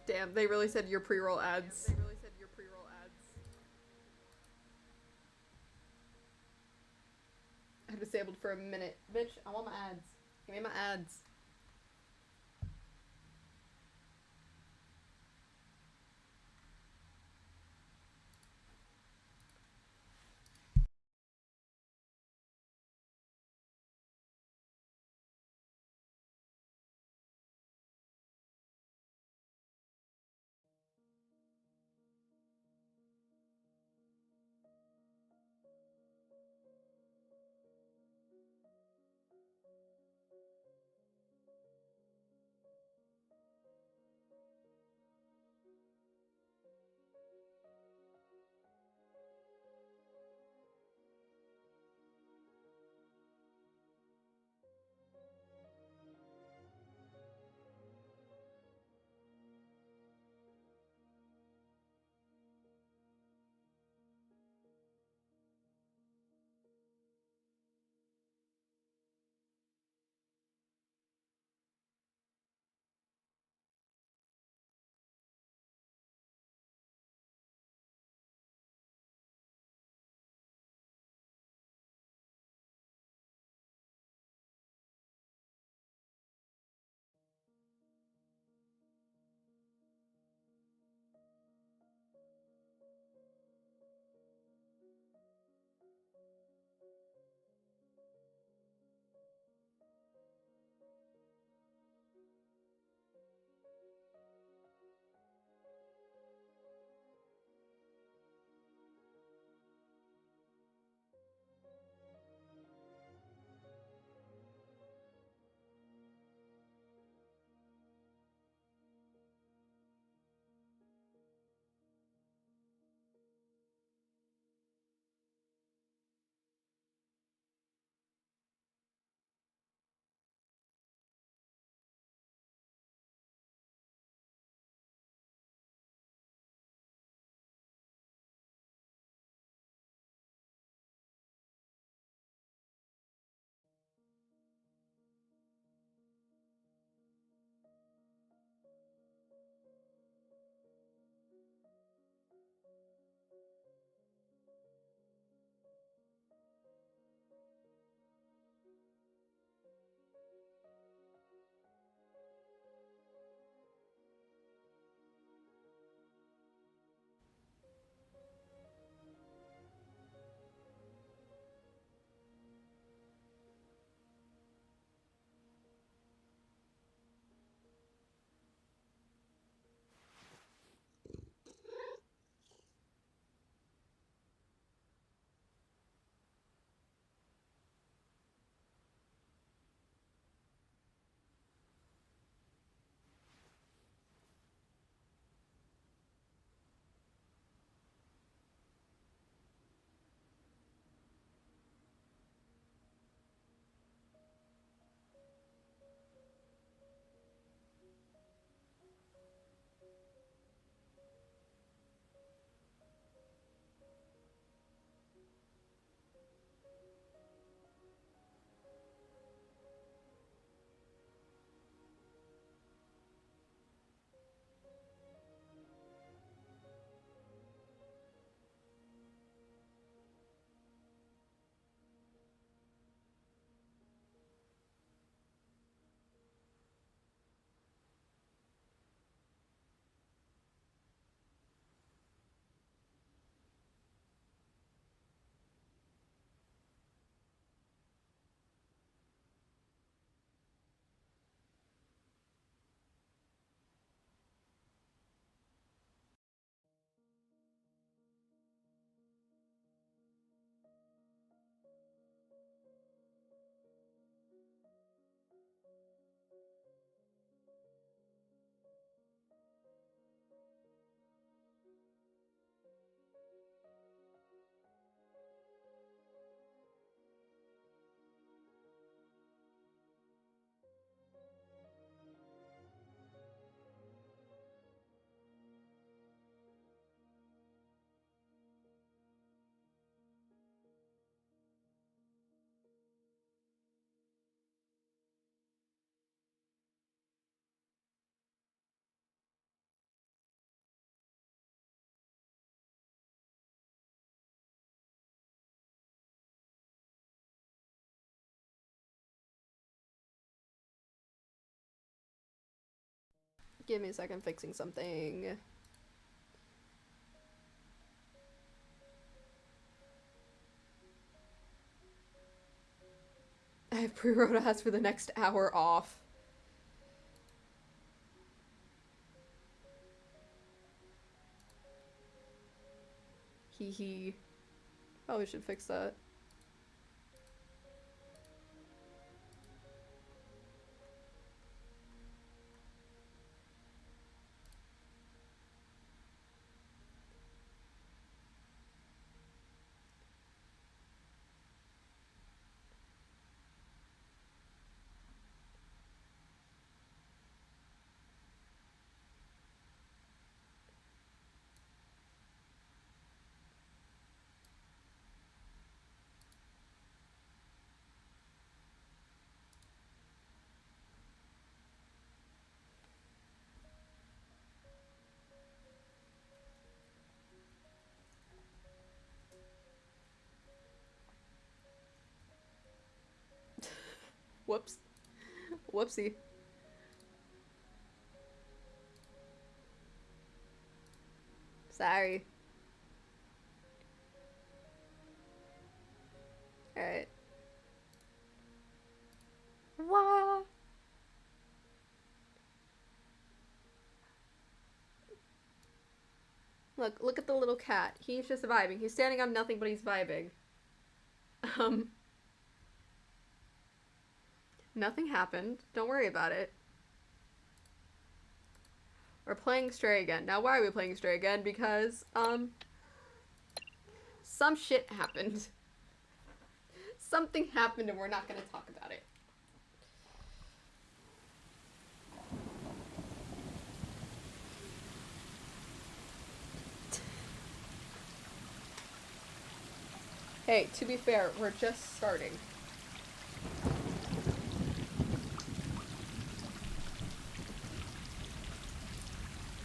Damn, they really said your pre-roll ads. I disabled for a minute. Bitch, I want my ads. Give me my ads. Give me a second, fixing something. I have pre-road ads for the next hour off. Hee hee. Probably should fix that. Whoops. Whoopsie. Sorry. Alright. Wah! Look at the little cat. He's just vibing. He's standing on nothing, but he's vibing. Nothing happened. Don't worry about it. We're playing Stray again. Now, why are we playing Stray again? Because, some shit happened. Something happened and we're not gonna talk about it. Hey, to be fair, we're just starting.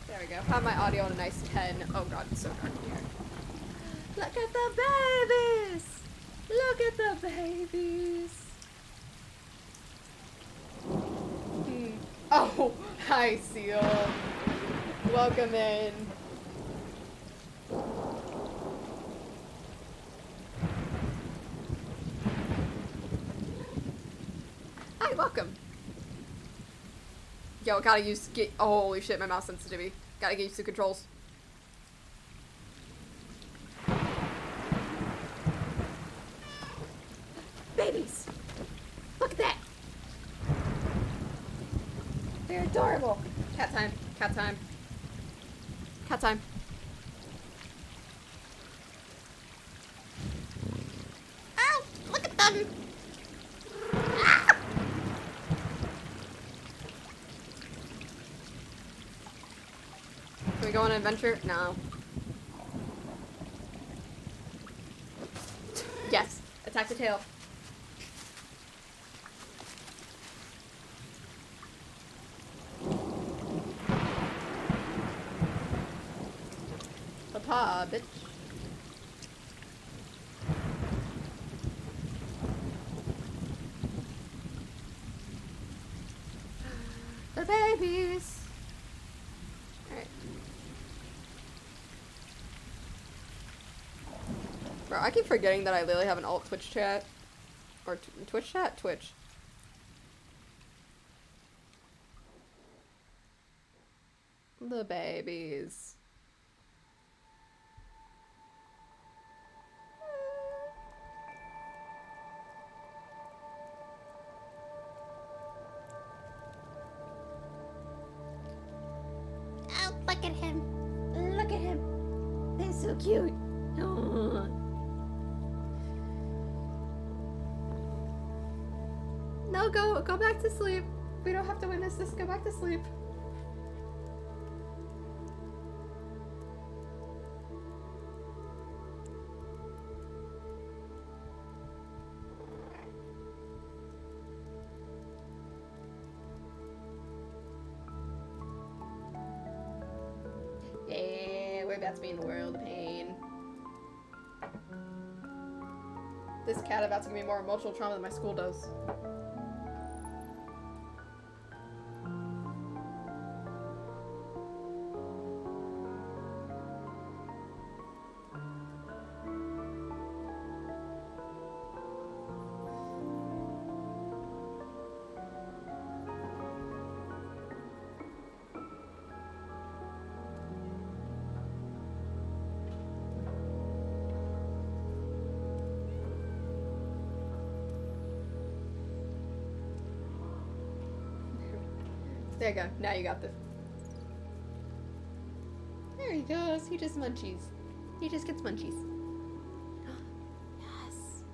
There we go. Have my audio on a nice 10. Oh god, it's so dark in here. Look at the babies! Look at the babies! Oh, hi, Seal. Welcome in. Hi, welcome. Yo, gotta use oh, holy shit, my mouse sensitivity. Gotta get used to controls. Babies! Look at that! They're adorable! Cat time, cat time. Cat time. Ow! Look at them! Ah! Can we go on an adventure? No. Yes. Attack the tail. Papa, bitch. The babies. Alright. Bro, I keep forgetting that I literally have an alt Twitch chat. Or Twitch chat? Twitch. The babies. Oh, look at him. Look at him. They're so cute. Oh. No, go back to sleep. We don't have to witness this. Go back to sleep. Yeah, we're about to be in a world of pain. This cat about to give me more emotional trauma than my school does. There you go. Now you got the... There he goes. He just munchies. He just gets munchies. Yes.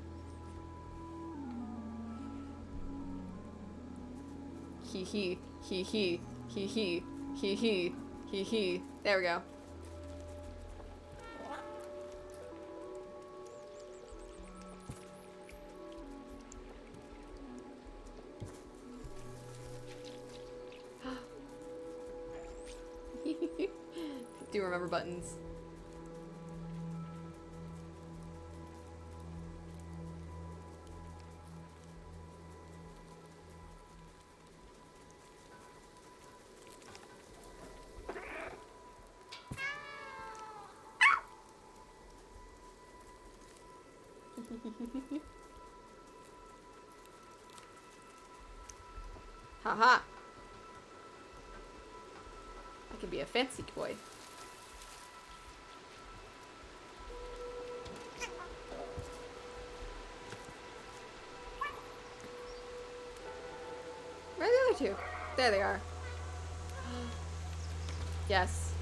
Hee hee. Hee hee. Hee hee. Hee hee. Hee hee. There we go. Do remember buttons. Haha. I could be a fancy boy. Where are the other two? There they are. Yes.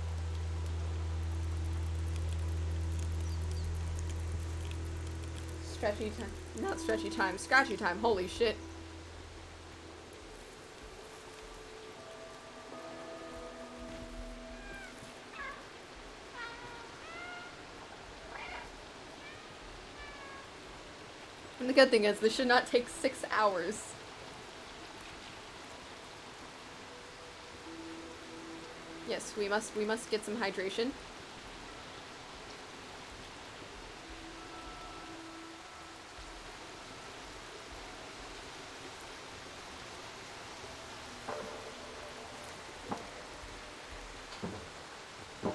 Stretchy time. Not stretchy time. Scratchy time. Holy shit. And the good thing is, this should not take 6 hours. Yes, we must get some hydration.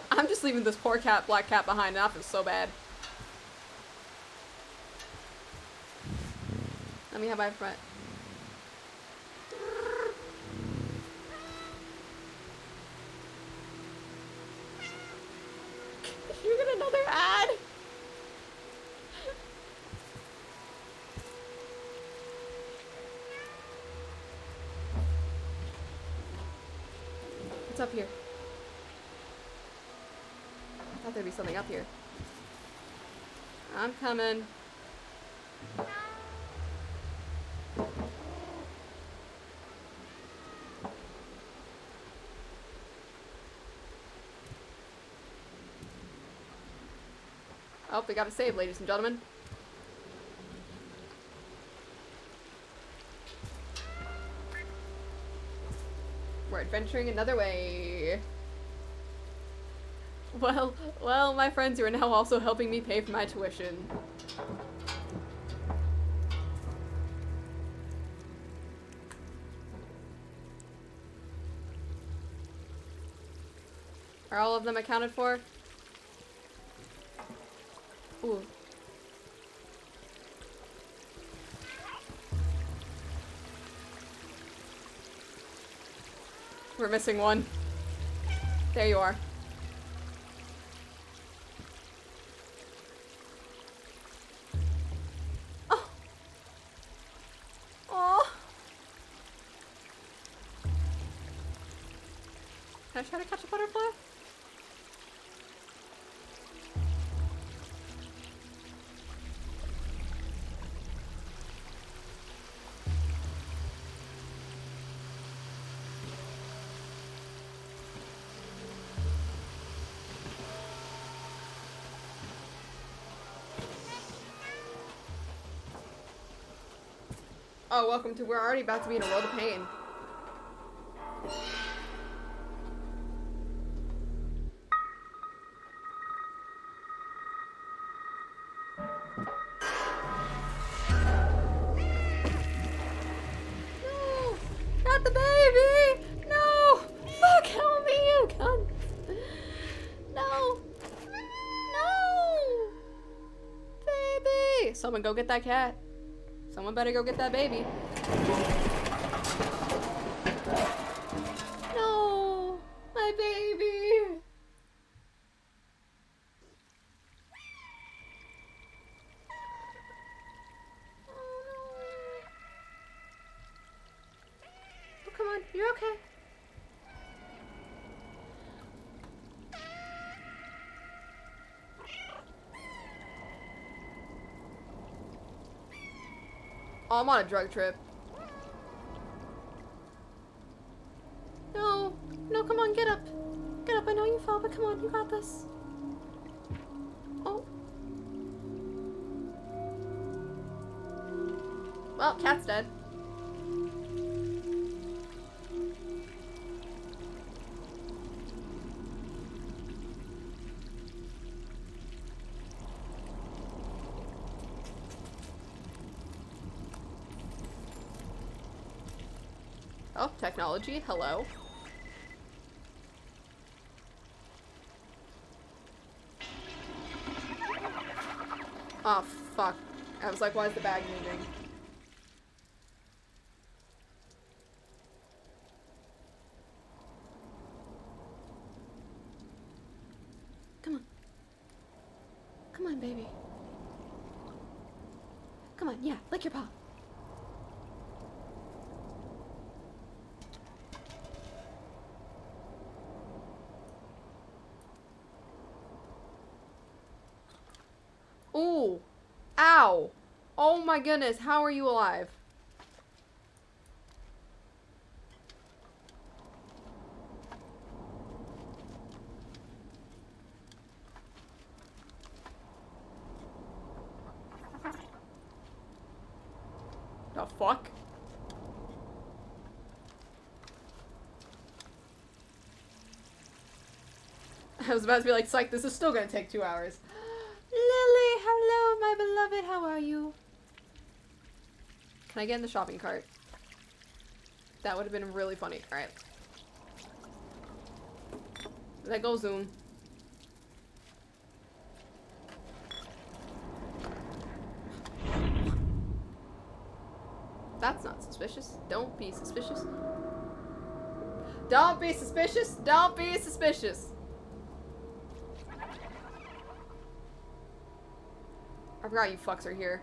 I'm just leaving this poor cat, black cat, behind, and I feel so bad. Let me have my front. You get another ad? What's up here? I thought there'd be something up here. I'm coming. Oh, we got a save, ladies and gentlemen. We're adventuring another way. Well, my friends, you are now also helping me pay for my tuition. Are all of them accounted for? Ooh. We're missing one. There you are. Oh. Oh. Can I try to catch a butterfly? Oh, welcome to, we're already about to be in a world of pain. No! Not the baby! No! Fuck, help me, you cunt! No! No! Baby! Someone go get that cat. Someone better go get that baby. No! My baby! Oh no. Oh, come on. You're okay. Oh, I'm on a drug trip. No. No, come on, get up. Get up, I know you fell, but come on, you got this. Oh. Well, cat's dead. Oh, technology, hello. Oh, fuck. I was like, why is the bag moving? Come on. Come on, baby. Come on, yeah, lick your paw. Ooh. Ow. Oh my goodness, how are you alive? The fuck? I was about to be like, psych, this is still gonna take 2 hours. Lily, hello, my beloved, how are you? Can I get in the shopping cart? That would have been really funny. Alright. Let go, Zoom. That's not suspicious. Don't be suspicious. Don't be suspicious. Don't be suspicious. I forgot you fucks are here.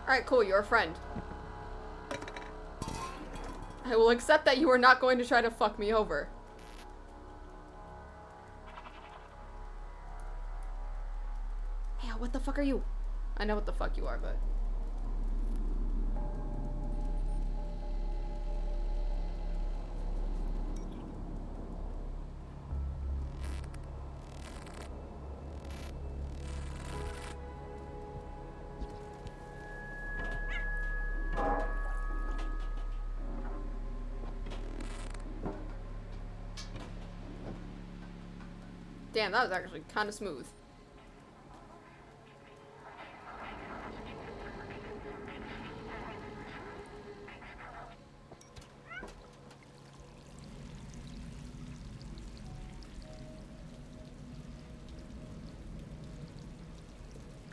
Alright, cool, you're a friend. I will accept that you are not going to try to fuck me over. Hey, what the fuck are you? I know what the fuck you are, but... Damn, that was actually kind of smooth.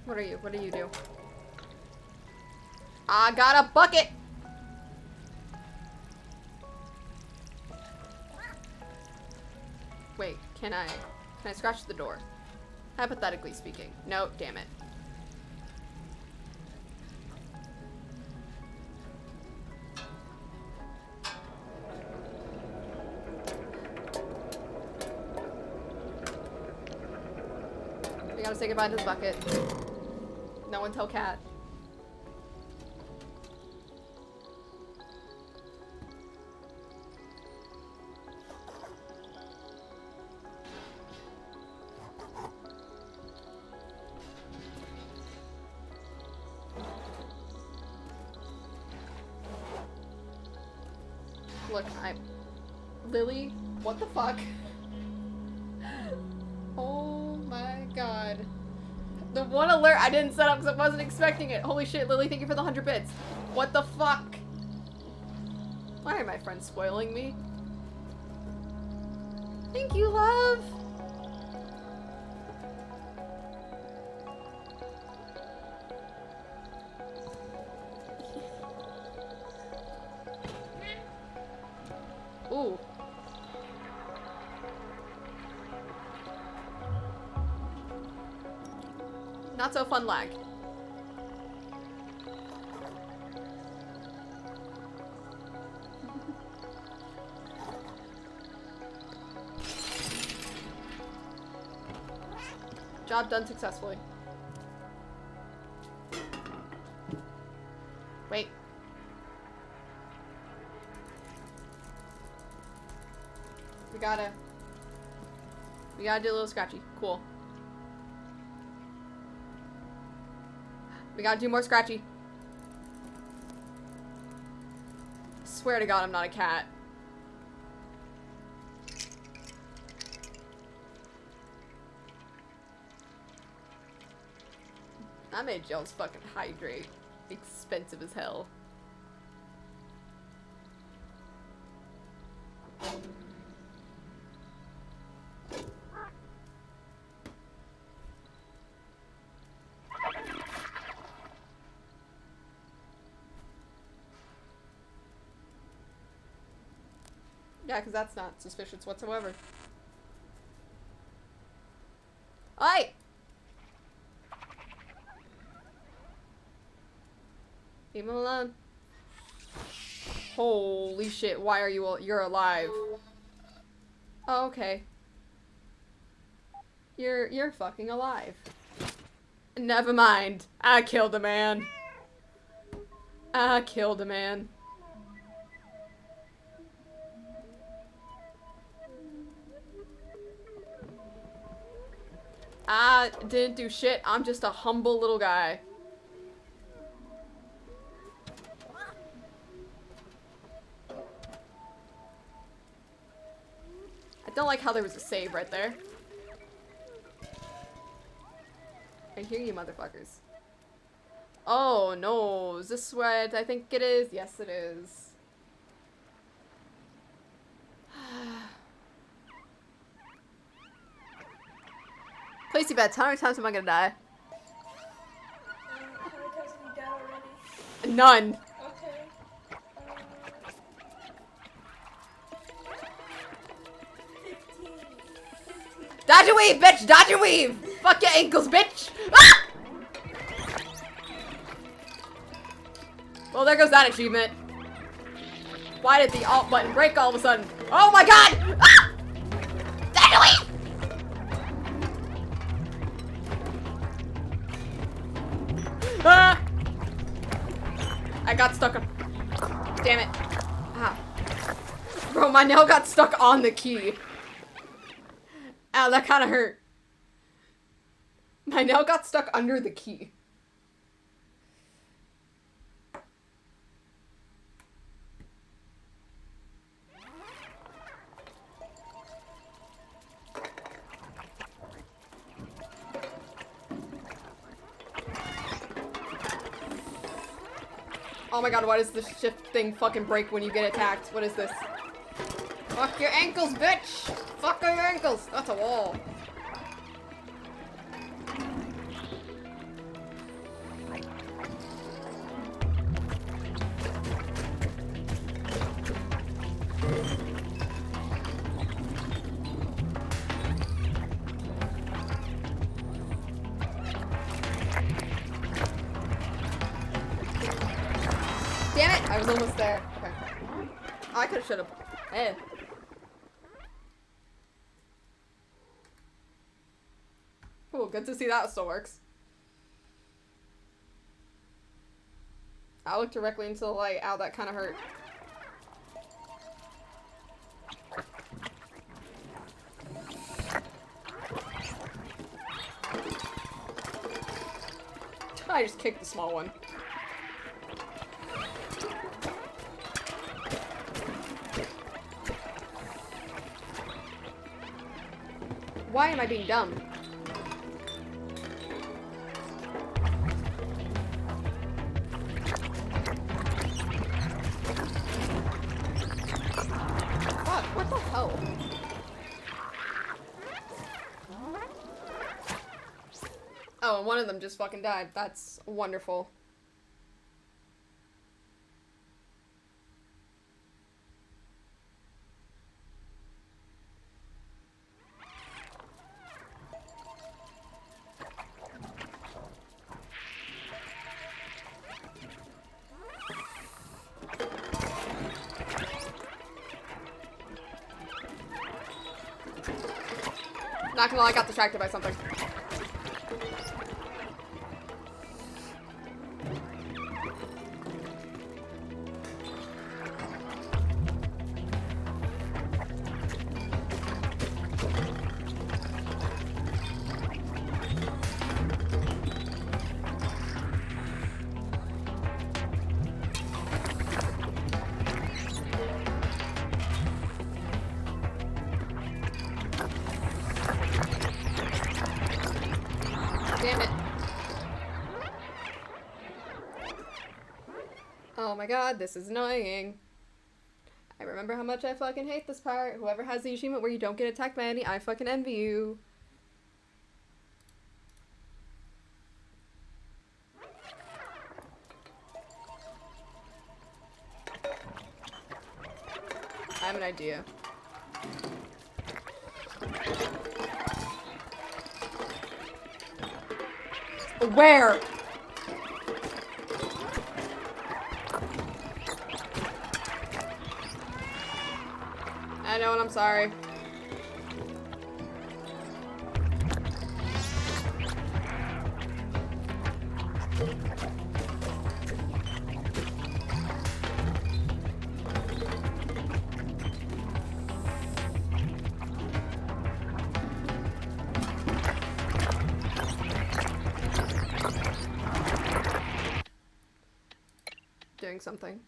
What are you? What do you do? I got a bucket! Wait, can I scratch the door? Hypothetically speaking. No, damn it. We gotta say goodbye to the bucket. No one tell Cat. Look, Lily, what the fuck? Oh my god. The one alert I didn't set up because I wasn't expecting it. Holy shit, Lily, thank you for the 100 bits. What the fuck? Why are my friends spoiling me? Thank you, love. Ooh. not so fun lag. Job done successfully. Wait. We gotta do a little scratchy. Cool. We gotta do more scratchy. Swear to God, I'm not a cat. I made Jill's fucking hydrate expensive as hell. Yeah, because that's not suspicious whatsoever. Oi! Leave him alone. Holy shit, why are you're alive? Oh, okay. You're fucking alive. Never mind. I killed a man. I killed a man. I didn't do shit. I'm just a humble little guy. I don't like how there was a save right there. I hear you, motherfuckers. Oh no, is this what I think it is? Yes, it is. Placey bets, how many times am I gonna die? How many times have you died already? None. Okay. Dodge and weave, bitch! Dodge and weave! Fuck your ankles, bitch! Ah! Well, there goes that achievement. Why did the alt button break all of a sudden? Oh my god! Ah! Dodge and weave! Ah! I got stuck on. Damn it. Ah. Bro, my nail got stuck on the key. Ow, that kind of hurt. My nail got stuck under the key. Oh my god, why does this shift thing fucking break when you get attacked? What is this? Fuck your ankles, bitch! Fuck your ankles! That's a wall. Damn it! I was almost there. Okay. Oh, I could've, should've. Hey. Cool, good to see that still works. I looked directly into the light. Ow, that kinda hurt. I just kicked the small one. Why am I being dumb? Fuck, what the hell? Oh, and one of them just fucking died. That's wonderful. Not gonna lie, I got distracted by something. Damn it. Oh my god, this is annoying. I remember how much I fucking hate this part. Whoever has the achievement where you don't get attacked by any, I fucking envy you. I have an idea. Where? I know, and I'm sorry. Doing something.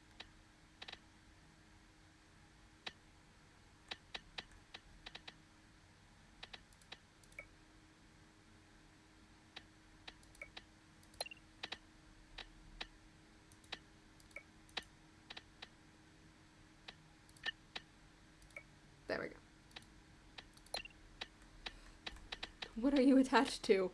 There we go. What are you attached to?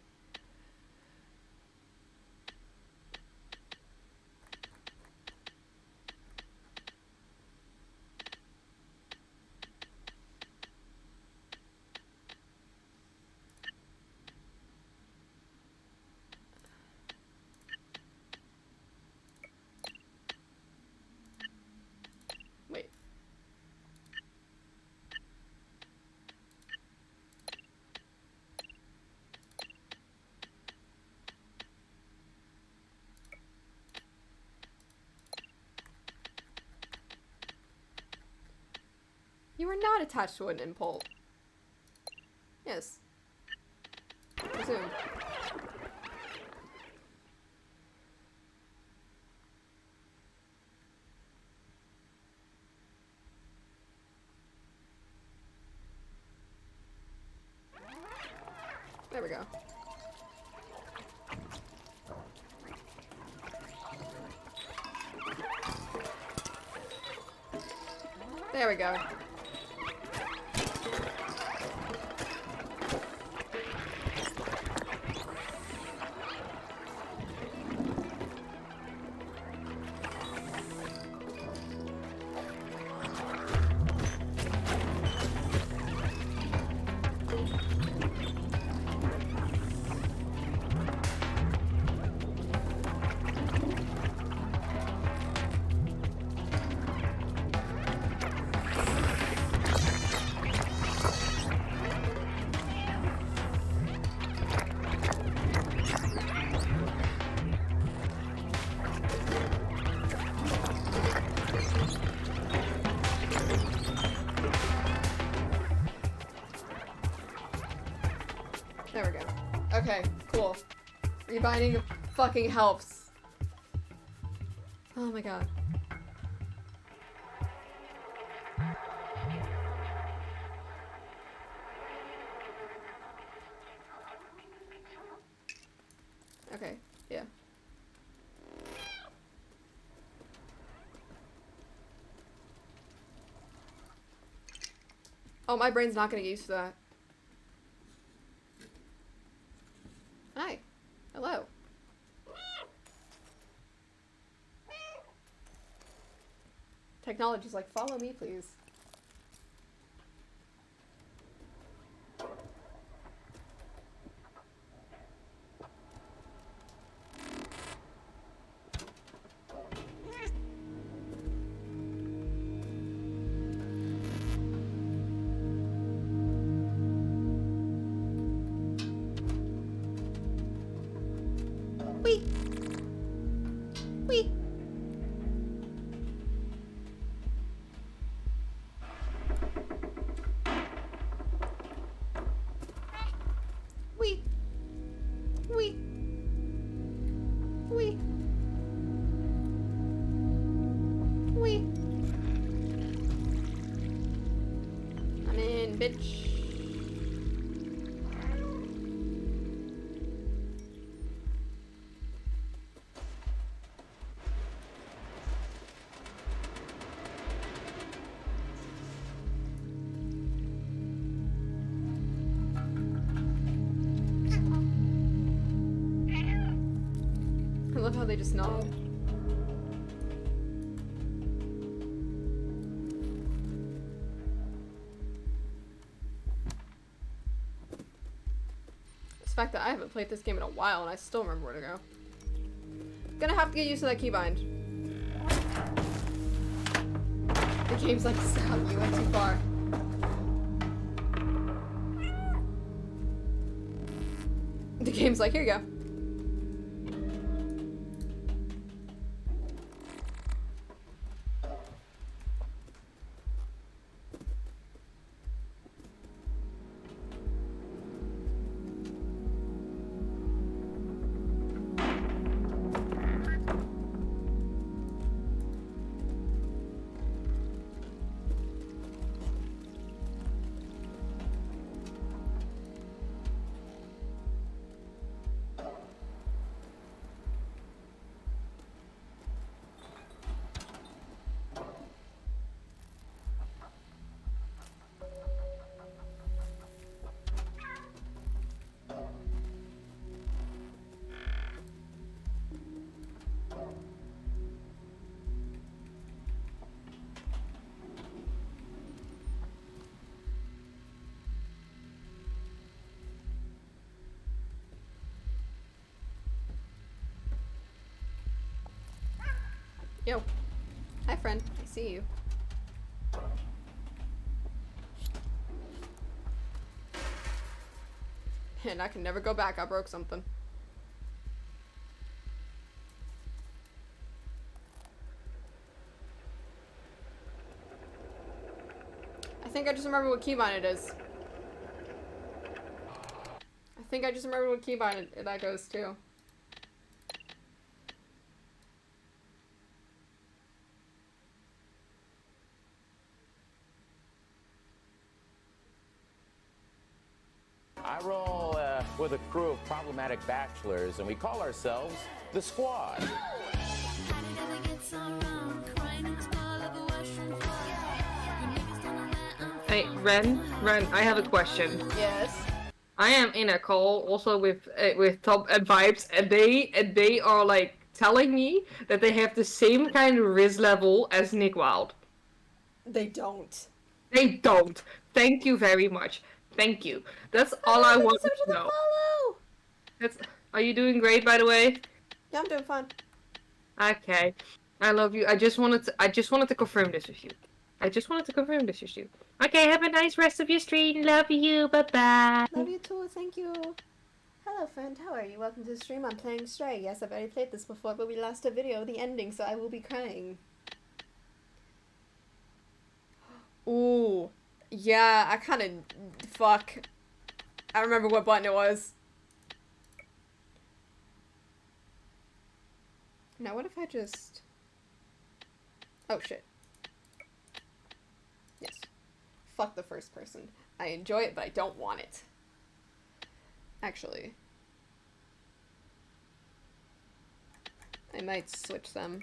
Wait. You are not attached to an impulse. Yes. Resume. There we go. There we go. There we go. Okay, cool. Rebinding fucking helps. Oh my god. Okay, yeah. Oh, my brain's not gonna get used to that. Hi. Hello. Technology's like, follow me, please. Wee. Wee. Wee. Wee. Wee. I'm in, bitch. I love how they just nod. It's the fact that I haven't played this game in a while and I still remember where to go. Gonna have to get used to that keybind. The game's like, stop, you went too far. The game's like, here you go. Yo. Hi, friend. I see you. And I can never go back. I broke something. I think I just remember what keybind it is. I think I just remember what keybind that goes to. I roll with a crew of problematic bachelors, and we call ourselves the Squad. Hey, Ren, I have a question. Yes. I am in a call also with Top and Vibes, and they are like telling me that they have the same kind of risk level as Nick Wilde. They don't. They don't. Thank you very much. Thank you. That's all I want to know. Follow. That's. Are you doing great, by the way? Yeah, I'm doing fine. Okay. I love you. I just wanted to confirm this with you. Okay, have a nice rest of your stream. Love you. Bye-bye. Love you too, thank you. Hello friend, how are you? Welcome to the stream. I'm playing Stray. Yes, I've already played this before, but we lost a video of the ending, so I will be crying. Ooh. Yeah, I kinda... Fuck. I remember what button it was. Now what if I just... Oh shit. Yes. Fuck the first person. I enjoy it, but I don't want it. Actually. I might switch them.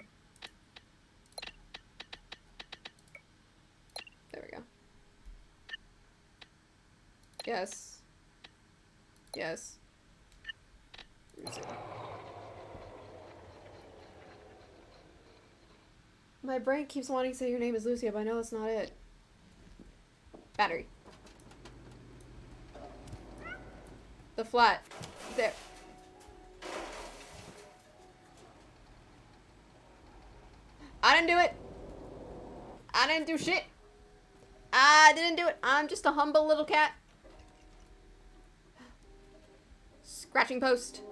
There we go. Yes. Yes. My brain keeps wanting to say your name is Lucia, but I know that's not it. Battery. The flat. There. I didn't do it. I didn't do shit. I didn't do it. I'm just a humble little cat. Scratching post.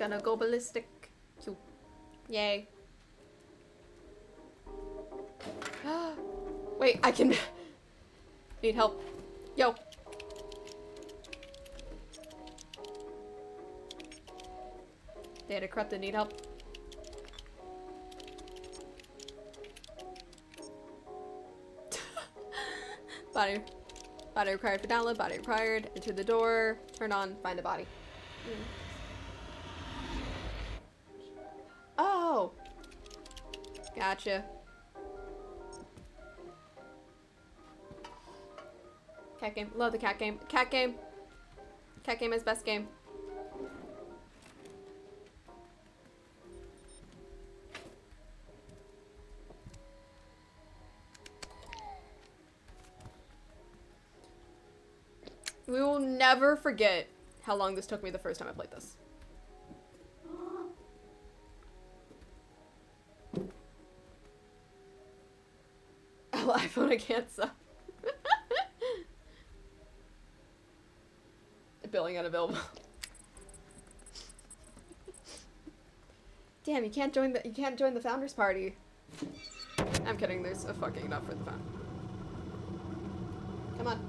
Gonna go ballistic. Cute. Yay. Wait, I can... Need help. Yo. Data corrupted, need help. Body required for download, body required. Enter the door, turn on, find a body. Oh! Gotcha. Cat game. Love the cat game. Cat game. Cat game is best game. We will never forget how long this took me the first time I played this. iPhone, I can't sub. Billing unavailable. Damn, you can't join the founders party. I'm kidding, there's a fucking enough for the found. Come on.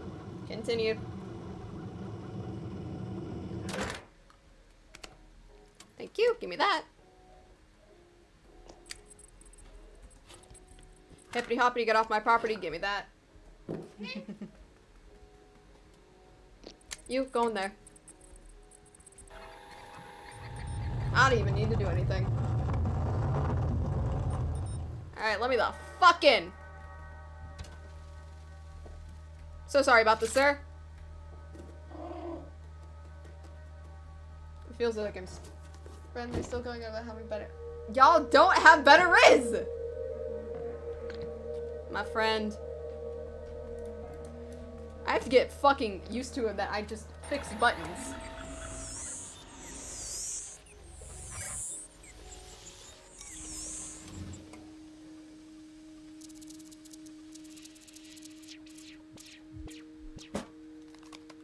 Continue. Thank you, give me that. Hippity hoppity, get off my property, give me that. You, go in there. I don't even need to do anything. Alright, let me the fuck in. So sorry about this, sir. It feels like I'm friendly, still going about having better. Y'all don't have better Riz! My friend. I have to get fucking used to it that I just fix buttons.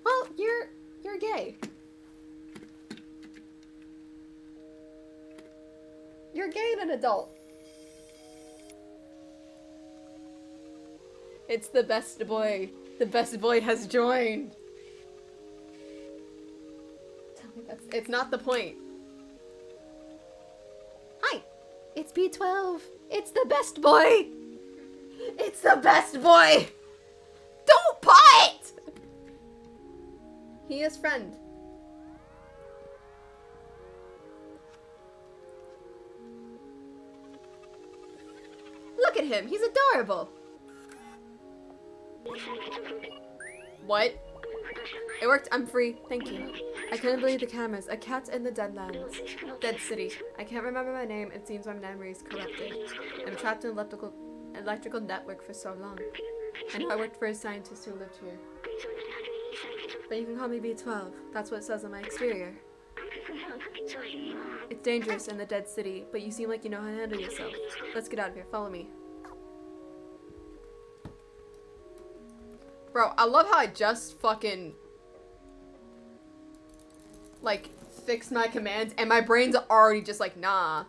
Well, you're gay. You're gay and an adult. It's the best boy. The best boy has joined. Tell me it's not the point. Hi, it's B12. It's the best boy. It's the best boy. Don't paw it. He is friend. Look at him. He's adorable. What? It worked. I'm free. Thank you. I couldn't believe the cameras. A cat in the Deadlands. Dead City. I can't remember my name. It seems my memory is corrupted. I'm trapped in an electrical network for so long. I know I worked for a scientist who lived here. But you can call me B12. That's what it says on my exterior. It's dangerous in the Dead City, but you seem like you know how to handle yourself. Let's get out of here. Follow me. Bro, I love how I just fucking, like, fixed my commands and my brain's already just like, nah.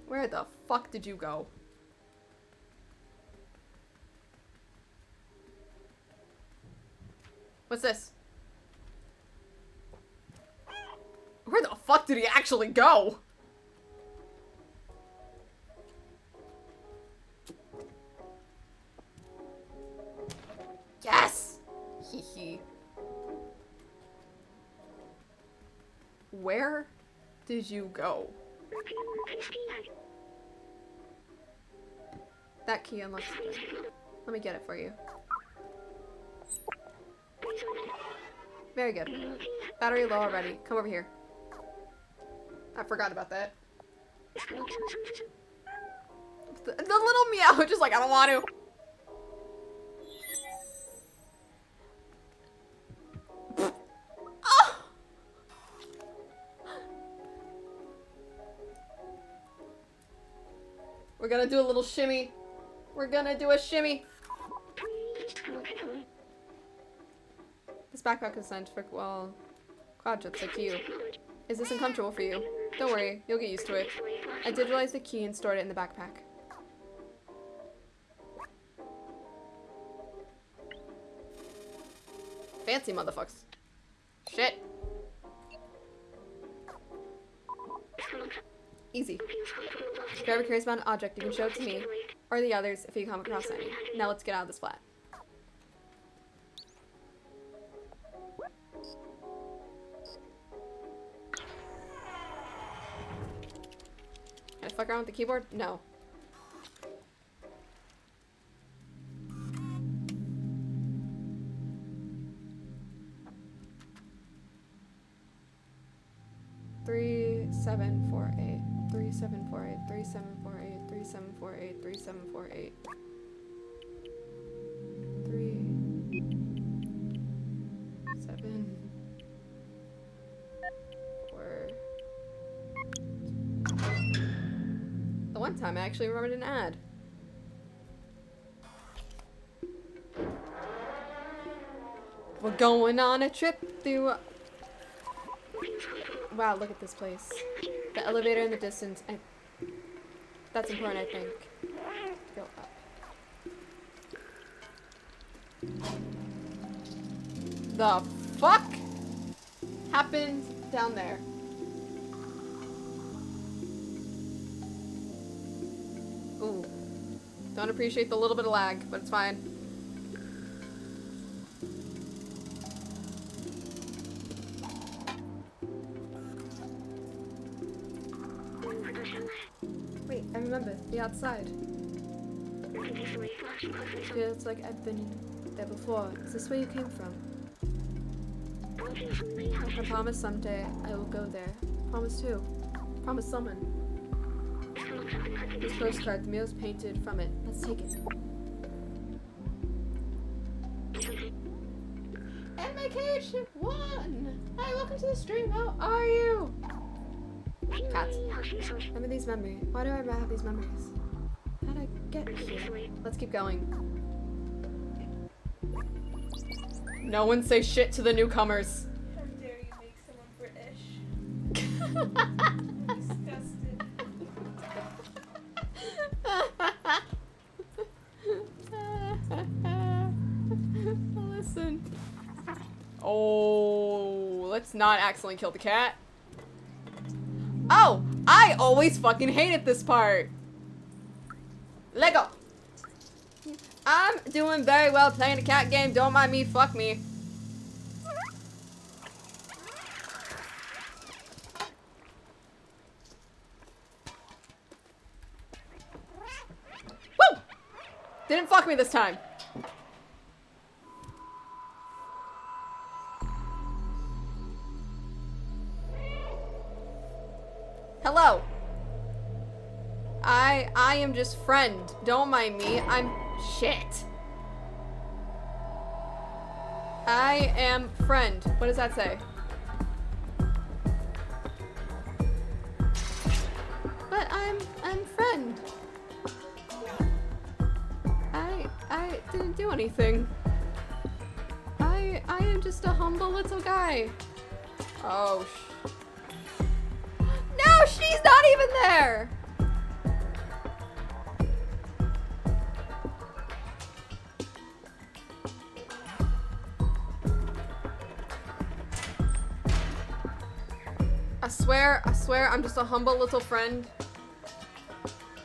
Where the fuck did you go? What's this? Where the fuck did he actually go? Yes! Hee hee. Where did you go? That key unlocks the door. Let me get it for you. Very good. Battery low already. Come over here. I forgot about that. The little meow just like, I don't want to. We're gonna do a little shimmy. We're gonna do a shimmy. This backpack is scientific, well, Wow, just like you. Is this uncomfortable for you? Don't worry, you'll get used to it. I digitalized the key and stored it in the backpack. Fancy motherfuckers. Shit. Easy. If you're ever curious about an object, you can show it to me, or the others if you come across any. Now let's get out of this flat. Can I fuck around with the keyboard? No. Three, 7, 4, 8. 3, 7, 4, 8. 3, 7, 4, 8. 3, 7, 4, 8. 3, 7, 4, 8. 3, 7, 4. The one time I actually remembered an ad. We're going on a trip through. Wow, look at this place. The elevator in the distance. That's important, I think. Go up. The fuck happened down there? Ooh. Don't appreciate the little bit of lag, but it's fine. Wait, I remember. The outside. Feels like I've been there before. Is this where you came from? I promise someday I will go there. Promise who? Promise someone. This postcard, the mule's painted from it. Let's take it. MK1! Hi, welcome to the stream. How are you? Cats. Remember these memories. Why do I have these memories? How did I get here? Let's keep going. No one say shit to the newcomers. How dare you make someone British? Disgusted. Listen. Oh, let's not accidentally kill the cat. Oh, I always fucking hated this part. Lego. I'm doing very well playing a cat game. Don't mind me. Fuck me. Woo! Didn't fuck me this time. Hello. I am just friend. Don't mind me. I'm shit. I am friend. What does that say? But I'm friend. I didn't do anything. I am just a humble little guy. Oh no, she's not even there. I swear, I'm just a humble little friend.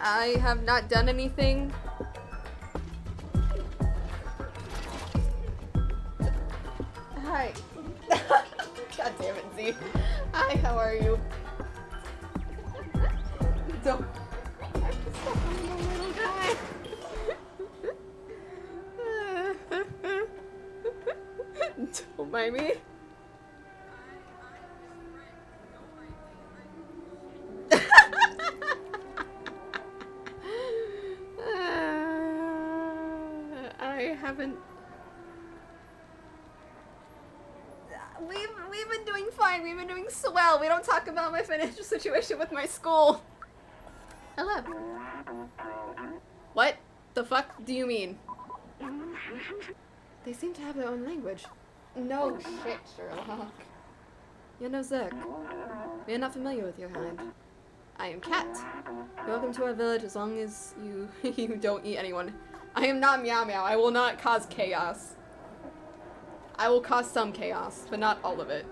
I have not done anything. Hi. God damn it, Z. Hi, how are you? Don't. I'm just a humble little guy. Don't mind me. I haven't. We've been doing fine. We've been doing swell. We don't talk about my financial situation with my school. Hello. What the fuck do you mean? They seem to have their own language. No shit, Sherlock. You're no Zerk. We are not familiar with your kind. I am Cat. You're welcome to our village as long as you you don't eat anyone. I am not Meow Meow. I will not cause chaos. I will cause some chaos, but not all of it.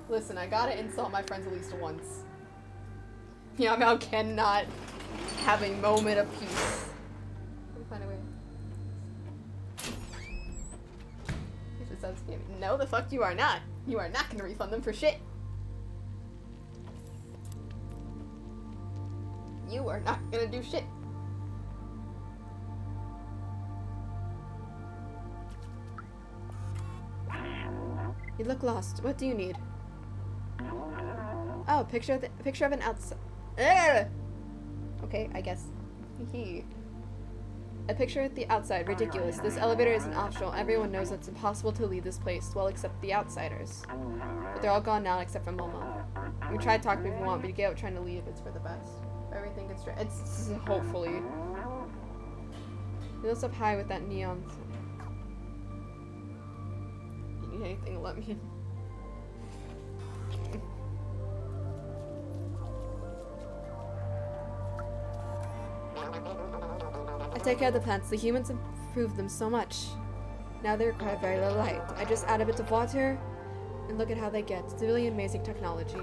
Listen, I gotta insult my friends at least once. Meow Meow cannot have a moment of peace. Let me find a way. He just says, no, the fuck you are not. You are not gonna refund them for shit. You are not gonna do shit. You look lost. What do you need? Oh, picture of an outside. Okay, I guess. A picture at the outside. Ridiculous. This elevator isn't optional. Everyone knows it's impossible to leave this place. Well, except the outsiders. But they're all gone now except for Momo. We tried talking if you want, but you get out trying to leave. It's for the best. Everything gets straight. It's hopefully. He looks up high with that neon. You need anything? Let me. I take care of the plants. The humans improved them so much. Now they require very little light. I just add a bit of water and look at how they get. It's really amazing technology.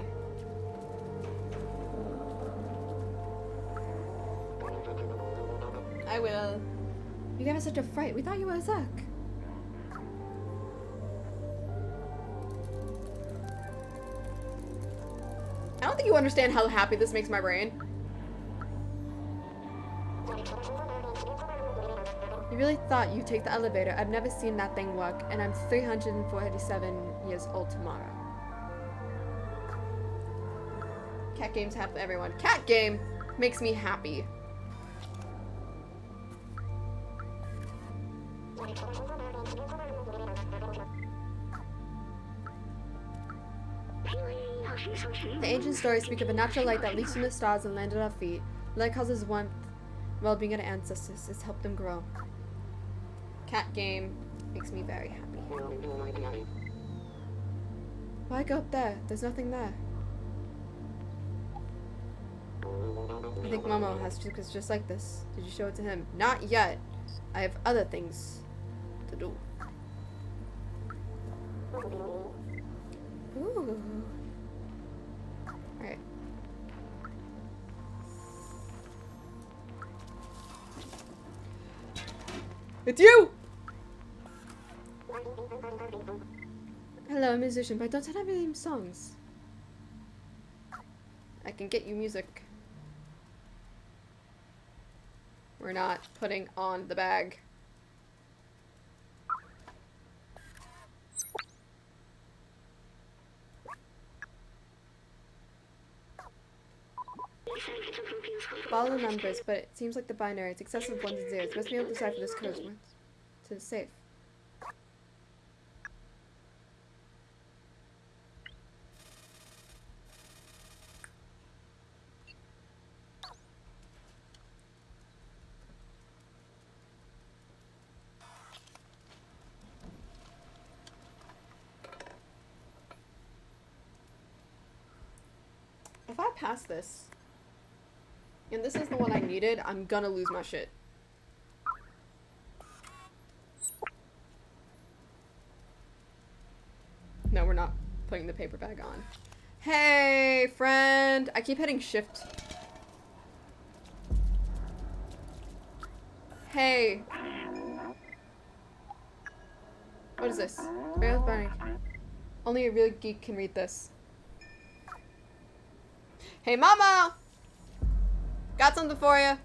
I will. You gave us such a fright. We thought you were a Zerk. I don't think you understand how happy this makes my brain. You really thought you'd take the elevator. I've never seen that thing work, and I'm 347 years old tomorrow. Cat games happen to everyone. Cat game makes me happy. The ancient stories speak of a natural light that leaks from the stars and landed at our feet. Light causes warmth, well-being of ancestors. It's helped them grow. Cat game makes me very happy. Why go up there? There's nothing there. I think Momo has Chukas just like this. Did you show it to him? Not yet. I have other things to do. Ooh. Alright. It's you! Hello, I'm a musician, but I don't have any songs. I can get you music. We're not putting on the bag. Follow the numbers, but it seems like the binary. It's excessive ones and zeros. Must be able to decipher this code to the safe. If I pass this, and this is the one I needed, I'm gonna lose my shit. No, we're not putting the paper bag on. Hey, friend! I keep hitting shift. Hey! What is this? Rails burning. Only a real geek can read this. Hey, mama! Got something for you.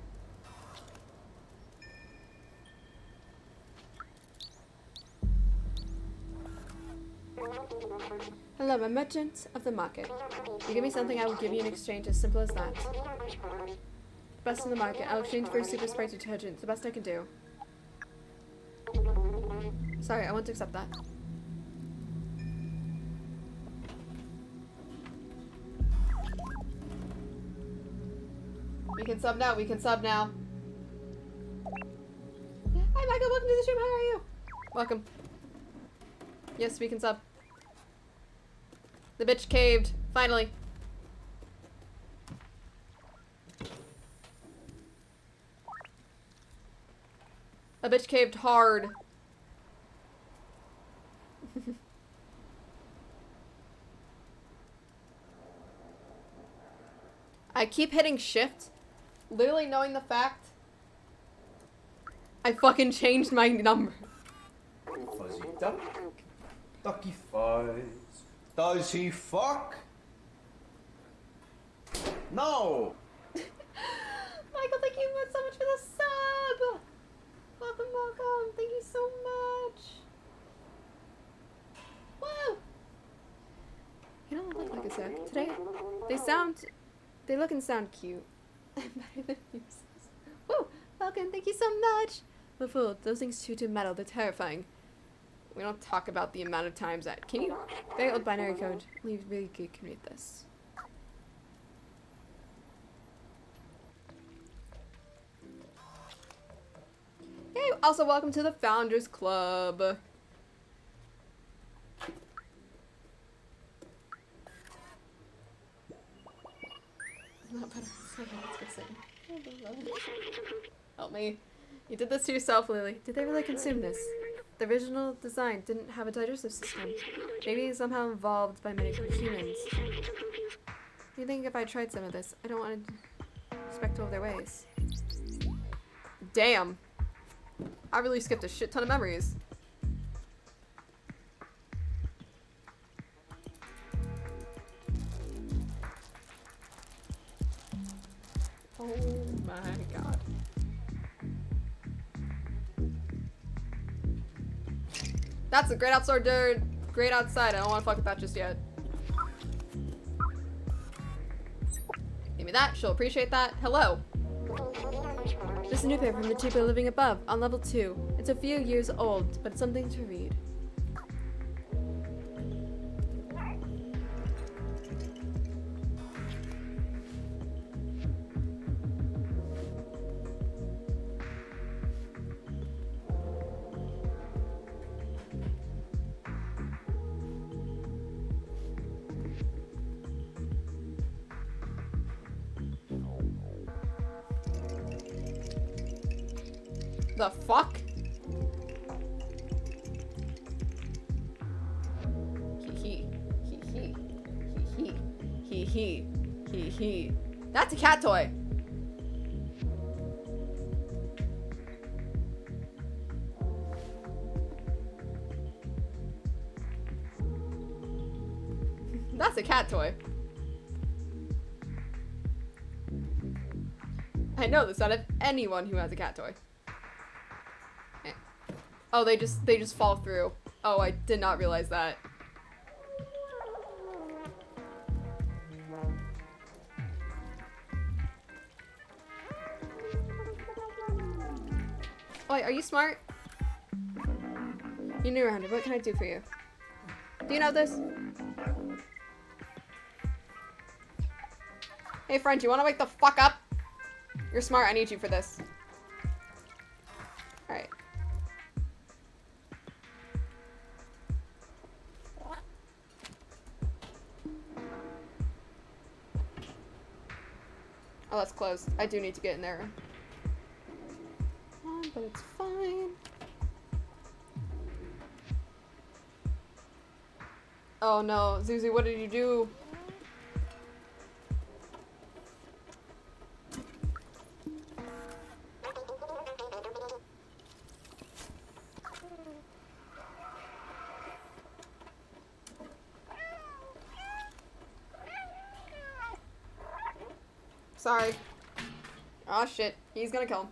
Hello, I'm a merchant of the market. You give me something, I will give you in exchange, as simple as that. Best in the market. I'll exchange for a super spray detergent. It's the best I can do. Sorry, I want to accept that. We can sub now, we can sub now. Hi, Michael. Welcome to the stream. How are you? Welcome. Yes, we can sub. The bitch caved. Finally. A bitch caved hard. I keep hitting shift, literally knowing the fact I fucking changed my number. Fuzzy duck. Ducky fuzz. Does he fuck? No! Michael, thank you so much for the sub! Welcome, welcome. Thank you so much. Woo! You don't look like a sec. Today, they look and sound cute. I'm better than you. Woo! Welcome, thank you so much! But fool, those things shoot to metal, they're terrifying. We don't talk about the amount of times that. Can you? Very old binary code. Leave really good can read this. Hey, also welcome to the Founders Club. Not better. Okay, let's fix it. Help me. You did this to yourself, Lily. Did they really consume this? The original design didn't have a digestive system. Maybe it's somehow evolved by many humans. You think if I tried some of this, I don't want to respect all their ways. Damn. I really skipped a shit ton of memories. Oh my god. That's a great outside, dude. Great outside. I don't want to fuck with that just yet. Give me that. She'll appreciate that. Hello. This is a new paper from the people living above, on level 2. It's a few years old, but it's something to read. The fuck? He. That's a cat toy. That's a cat toy. I know this out of anyone who has a cat toy. Oh, they just fall through. Oh, I did not realize that. Wait, are you smart? You're new around here. What can I do for you? Do you know this? Hey, friend, you want to wake the fuck up? You're smart. I need you for this. Alright. Oh, that's closed. I do need to get in there. But it's fine. Oh no, Zuzu, what did you do? Sorry. Oh shit, he's gonna kill him.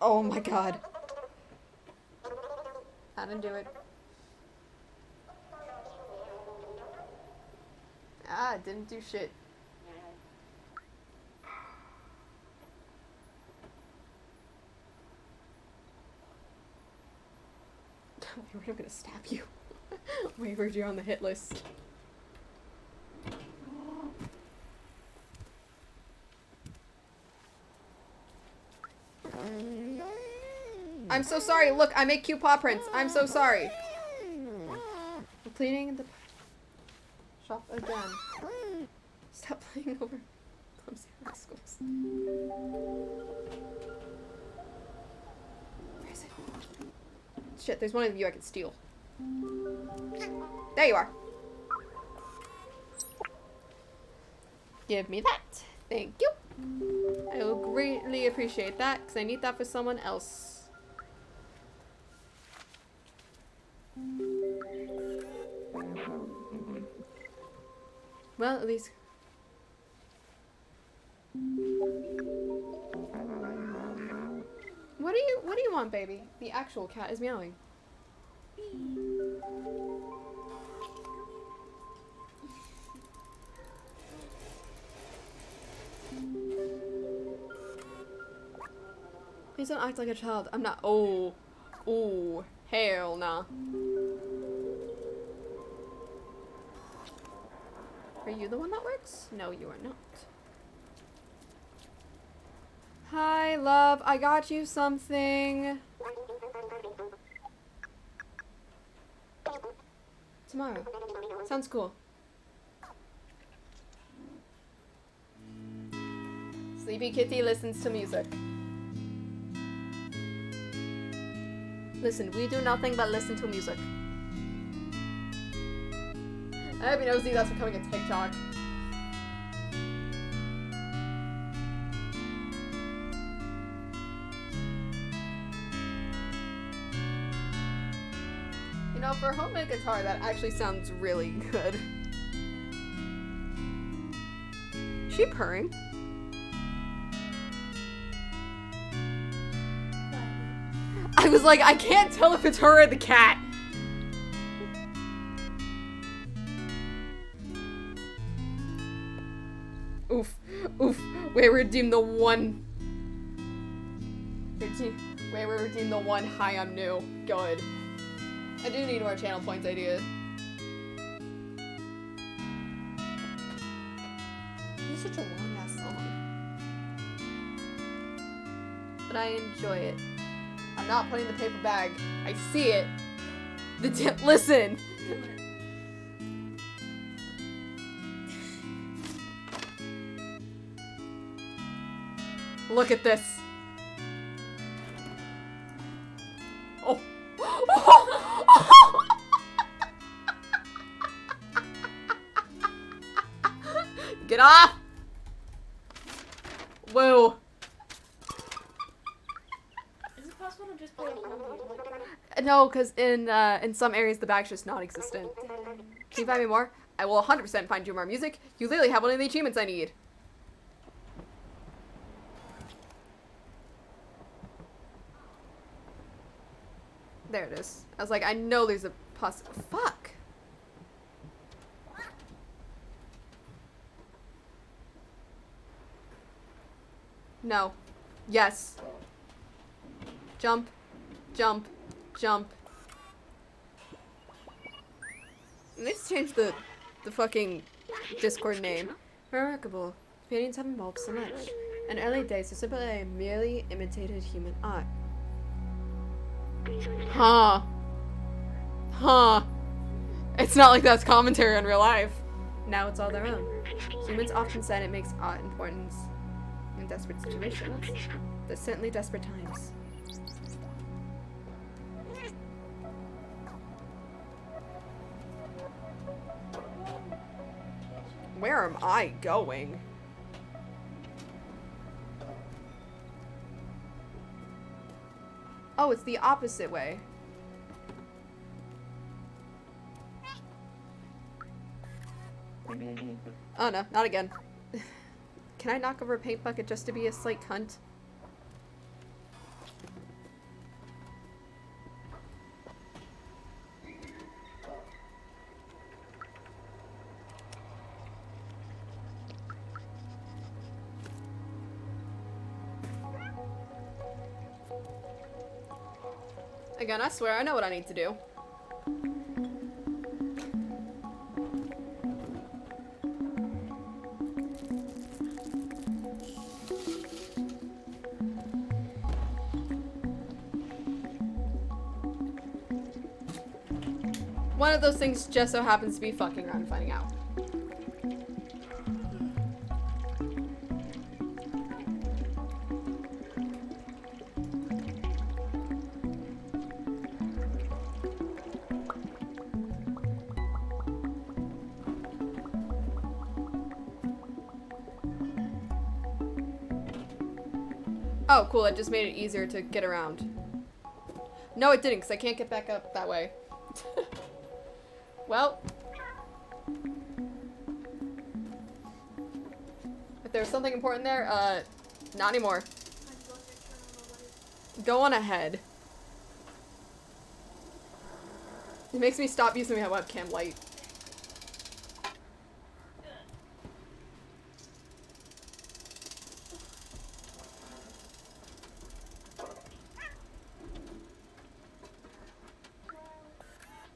Oh my god. I didn't do it. Ah, didn't do shit. I'm gonna stab you. Wayward, you're on the hit list. I'm so sorry. Look, I make cute paw prints. I'm so sorry. I'm cleaning the shop again. Stop playing over clumsy rascals. Where is it? Shit, there's one of you I can steal. There you are. Give me that. Thank you. I will greatly appreciate that because I need that for someone else. Well, at least. What do you want, baby? The actual cat is meowing. Please don't act like a child. I'm not. Oh. Oh. Hell nah. Are you the one that works? No, you are not. Hi, love. I got you something. Tomorrow. Sounds cool. Sleepy Kitty listens to music. Listen, we do nothing but listen to music. I hope you know, that's becoming a TikTok. You know, for a homemade guitar, that actually sounds really good. Is she purring? I was like, I can't tell if it's her or the cat. Oof. Oof. We redeemed the one. We redeemed the one. Hi, I'm new. Good. I do need more channel points ideas. This is such a long ass song. But I enjoy it. I'm not putting the paper bag. I see it. Listen. Look at this. Oh. Get off. Whoa. Is it possible to just play a whole No, because in some areas the bag's just non-existent. Can you find me more? I will 100% find you more music. You literally have one of the achievements I need. There it is. I was like, I know there's a fuck. No. Yes. Jump. Jump. Jump. Let's change the fucking Discord name. Remarkable. Paintings have evolved so much. In early days, the simply merely imitated human art. Huh. Huh. It's not like that's commentary on real life. Now it's all their own. Humans often said it makes art important in desperate situations. There's certainly desperate times. Where am I going? Oh, it's the opposite way. Oh no, not again. Can I knock over a paint bucket just to be a slight cunt? Again, I swear I know what I need to do. One of those things just so happens to be fucking around and finding out. Oh, cool, it just made it easier to get around. No, it didn't, because I can't get back up that way. Well. If there was something important there, not anymore. Go on ahead. It makes me stop using my webcam light.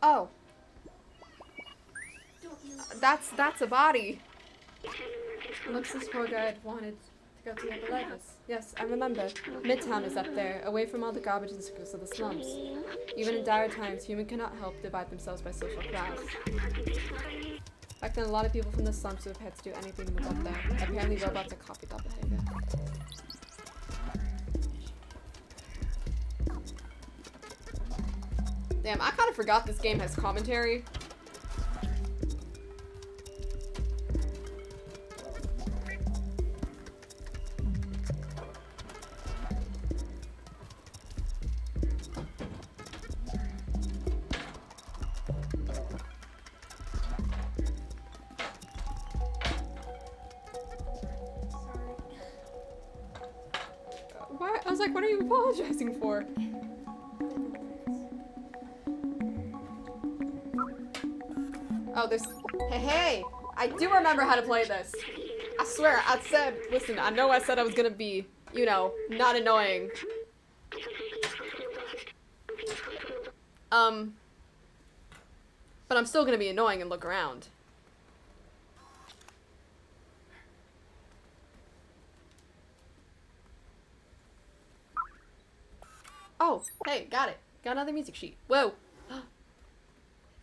Oh. That's a body. Looks this poor guy had wanted to go to the AFFILATE. Yes, I remember. Midtown is up there, away from all the garbage and sickness of the slums. Even in dire times, humans cannot help divide themselves by social class. Back then, a lot of people from the slums would have had to do anything to move up there. Apparently, robots are copied that behavior. Damn, I kind of forgot this game has commentary. What? I was like, what are you apologizing for? Oh, there's... Hey! I do remember how to play this. I swear, I said... Listen, I know I said I was gonna be, you know, not annoying. But I'm still gonna be annoying and look around. Oh, hey, got it. Got another music sheet. Whoa!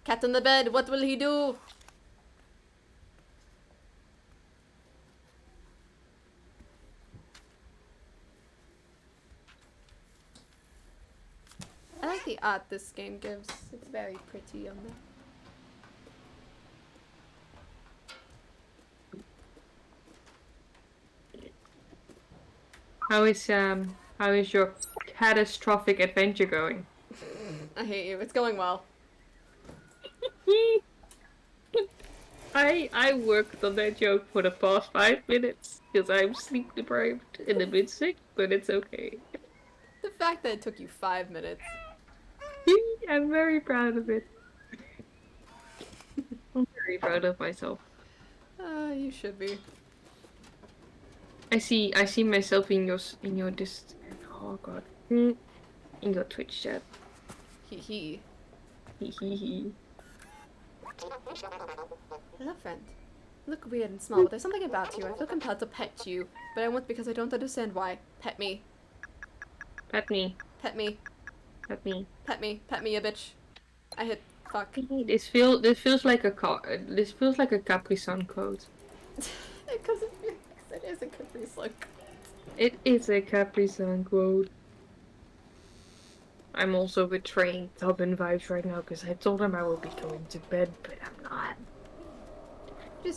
Cat on the bed, what will he do? I like the art this game gives. It's very pretty on there. How is your catastrophic adventure going? I hate you. It's going well. I worked on that joke for the past 5 minutes because I'm sleep deprived and a bit sick, but it's okay. The fact that it took you 5 minutes. I'm very proud of it. I'm very proud of myself. You should be. I see myself in your oh god, in your Twitch chat. Hee. Hello, friend. Look weird and small, but there's something about you. I feel compelled to pet you, but I won't because I don't understand why. Pet me. Pet me. Pet me. Pet me. Pet me. Pet me, a bitch. I hit. Fuck. This feels like a Capri Sun quote. Because it is a Capri Sun. It is a Capri Sun quote. I'm also betraying Tubman vibes right now because I told him I will be going to bed, but I'm not.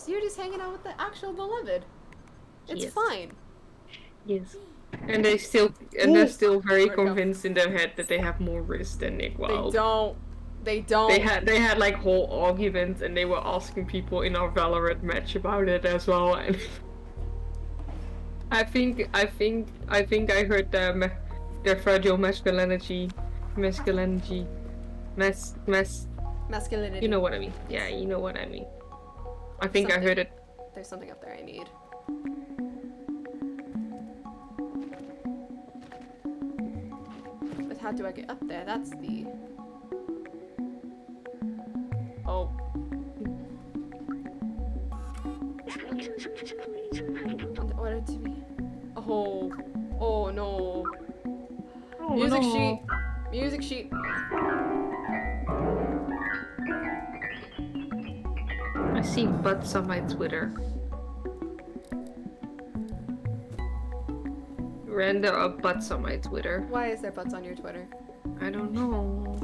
You're just hanging out with the actual beloved. It's Yes. fine. Yes. And they're still very convinced in their head that they have more wrist than Nick Wilde. They don't. They had like whole arguments and they were asking people in our Valorant match about it as well, and I think I heard their fragile masculinity. Masculinity. You know what I mean. Yeah, you know what I mean. I think I heard it. There's something up there I need. But how do I get up there? That's the... Oh. Order to be... Oh. Oh no. Oh, Music no. sheet. Music sheet. see butts on my Twitter. Ran there are butts on my Twitter. Why is there butts on your Twitter? I don't know.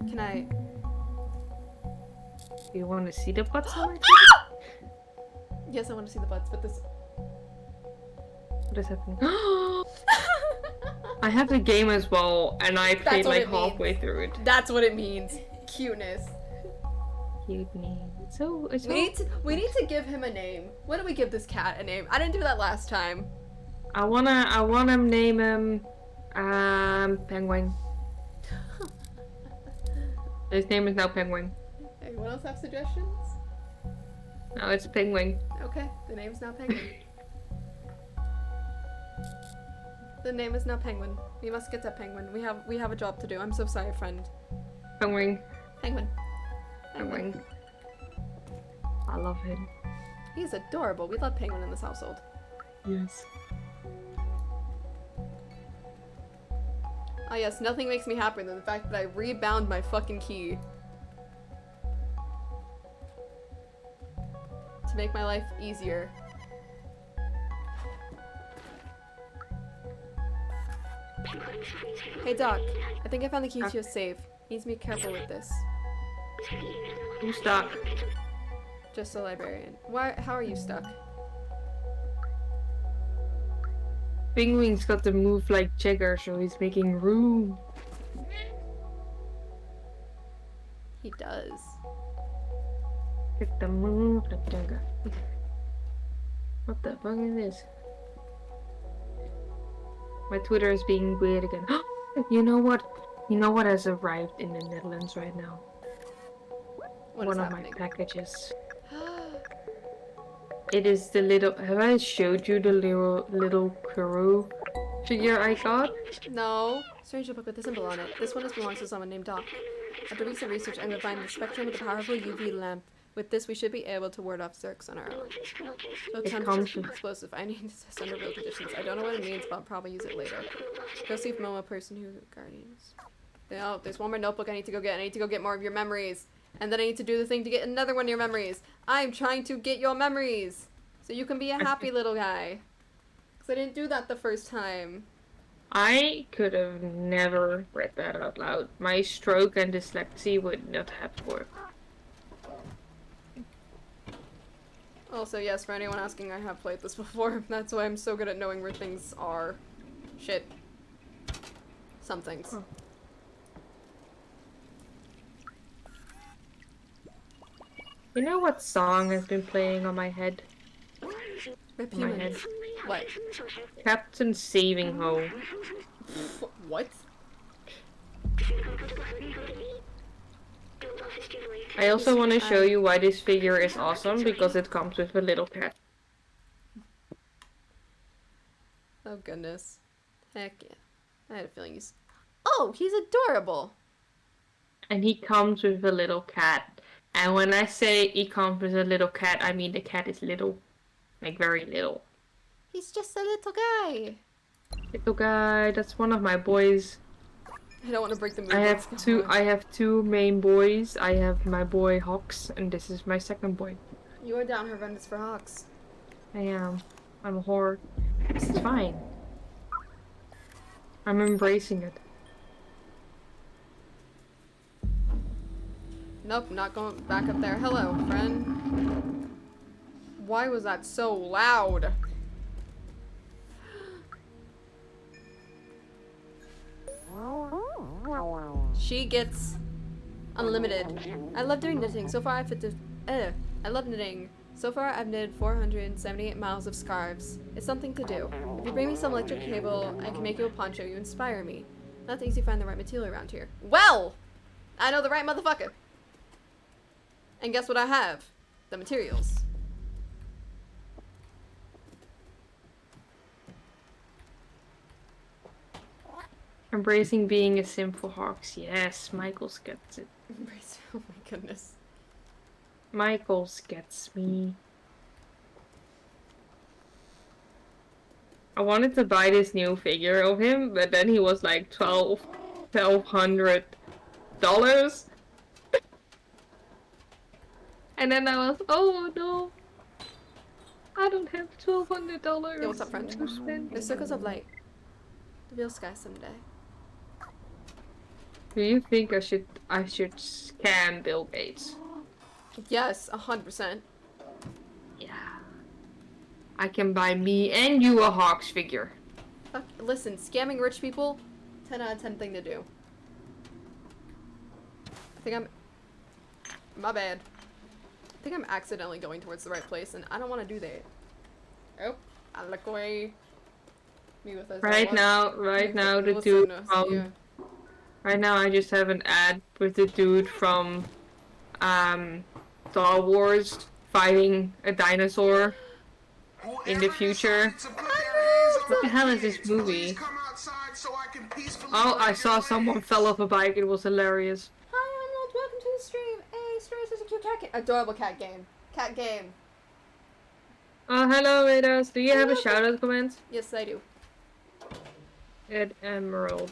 Can I? You want to see the butts on my Twitter? Yes, I want to see the butts, but this. What is happening? I have the game as well, and I played what like it halfway means. through it. That's what it means. Cuteness. Cute name. So We need to give him a name. What do we give this cat a name? I didn't do that last time. I wanna name him Penguin. His name is now Penguin. Anyone else have suggestions? No, it's Penguin. Okay, the name's now Penguin. The name is now Penguin. We must get that Penguin. We have a job to do. I'm so sorry, friend. Penguin. Penguin. Penguin. I love him. He's adorable. We love Penguin in this household. Yes. Oh yes, nothing makes me happier than the fact that I rebound my fucking key. To make my life easier. Hey Doc, I think I found the key to your safe. Needs to be careful with this. Who's stuck? Just a librarian. Why? How are you stuck? Penguin's got to move like Jagger, so he's making room. He does. Get the move like Jagger. What the fuck is this? My Twitter is being weird again. You know what? You know what has arrived in the Netherlands right now? What One is of happening? my packages. It is the little. Have I showed you the little Kuru figure I got? No. Strange book with a symbol on it. This one belongs to someone named Doc. After weeks of research, I'm refined the spectrum with a powerful UV lamp. With this, we should be able to ward off Zerks on our own. So It temperature comes with- explosive. I need to test under real conditions. I don't know what it means, but I'll probably use it later. Go see if Momo person who guardians. Oh, there's one more notebook I need to go get. I need to go get more of your memories. And then I need to do the thing to get another one of your memories. I'm trying to get your memories. So you can be a happy little guy. Because I didn't do that the first time. I could have never read that out loud. My stroke and dyslexia would not have worked. Also, yes, for anyone asking, I have played this before. That's why I'm so good at knowing where things are. Shit. Some things. Oh. You know what song has been playing on my head? Rip In my humans. head. What? Captain Saving Ho. What? I also want to show you why this figure is awesome, because it comes with a little cat. Oh goodness. Heck yeah. I had a feeling he's... Oh, he's adorable! And he comes with a little cat. And when I say he comes with a little cat, I mean the cat is little. Like very little. He's just a little guy. Little guy, that's one of my boys. I don't want to break the mood. I Let's have go two. on. I have two main boys. I have my boy Hawks, and this is my second boy. You are down horrendous for Hawks. I am. I'm a whore. It's fine. I'm embracing it. Nope, not going back up there. Hello, friend. Why was that so loud? She gets unlimited. I love doing knitting. So far, I love knitting. So far, I've knitted 478 miles of scarves. It's something to do. If you bring me some electric cable, I can make you a poncho. You inspire me. Not easy to find the right material around here. Well, I know the right motherfucker. And guess what I have? The materials. Embracing being a simple Hawks. Yes, Michaels gets it. Oh my goodness. Michaels gets me. I wanted to buy this new figure of him, but then he was like $1,200. And then I was, oh no, I don't have $1,200 Yo, what's up, friend? to spend. The circles of light. The real sky someday. Do you think I should scam Bill Gates? Yes, 100%. Yeah. I can buy me and you a Hawks figure. Fuck, listen, scamming rich people, 10 out of 10 thing to do. I think I'm... My bad. I think I'm accidentally going towards the right place, and I don't want to do that. Oh, I look away. Me with this. Right now, the dude from... Yeah. Right now I just have an ad with the dude from, Star Wars fighting a dinosaur in the future. What the hell is this movie? Oh, I saw someone fell off a bike. It was hilarious. Hi, Emerald. Welcome to the stream. Hey, stream is a cute cat game. Adorable cat game. Cat game. Oh, hello, Raiders. Do you have a shout-out comment? Yes, I do. Ed Emerald.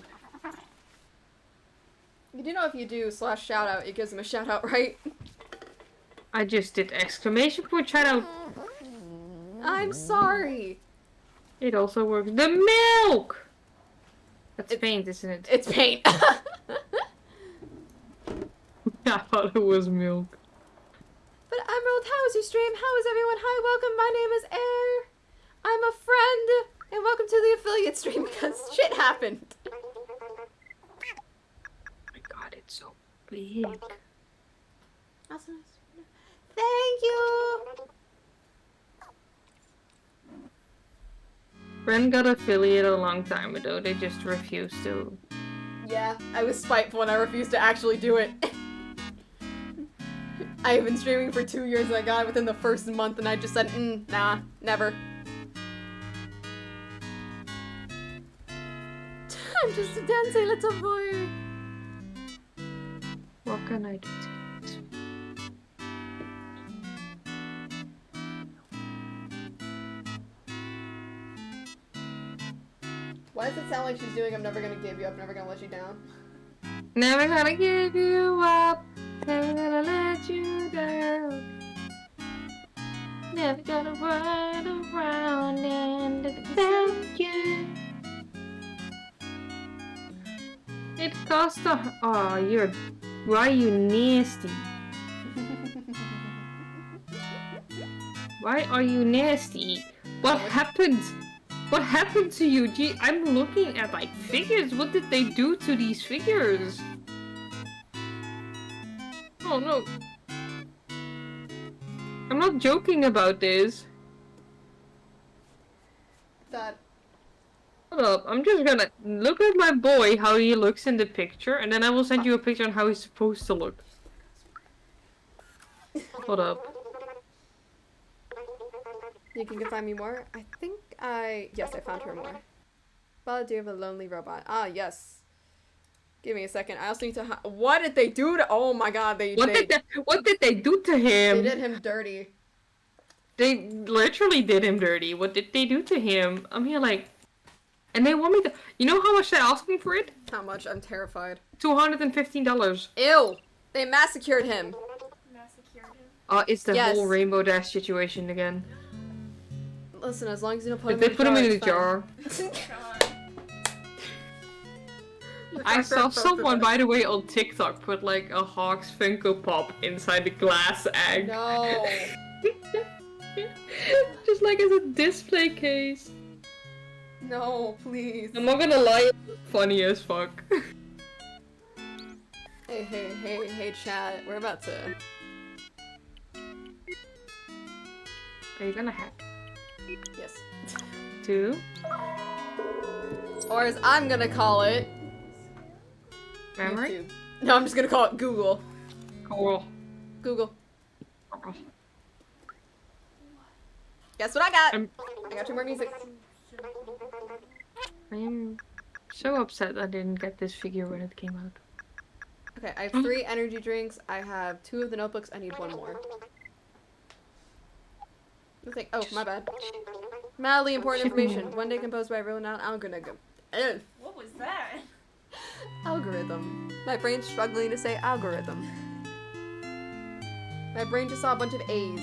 You do know if you do /shout out, it gives them a shout out, right? I just did exclamation point shout-out. I'm sorry. It also works. The milk! That's paint, isn't it? It's paint. I thought it was milk. But Emerald, how is your stream? How is everyone? Hi, welcome. My name is Air. I'm a friend. And welcome to the affiliate stream because shit happened. Oh my god, it's so big. That's nice. Thank you. Friend got affiliate a long time ago. They just refused to. Yeah, I was spiteful and I refused to actually do it. I have been streaming for 2 years and I got it within the first month and I just said, nah, never. I'm just a dancing little boy. What can I do? Why does it sound like she's doing I'm never gonna give you up, never gonna let you down? Never gonna give you up. Never gonna let you down. Never gonna run around and thank you. It cost a. Oh, you're. Why are you nasty? Why are you nasty? What happened? What happened to you? Gee, I'm looking at like figures. What did they do to these figures? Oh no. I'm not joking about this. That. Hold up, I'm just gonna look at my boy, how he looks in the picture, and then I will send you a picture on how he's supposed to look. Hold up. You can find me more? I think yes, I found her more. Ballad of a Lonely Robot. Ah, yes. Give me a second. I also need to. What did they do to? Oh my God! What did they do to him? They did him dirty. They literally did him dirty. What did they do to him? I'm here like, and they want me to. You know how much they asked me for it? How much? I'm terrified. $215. Ew! They massacred him. Massacred him. It's the Yes. whole Rainbow Dash situation again. Listen, as long as you don't put him They in a put him jar, in a it's jar. God. I saw someone, by the way, on TikTok put like a Hawks Funko Pop inside the glass egg. No. Just like as a display case. No, please. I'm not gonna lie, it's funny as fuck. Hey, chat. We're about to. Are you gonna hack? Yes. 2? Or as I'm gonna call it. Memory? YouTube. No, I'm just gonna call it Google. Cool. Google. Guess what I got? I got 2 more music. I am so upset I didn't get this figure when it came out. Okay, I have 3 energy drinks. I have 2 of the notebooks. I need 1 more. Oh, my bad. Madly important information. One day composed by a renowned algorithm. What was that? Algorithm. My brain's struggling to say algorithm. My brain just saw a bunch of A's.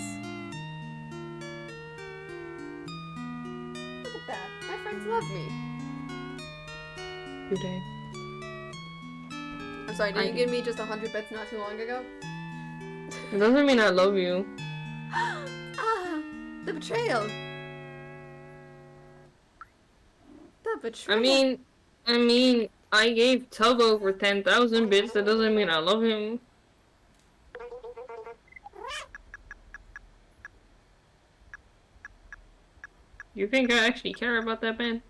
Look at that. My friends love me. Do they? I'm sorry, did you give me just 100 bits not too long ago? It doesn't mean I love you. Ah! The betrayal! The betrayal. I mean, I gave Tub over 10,000 bits. That doesn't mean I love him. You think I actually care about that man?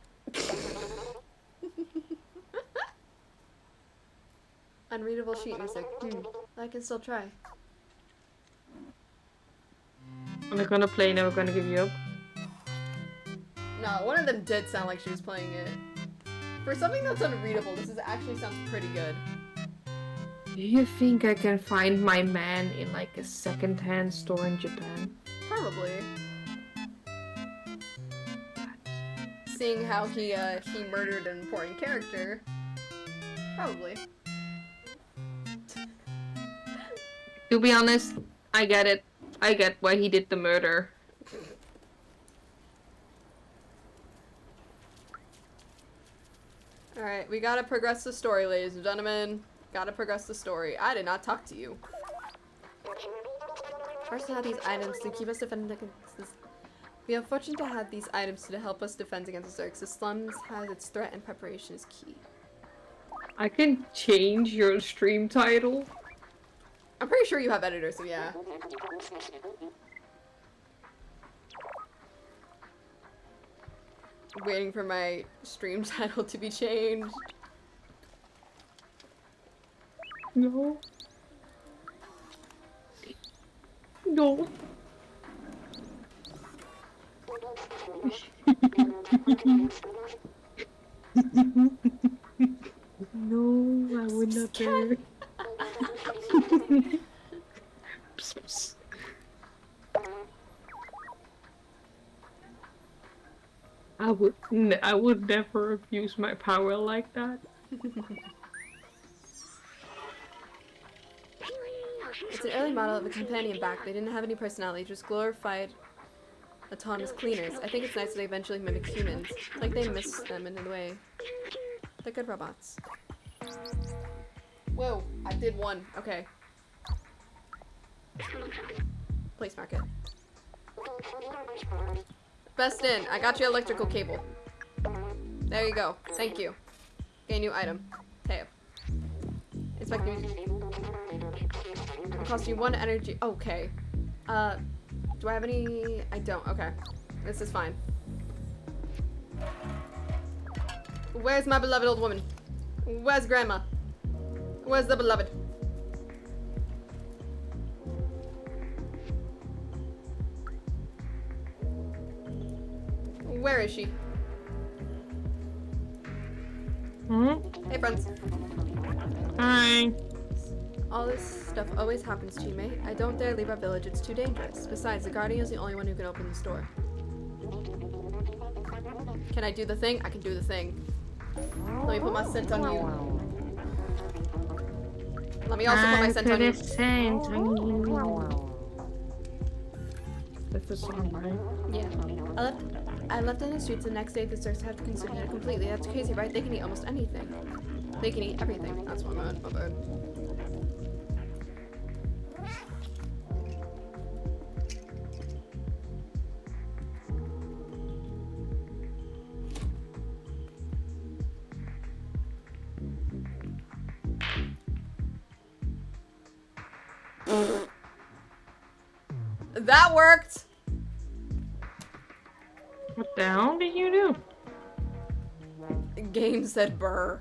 Unreadable sheet music. I can still try. I'm not gonna play, never gonna give you up. No, one of them did sound like she was playing it. For something that's unreadable, this actually sounds pretty good. Do you think I can find my man in like a second-hand store in Japan? Probably. Seeing how he murdered an important character. Probably. To be honest, I get it. I get why he did the murder. Alright, we gotta progress the story, ladies and gentlemen. Gotta progress the story. I did not talk to you. First, have these items to keep us defending against this. We are fortunate to have these items to help us defend against the Zergs. The slums has its threat and preparation is key. I can change your stream title. I'm pretty sure you have editors, so yeah. Waiting for my stream title to be changed. No. No. No, I would not dare. I would never abuse my power like that. It's an early model of a companion back. They didn't have any personality, just glorified autonomous cleaners. I think it's nice that they eventually mimic humans. Like they miss them in a way. They're good robots. Whoa, I did one. Okay. Place market. Best in. I got you electrical cable. There you go. Thank you. Gain new item. Tab. Inspect new. It'll cost you 1 energy. Okay. Do I have any? I don't. Okay. This is fine. Where's my beloved old woman? Where's grandma? Where's the beloved? Where is she? Hmm? Hey, friends. Hi. All this stuff always happens to you, mate. I don't dare leave our village. It's too dangerous. Besides, the Guardian is the only one who can open this door. Can I do the thing? I can do the thing. Let me put my scent on you. Let me also put my scent on you. That's the song, right? Yeah. I left in the streets the next day. The Zergs had consumed it completely. That's crazy, right? They can eat almost anything. They can eat everything. That's what I meant. My bad. That worked! What the hell did you do? The game said burr.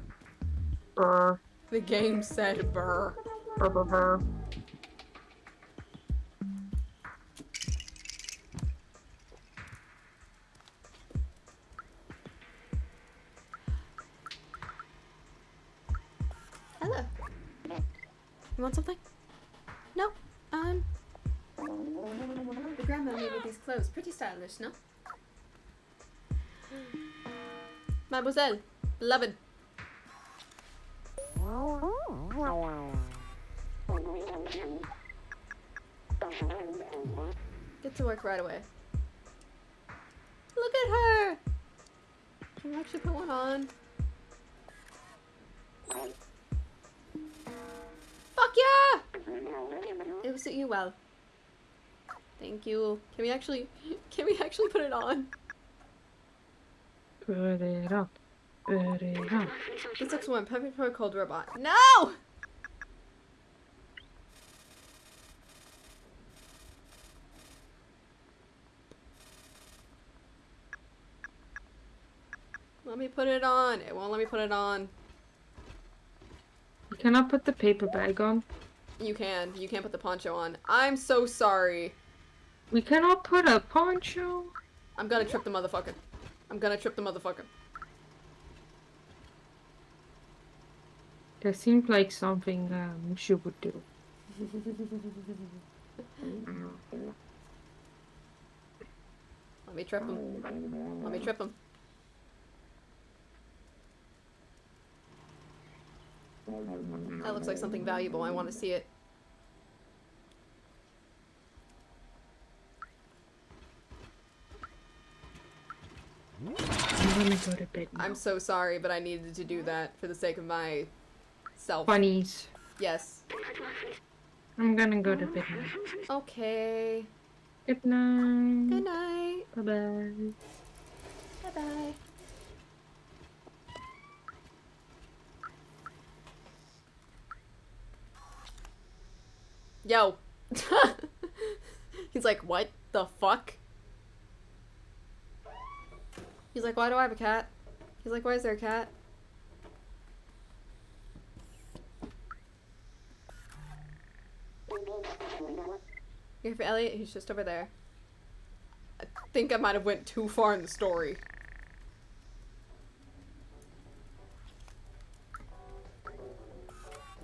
Brr. The game said burr. Brr, brr, brr. Hello. You want something? No. The grandma made me these clothes. Pretty stylish, no? Mademoiselle, beloved. Get to work right away. Look at her! Can you actually put one on? Fuck yeah! It will suit you well. Thank you. Can we actually put it on? Put it on. Put it on. This looks one perfect for a cold robot. No! Let me put it on. It won't let me put it on. You cannot put the paper bag on. You can. You can't put the poncho on. I'm so sorry. We cannot put a poncho. I'm gonna trip the motherfucker. I'm gonna trip the motherfucker. That seems like something she would do. Let me trip him. Let me trip him. That looks like something valuable. I want to see it. I'm gonna go to bed now. I'm so sorry, but I needed to do that for the sake of myself. Bunnies. Yes. I'm gonna go to bed now. Okay. Good night. Good night. Bye-bye. Bye-bye. Yo. He's like, what the fuck? He's like, why do I have a cat? He's like, why is there a cat? Here for Elliot, he's just over there. I think I might have went too far in the story.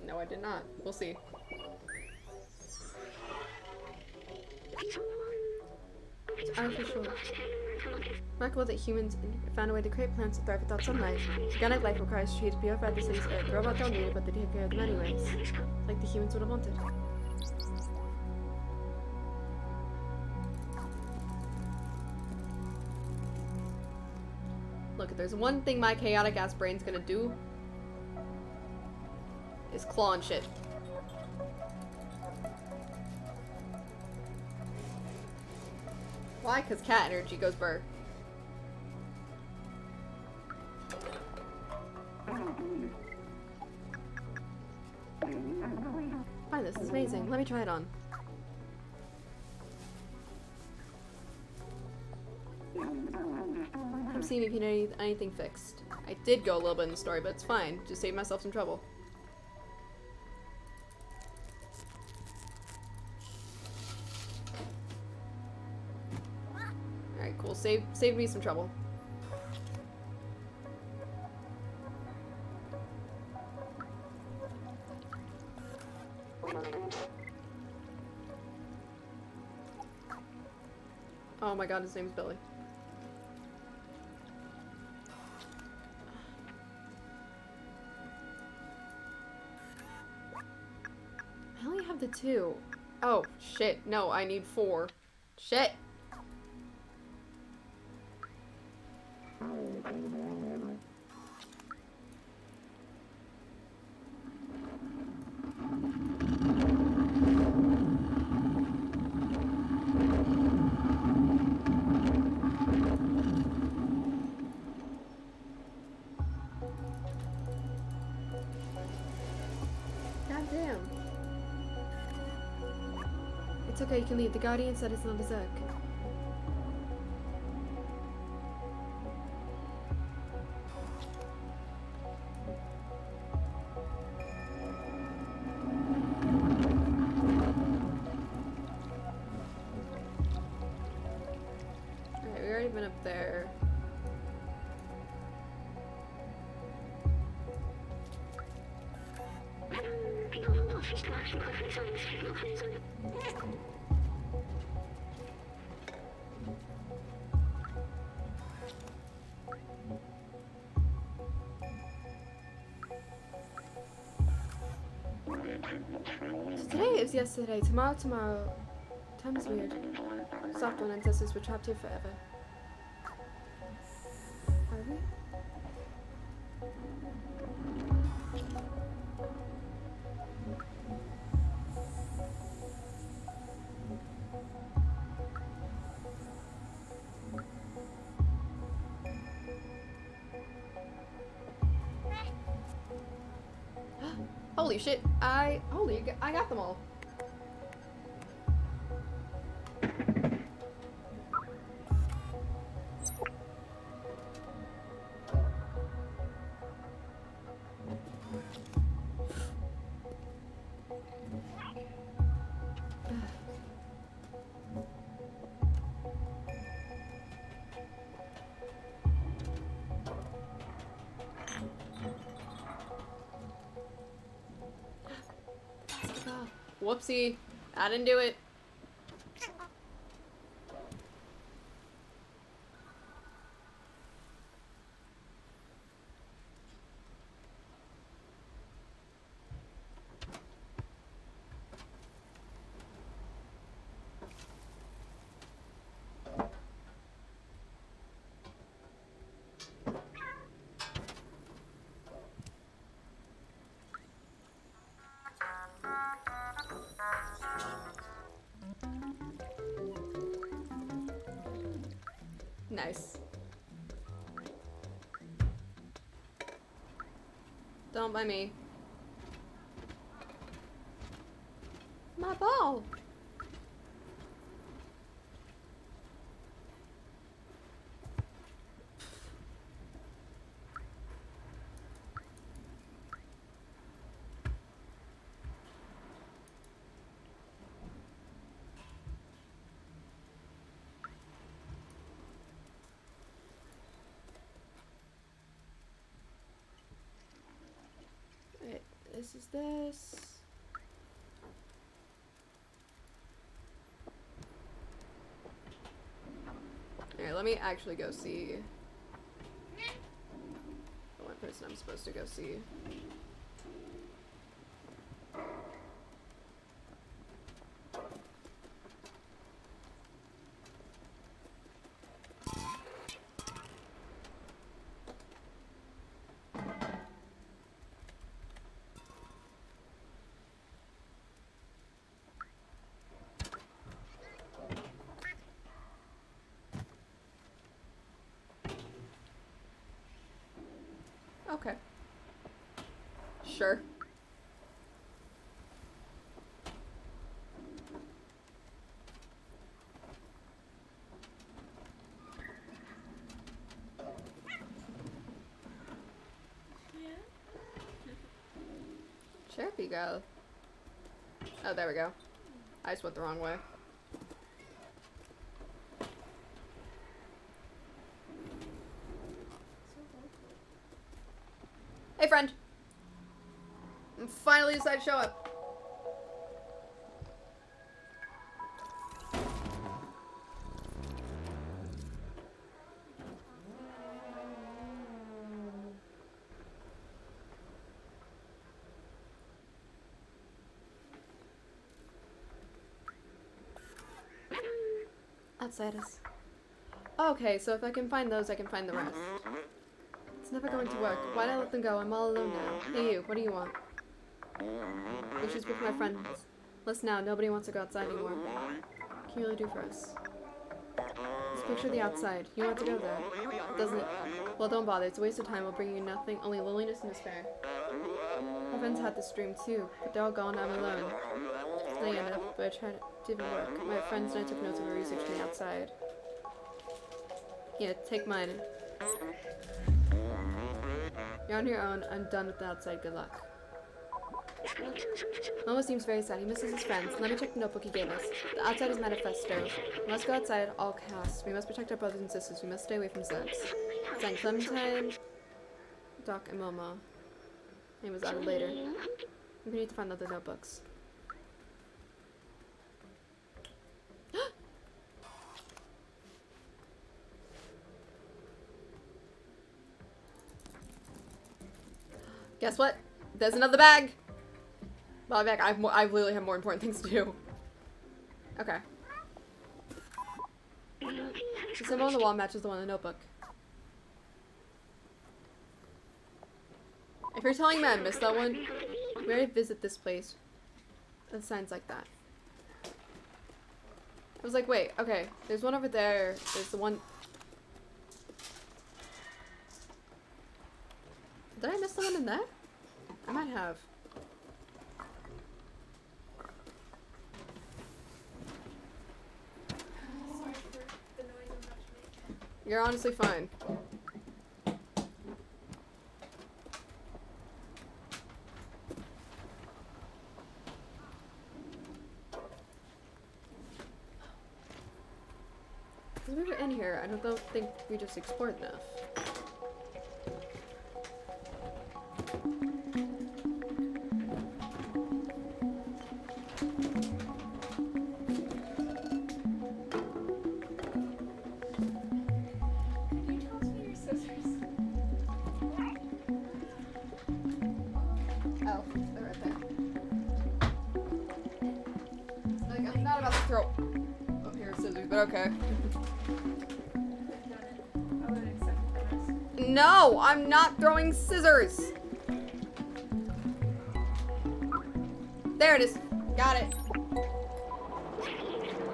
No, I did not. We'll see. It's artificial. Remarkable that humans found a way to create plants that thrive without sunlight. Organic life requires trees to purify the city's air. The robots don't need it, but they take care of them anyways. Like the humans would have wanted. Look, if there's one thing my chaotic ass brain's gonna do, is claw and shit. Why? Because cat energy goes burr. Fine, this is amazing. Let me try it on. I'm seeing if you need anything fixed. I did go a little bit in the story, but it's fine. Just save myself some trouble. Alright, cool. Save me some trouble. Oh my god, his name's Billy. I only have the 2. Oh, shit. No, I need 4. Shit! Goddamn. It's okay, you can leave. The Guardian said it's not a Zerk. Alright, we already been up there. So today is yesterday, tomorrow. Time is weird. Soft one ancestors were trapped here forever. Are we? Holy shit, I got them all. Whoopsie. I didn't do it. Nice. Don't mind me. My ball! This is this. Alright, let me actually go see the one person I'm supposed to go see. Okay. Sure. Yeah. Chirpy girl. Oh, there we go. I just went the wrong way. Hey, friend. I'm finally decided to show up. Outsiders. Okay, so if I can find those, I can find the rest. It's never going to work. Why'd I let them go? I'm all alone now. Hey you, what do you want? I should speak to my friend. Listen now, nobody wants to go outside anymore. What can you really do for us? Just picture the outside. You want to go there, doesn't it? Well, don't bother. It's a waste of time. We'll bring you nothing, only loneliness and despair. My friends had this dream too, but they're all gone. I'm alone. I ended up, but I tried. It didn't work. My friends and I took notes of our research from the outside. Here, take mine. You're on your own. I'm done with the outside. Good luck. Momo seems very sad. He misses his friends. Let me check the notebook he gave us. The outside is manifesto. We must go outside, all cast. We must protect our brothers and sisters. We must stay away from Zebs. Signed Clementine, Doc, and Momo. Name was added later. We need to find other notebooks. Guess what? There's another bag! Well, I literally have more important things to do. Okay. The symbol on the wall matches the one in the notebook. If you're telling me I missed that one, where did I visit this place? That signs like that. I was like, wait, okay, there's one over there. There's the one. Did I miss the one in there? I might have. Sorry for the noise I'm about to make. You're honestly fine. Because we were in here, I don't think we just explored enough. Can you toss me your scissors? Oh, they're right there. Like, I'm not about to throw a pair of scissors, but okay. I would accept the rest. No, I'm not throwing scissors. There it is. Got it.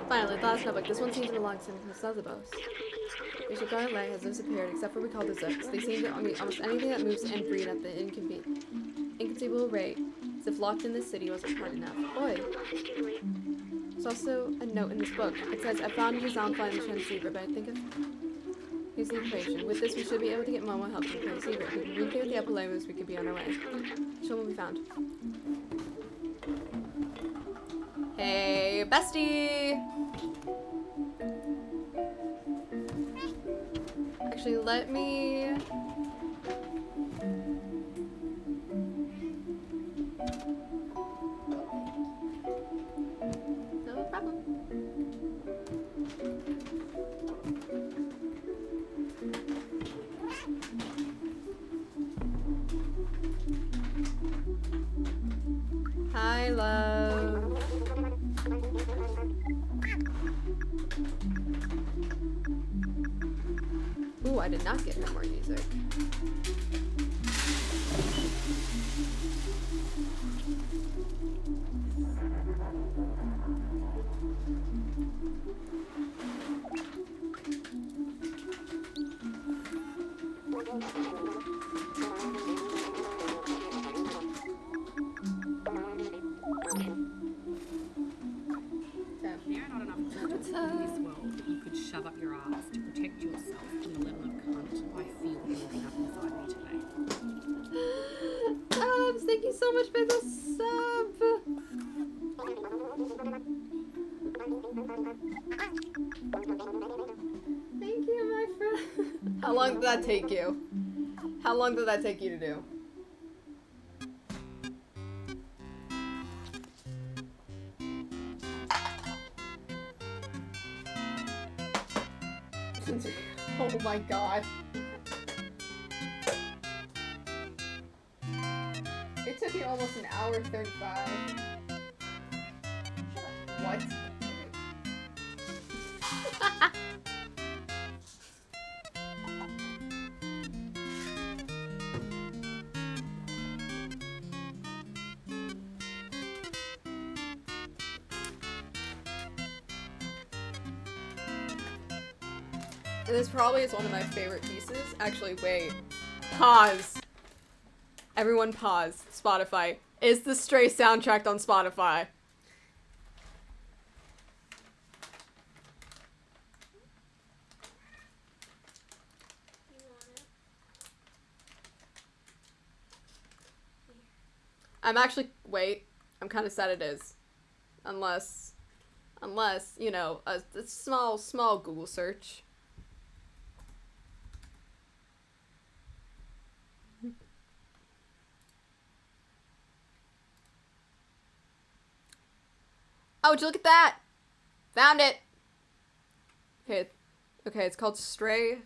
Finally, the last notebook. This one seems to belong to Sazabos. The Shikara light has disappeared, except for we call the Zooks. They seem to meet almost anything that moves and breed at the inconceivable rate, as if locked in this city wasn't hard enough. Oi! There's also a note in this book. It says, I found a design fly in the transceiver, but I think here's the equation. With this, we should be able to get Momo help to the transceiver. If we can communicate with the AFFILATE, we could be on our way. Show what we found. Hey, bestie! Actually, let me... No problem. Hi, love. Ooh, I did not get her more music. There are not enough bullets in this world that you could shove up your ass to protect yourself from the level of cunt I feel building up inside me today. Thank you so much for the sub. Thank you, my friend. How long did that take you? How long did that take you to do? Oh my god. It took you almost an hour 35. What? And this probably is one of my favorite pieces. Actually, wait. Pause. Everyone pause. Spotify. Is the Stray soundtrack on Spotify? You want it? I'm actually, wait. I'm kind of sad it is. Unless, you know, a small Google search. Oh, would you look at that? Found it. Okay, it's called Stray.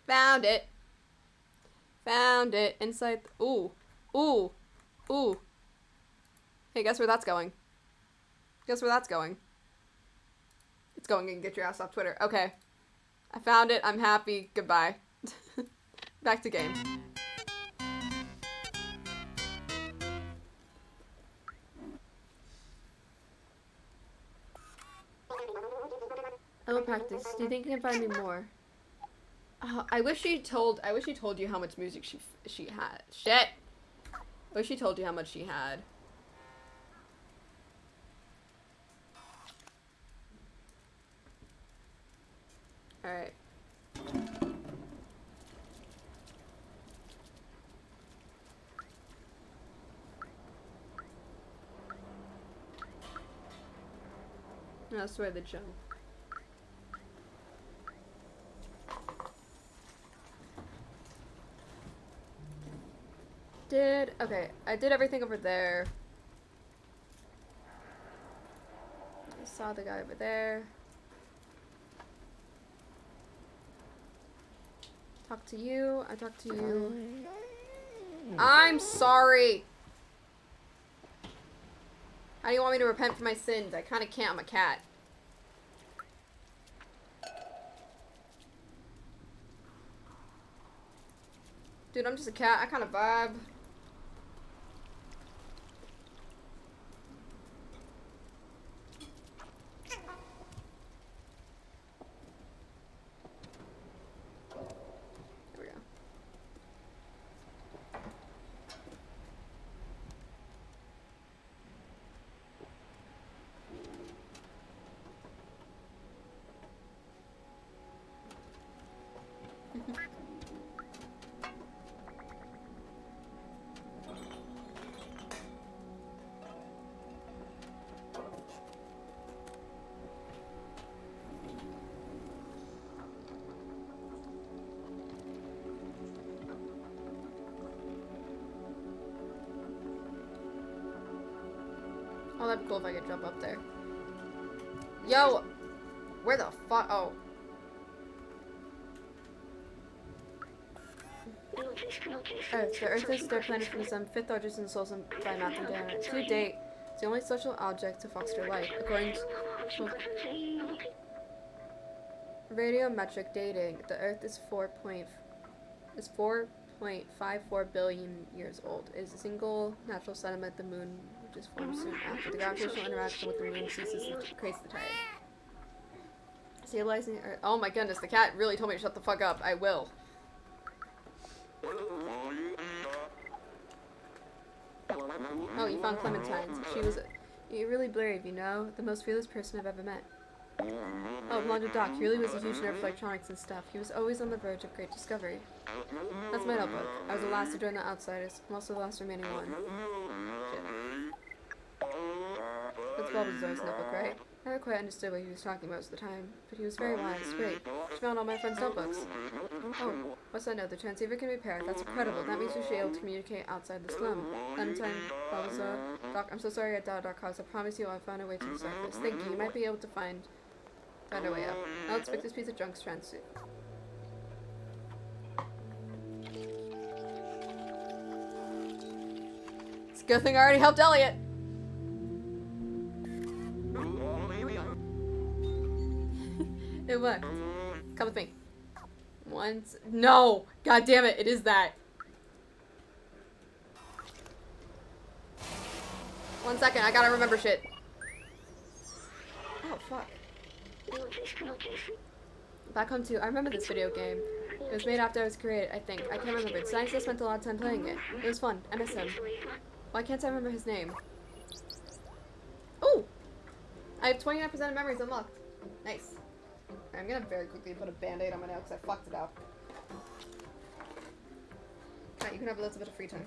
Found it. Found it. Inside. Ooh. Ooh. Ooh. Hey, guess where that's going? Guess where that's going? It's going and get your ass off Twitter. Okay. I found it. I'm happy. Goodbye. Back to game. I will practice. Do you think you can find me more? I wish she told you how much music she had. Shit. I wish she told you how much she had. All right. No, that's where the jump. Okay, I did everything over there. I saw the guy over there. Talk to you. I talked to you. I'm sorry. How do you want me to repent for my sins? I kind of can't. I'm a cat. Dude, I'm just a cat. I kind of vibe. There we go. Oh, that'd be cool if I could jump up there. Yo! Where the fuck? Oh. Earth. The Earth is the third planet from the Sun, fifth largest in the solar system by math and diameter. To date, it's the only social object to foster life, according to radiometric dating. The Earth is 4.54 billion years old. It is a single natural sediment. The Moon, which is formed soon after the gravitational interaction with the Moon ceases, creates the tide. Stabilizing Earth. Oh my goodness, the cat really told me to shut the fuck up. I will. Oh, you found Clementine's. You're really brave, you know? The most fearless person I've ever met. Oh, Blonde Doc. He really was a huge nerd for electronics and stuff. He was always on the verge of great discovery. That's my notebook. I was the last to join the Outsiders. I'm also the last remaining one. Shit. That's Bulbasaur's notebook, right? I never quite understood what he was talking most of the time, but he was very wise. Wait, she found all my friends' notebooks. Oh, what's that note? The transceiver can repair. That's incredible. That means we should be able to communicate outside the slum. Clementine, Bulbasaur, Doc, I'm so sorry I doubted our cause. I promise you I'll find a way to the surface. Thank you. You might be able to find our way up. Now let's fix this piece of junk transceiver. It's a good thing I already helped Elliot. It worked. Come with me. Once. No! God damn it, it is that. 1 second, I gotta remember shit. Oh, fuck. Back home too, I remember this video game. It was made after I was created, I think. I can't remember. Science spent a lot of time playing it. It was fun. I miss him. Why can't I remember his name? Ooh! I have 29% of memories unlocked. Nice. I'm gonna very quickly put a band-aid on my nail because I fucked it up. Alright, you can have a little bit of free time.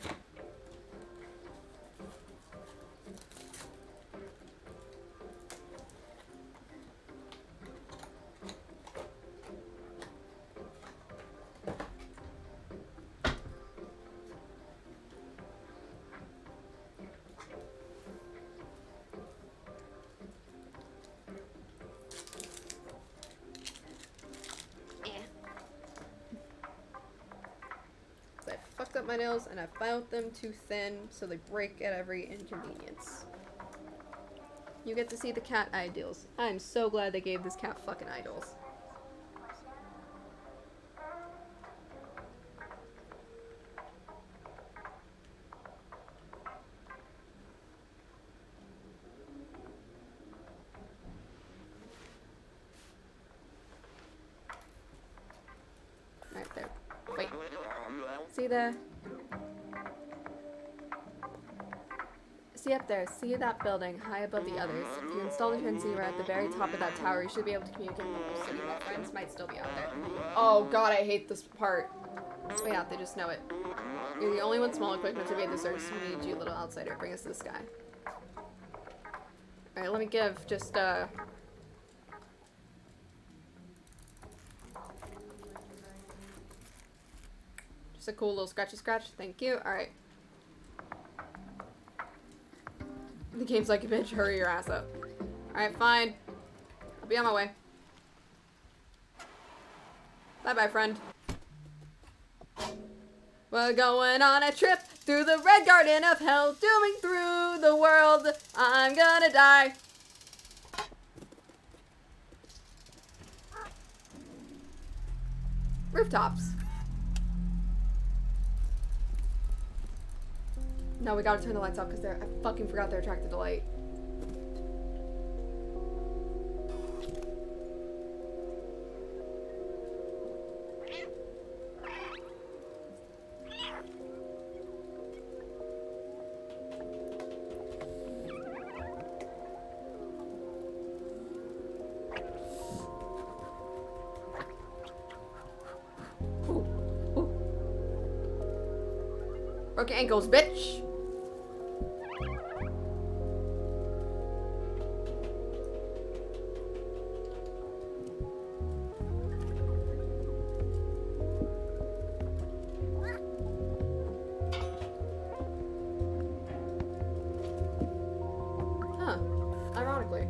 fucked up my nails and I filed them too thin so they break at every inconvenience. You get to see the cat ideals. I'm so glad they gave this cat fucking idols. Right there. Wait. See there? See up there, see that building high above the others. If you install the transceiver at the very top of that tower, you should be able to communicate with the whole city. My friends might still be out there. Oh god, I hate this part. But yeah, they just know it. You're the only one small equipment to evade the search, so we need you, little outsider. Bring us to the sky. Alright, let me give just, just a cool little scratchy scratch. Thank you. Alright. The game's like a bitch, hurry your ass up. Alright, fine. I'll be on my way. Bye-bye, friend. We're going on a trip through the red garden of hell, dooming through the world. I'm gonna die. Rooftops. No, we gotta turn the lights off because I fucking forgot they're attracted to light. Ooh, ooh. Broke your ankles, bitch. Ironically.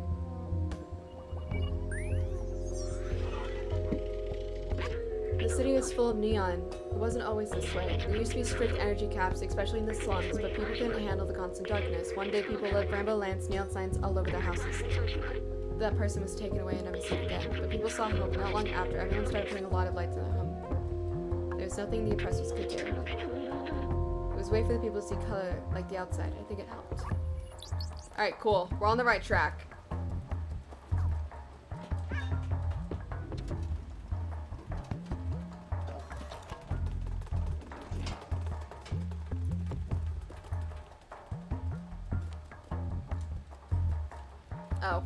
The city is full of neon. It wasn't always this way. There used to be strict energy caps, especially in the slums, but people couldn't handle the constant darkness. One day people lit rainbow lamps, neon signs all over their houses. That person was taken away and never seen again. But people saw hope. Not long after, everyone started putting a lot of lights in their home. There was nothing the oppressors could do. It was a way for the people to see color like the outside. I think it helped. Alright, cool. We're on the right track. Oh.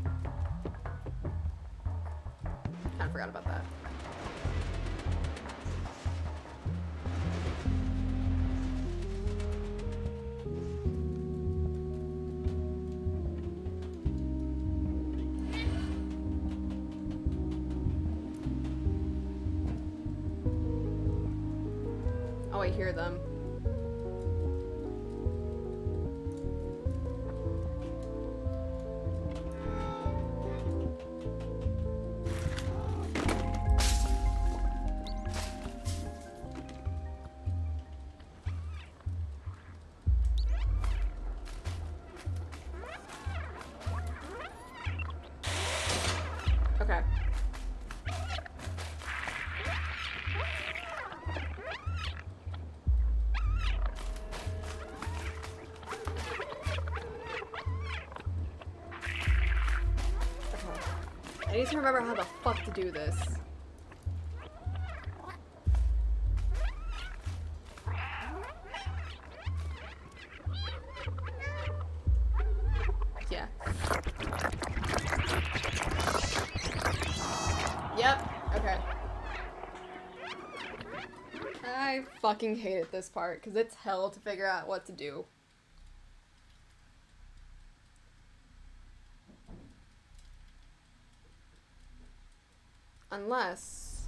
Kinda forgot about that. Oh, I hear them. Okay. I need to remember how the fuck to do this. Yeah. Yep. Okay. I fucking hated this part because it's hell to figure out what to do. Unless...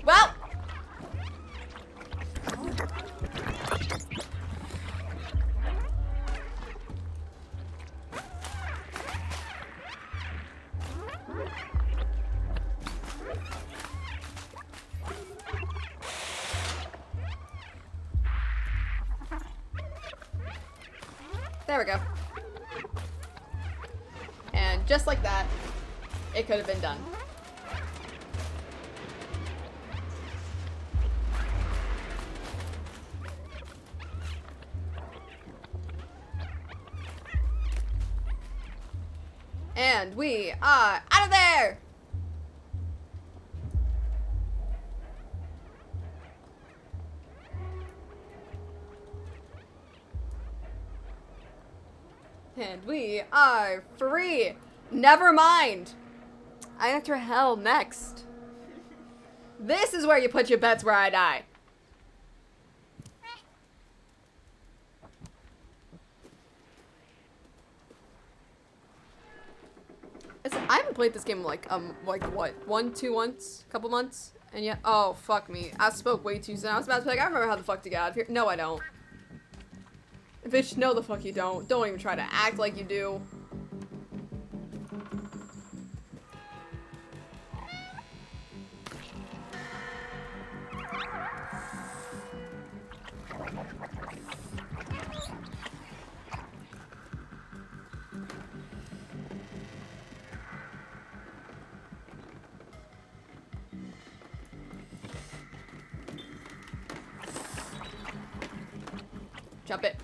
Well! There we go. And just like that, it could have been done. And we are out of there! And we are free! Never mind! I enter hell next. This is where you put your bets where I die. I haven't played this game like what? 2 months? Couple months? And yet, oh, fuck me. I spoke way too soon. I was about to be like, I remember how the fuck to get out of here. No, I don't. Bitch, no the fuck you don't. Don't even try to act like you do. Jump it.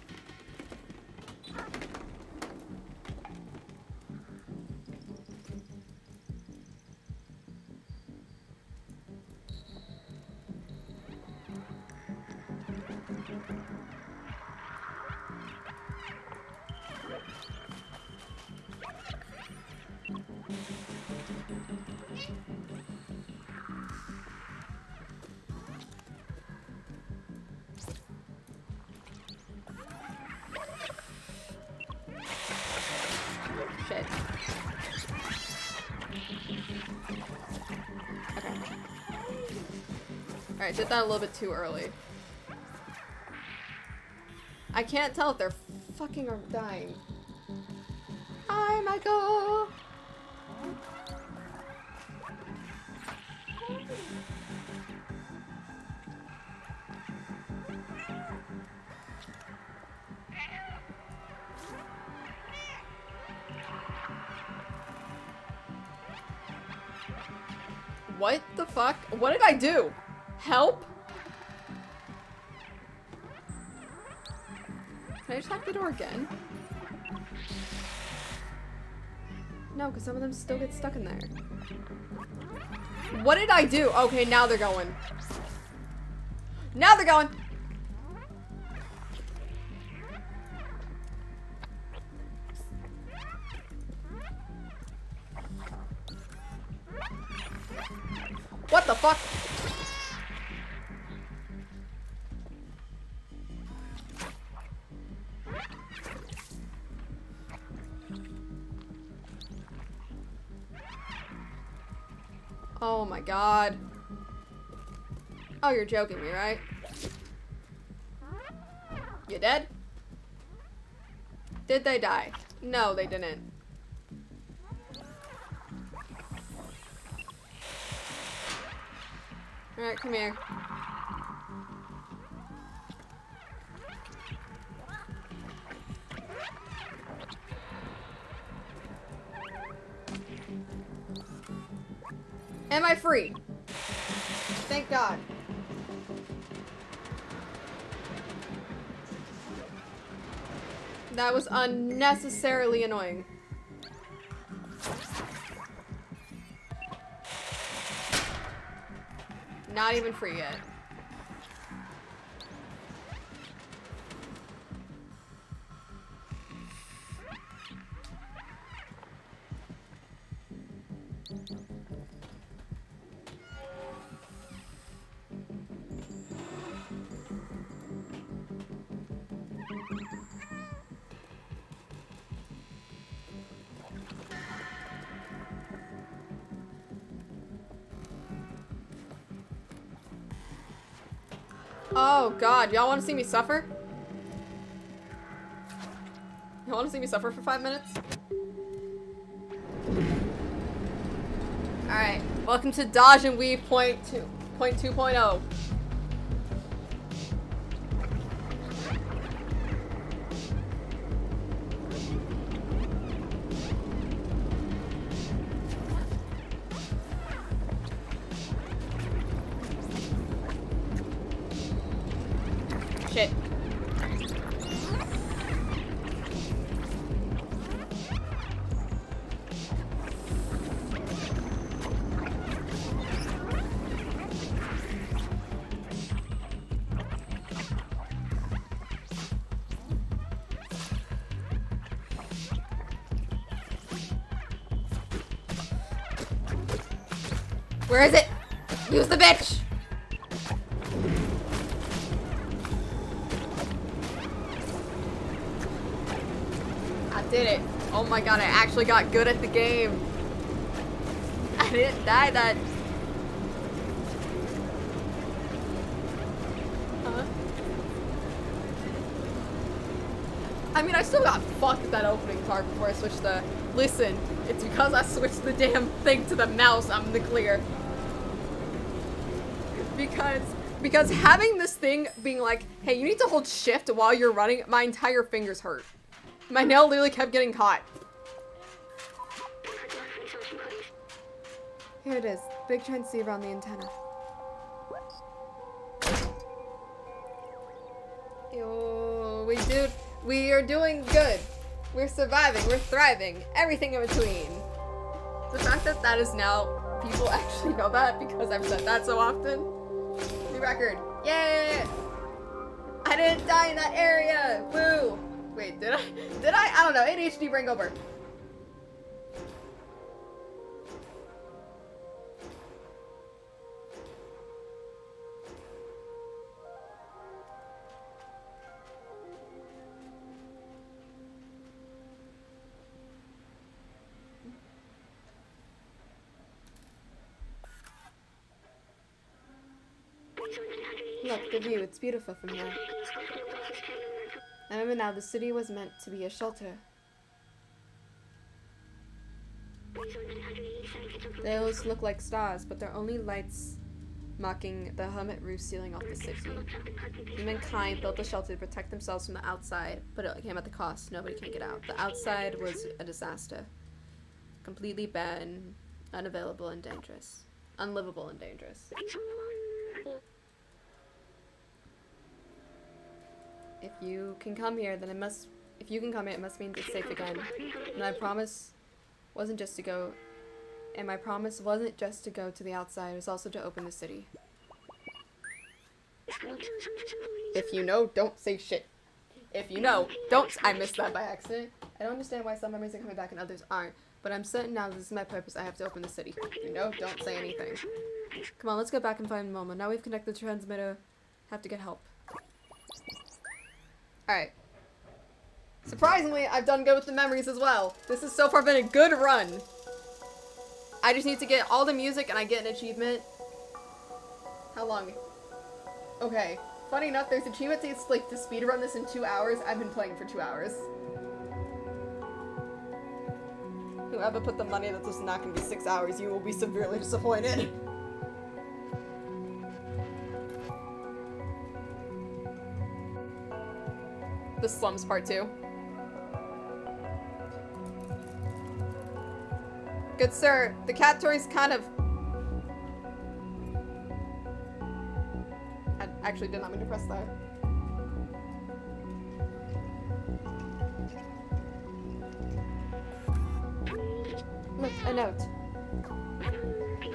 Shit. Okay. Alright, did that a little bit too early. I can't tell if they're fucking or dying. Hi, Michael! What the fuck? What did I do? Help? Can I just hack the door again? No, because some of them still get stuck in there. What did I do? Okay, now they're going. Now they're going! What the fuck? Oh my god. Oh, you're joking me, right? You dead? Did they die? No, they didn't. Alright, come here. Am I free? Thank God. That was unnecessarily annoying. Not even free yet. Oh god, y'all want to see me suffer? Y'all want to see me suffer for 5 minutes? Alright, welcome to Dodge and Weave point 2.0. Where is it? Use the bitch! I did it. Oh my god, I actually got good at the game. I didn't die that. Huh? I mean, I still got fucked at that opening part before I switched the... Listen, it's because I switched the damn thing to the mouse I'm in the clear. Because having this thing being like, hey, you need to hold shift while you're running, my entire fingers hurt. My nail literally kept getting caught. Here it is. Big transceiver on the antenna. Yo, we are doing good. We're surviving, we're thriving, everything in between. The fact that that is now, people actually know that because I've said that so often. New record. Yay! I didn't die in that area! Woo! Wait, did I? Did I? I don't know. ADHD brain go burp. Look, the view. It's beautiful from here. I remember now, the city was meant to be a shelter. They always look like stars, but they're only lights marking the hermit roof ceiling off the city. Humankind built the shelter to protect themselves from the outside, but it came at the cost. Nobody can get out. The outside was a disaster. Completely barren, unavailable, and dangerous. Unlivable and dangerous. If you can come here, then it must... If you can come here, it must mean it's safe again. And my promise wasn't just to go... And my promise wasn't just to go to the outside, it was also to open the city. If you know, don't say shit. If you know, don't... I missed that by accident. I don't understand why some memories are coming back and others aren't. But I'm certain now this is my purpose. I have to open the city. If you know, don't say anything. Come on, let's go back and find Momo. Now we've connected the transmitter. Have to get help. Alright. Surprisingly, I've done good with the memories as well. This has so far been a good run. I just need to get all the music and I get an achievement. How long? Okay. Funny enough, there's achievement to like to speedrun this in 2 hours. I've been playing for 2 hours. Whoever put the money that this is not going to be 6 hours, you will be severely disappointed. The slums part 2. Good sir, the cat toy's kind of... I actually did not mean to press that. Look, a note.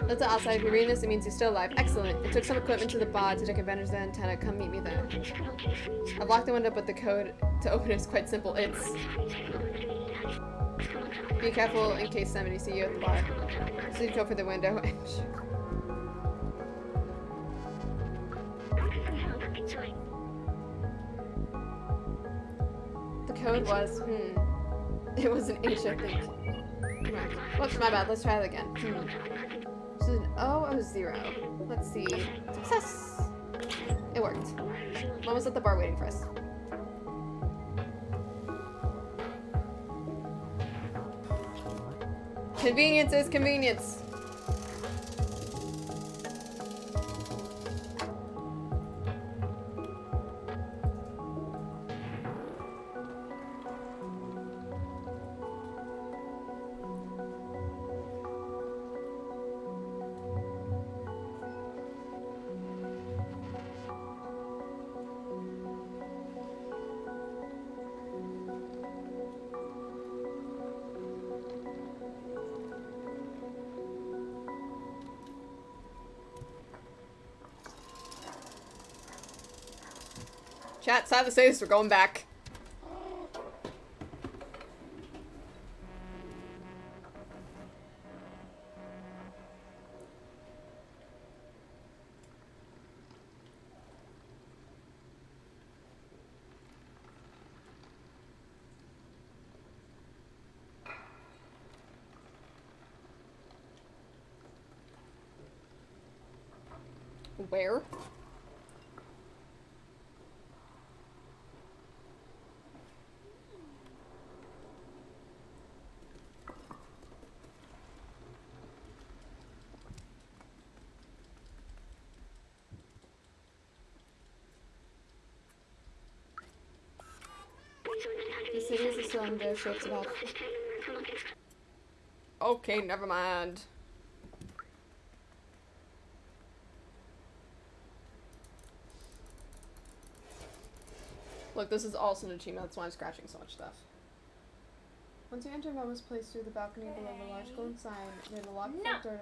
That's outside. If you're reading this, it means you're still alive. Excellent. It took some equipment to the bar to take advantage of the antenna. Come meet me there. I've locked the window, but the code to open it is quite simple. It's... Be careful in case somebody see you at the bar. So you go for the window and... The code was... It was an H, I think. Whoops, my bad. Let's try it again. This is an O0. Let's see. Success! It worked. Mom was at the bar waiting for us. Convenience is convenience. Chat, sad to say this, we're going back. Where? The city is a cylinder, shapes it off. Okay, never mind. Look, this is also an achievement, that's why I'm scratching so much stuff. Once you enter, Mom was placed through the balcony below the large golden sign near the locked front door.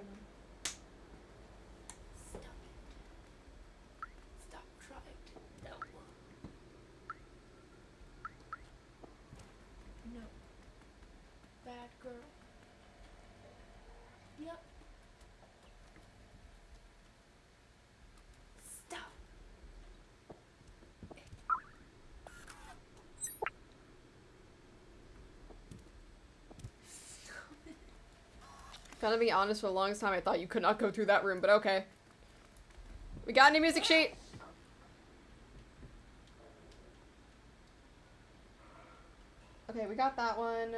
Stop trying to. No. No. Bad girl. Yep. Stop. Gotta be honest, for the longest time I thought you could not go through that room, but okay. We got any music sheet? Okay, we got that one.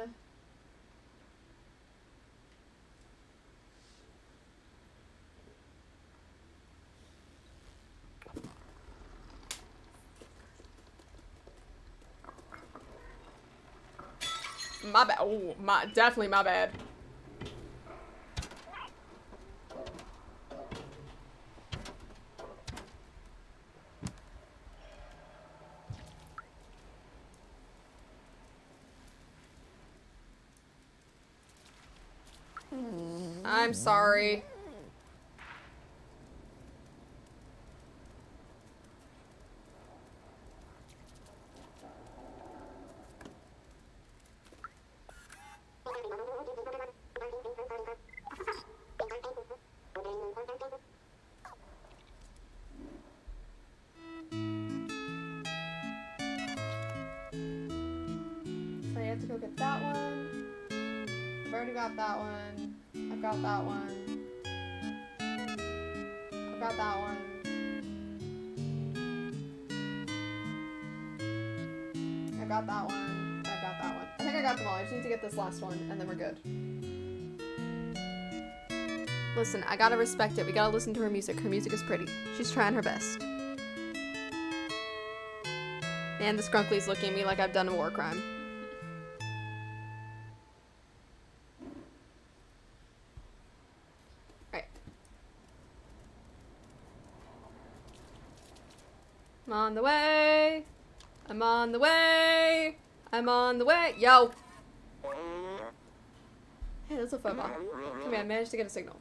My bad. Oh, definitely my bad. I'm sorry. So I have to go get that one. I've already got that one. I've got that one. I've got that one. I got that one. I've got that one. I think I got them all. I just need to get this last one, and then we're good. Listen, I gotta respect it. We gotta listen to her music. Her music is pretty. She's trying her best. And the Skrunkly's looking at me like I've done a war crime. Right. I'm on the way. I'm on the way. I'm on the way. Yo. Hey, that's a football. Come here, I managed to get a signal.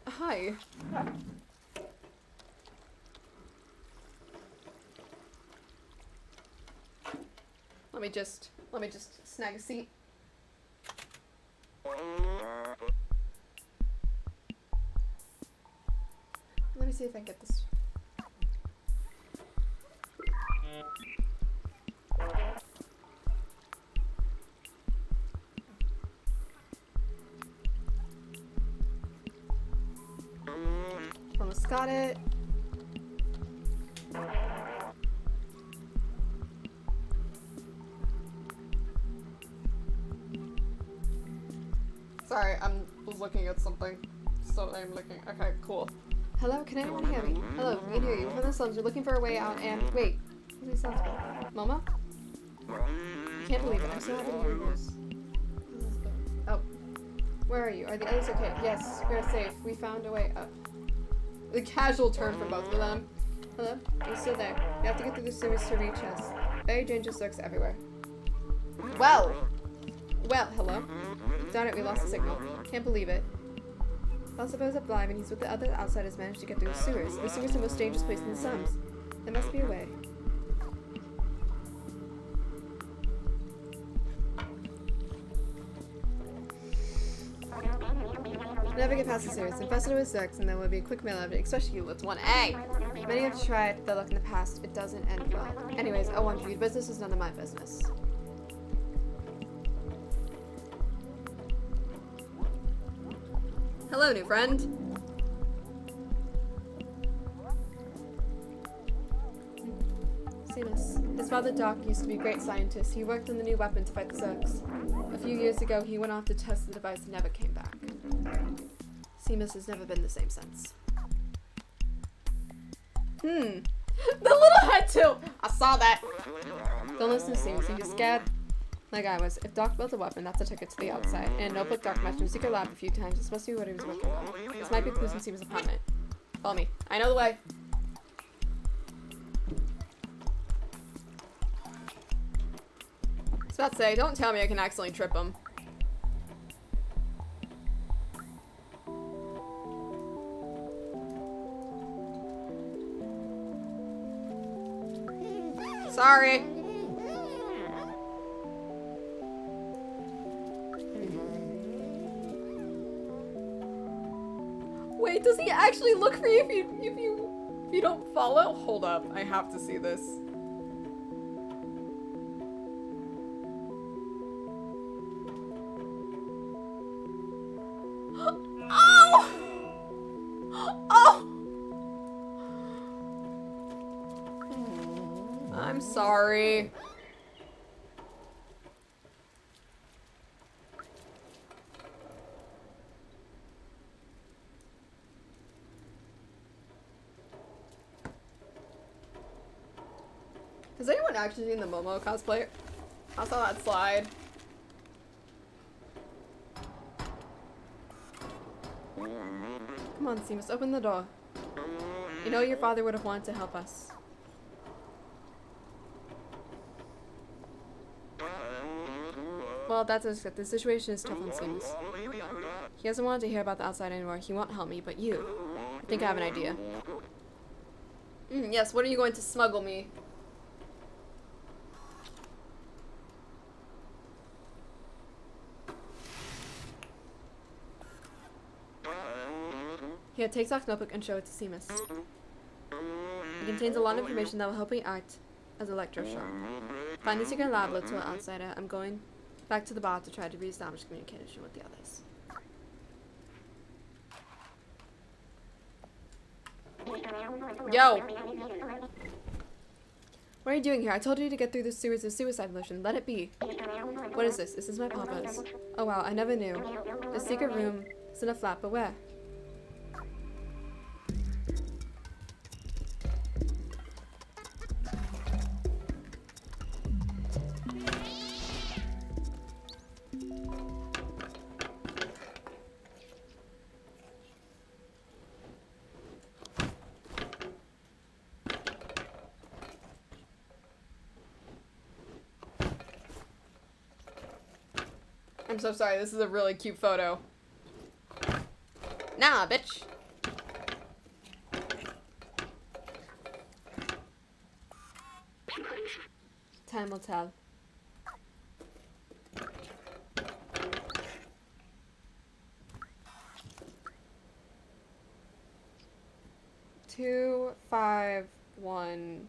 Hi. Let me just snag a seat. Let me see if I can get this. Almost got it. Sorry, I was looking at something. So I'm looking. Okay, cool. Hello, can anyone hear me? Hello, we can hear you. We're from the slums. We're looking for a way out and wait. What does he sound like? Mama? I can't believe it. I'm so happy to hear this. Oh. Where are you? Are the others okay? Yes, we're safe. We found a way up. The casual turn for both of them. Hello? Are you still there? You have to get through the sewers to reach us. Very dangerous lurks everywhere. Well, hello? Darn it, we lost the signal. Can't believe it. While supposed alive and he's with the other outsiders managed to get through the sewers. The sewers are the most dangerous place in the slums. There must be a way. Never get past the sewers. Infested with Zerks, and there will be a quick mail of it, especially you with 1A. Many have tried their luck in the past. It doesn't end well. Anyways, I want you. Business is none of my business. Hello, new friend. Seamus. His father, Doc, used to be a great scientist. He worked on the new weapon to fight the Zerks. A few years ago, he went off to test the device and never came back. Seamus has never been the same since. The little head tilt! I saw that! Don't listen to Seamus. He was scared like I was. If Doc built a weapon, that's a ticket to the outside. And a notebook Doc mentioned secret lab a few times. This must be what he was working on. This might be clues in Seamus' apartment. Follow me. I know the way. I was about to say, don't tell me I can accidentally trip him. Sorry. Wait, does he actually look for you if you don't follow? Hold up, I have to see this. Oh! Oh! I'm sorry. Has anyone actually seen the Momo cosplay? I saw that slide. Come on, Seamus, open the door. You know your father would have wanted to help us. Well, that's it. The situation is tough on Seamus. He doesn't want to hear about the outside anymore. He won't help me, but you. I think I have an idea. Yes, what are you going to smuggle me? Here, take Zach's notebook and show it to Seamus. It contains a lot of information that will help me act as a electroshock. Find the secret lab to an outsider. I'm going back to the bar to try to reestablish communication with the others. Yo! What are you doing here? I told you to get through the sewers of suicide mission. Let it be. What is this? This is my papa's. Oh wow, I never knew. The secret room is in a flat, but where? I'm so sorry, this is a really cute photo. Nah, bitch. Time will tell. Two, 5, 1.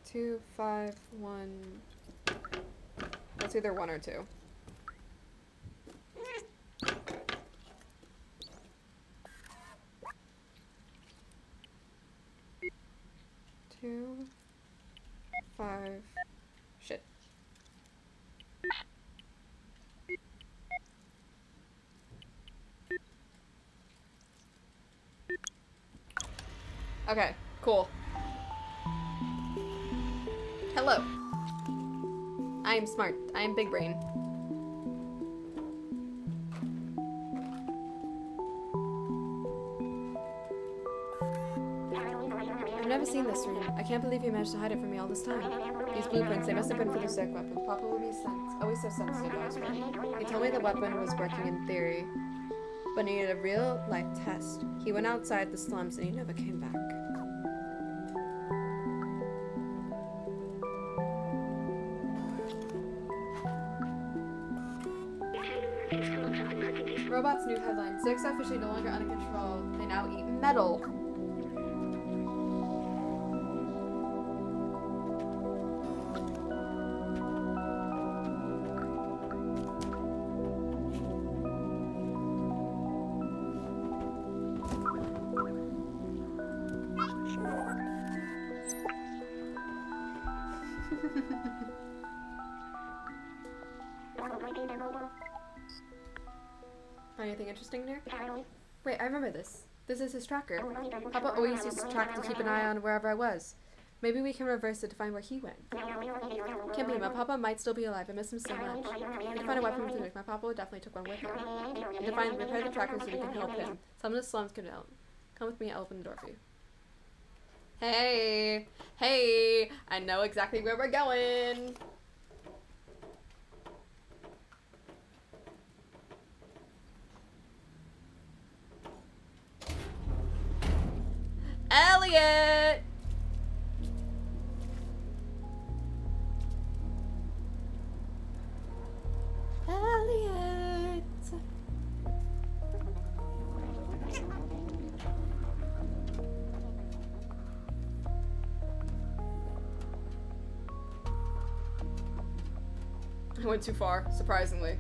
2, 5, 1. It's either 1 or 2. Two, 5. Shit. Okay, cool. Hello. I am smart. I am big brain. I'm never seen this room. I can't believe you managed to hide it from me all this time. These blueprints, they must have been for the Zerg weapon. Papa will be always so sensitive about his work. He told me the weapon was working in theory, but needed a real-life test. He went outside the slums and he never came back. Robots' new headline. Zergs are officially no longer under control. They now eat metal. Anything interesting there? Wait, I remember this. This is his tracker. Papa always used to track to keep an eye on wherever I was. Maybe we can reverse it to find where he went. Can't believe my Papa might still be alive. I miss him so much. If we find a weapon with Luke, my Papa would definitely took one with him. We can find repair the tracker so we can help him. Some of the slums can help. Come with me, I'll open the door for you. Hey! Hey! I know exactly where we're going! Elliot! Elliot! I went too far, surprisingly.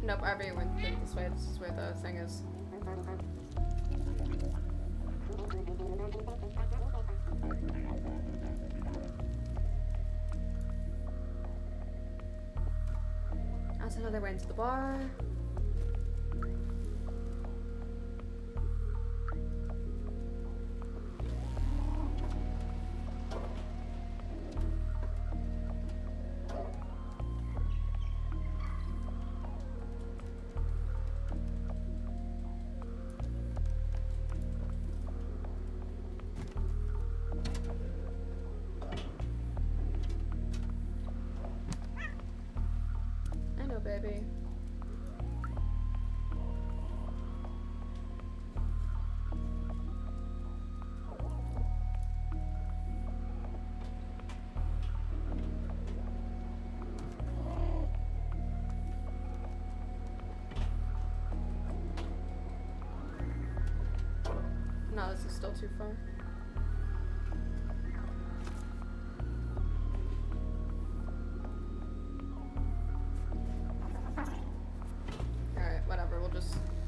Nope, I already went this way. This is where the thing is. That's another way into the bar. Baby. No, this is still too far.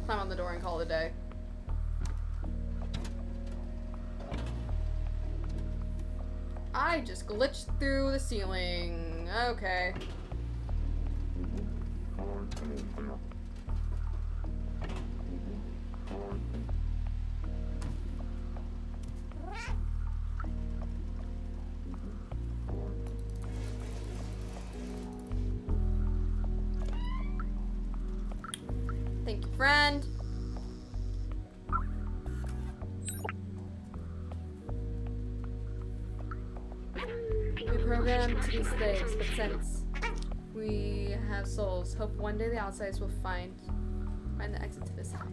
Climb on the door and call it a day. I just glitched through the ceiling. Okay. Thank you, friend. We programmed to be slaves, but since we have souls, hope one day the outsiders will find the exit to this house.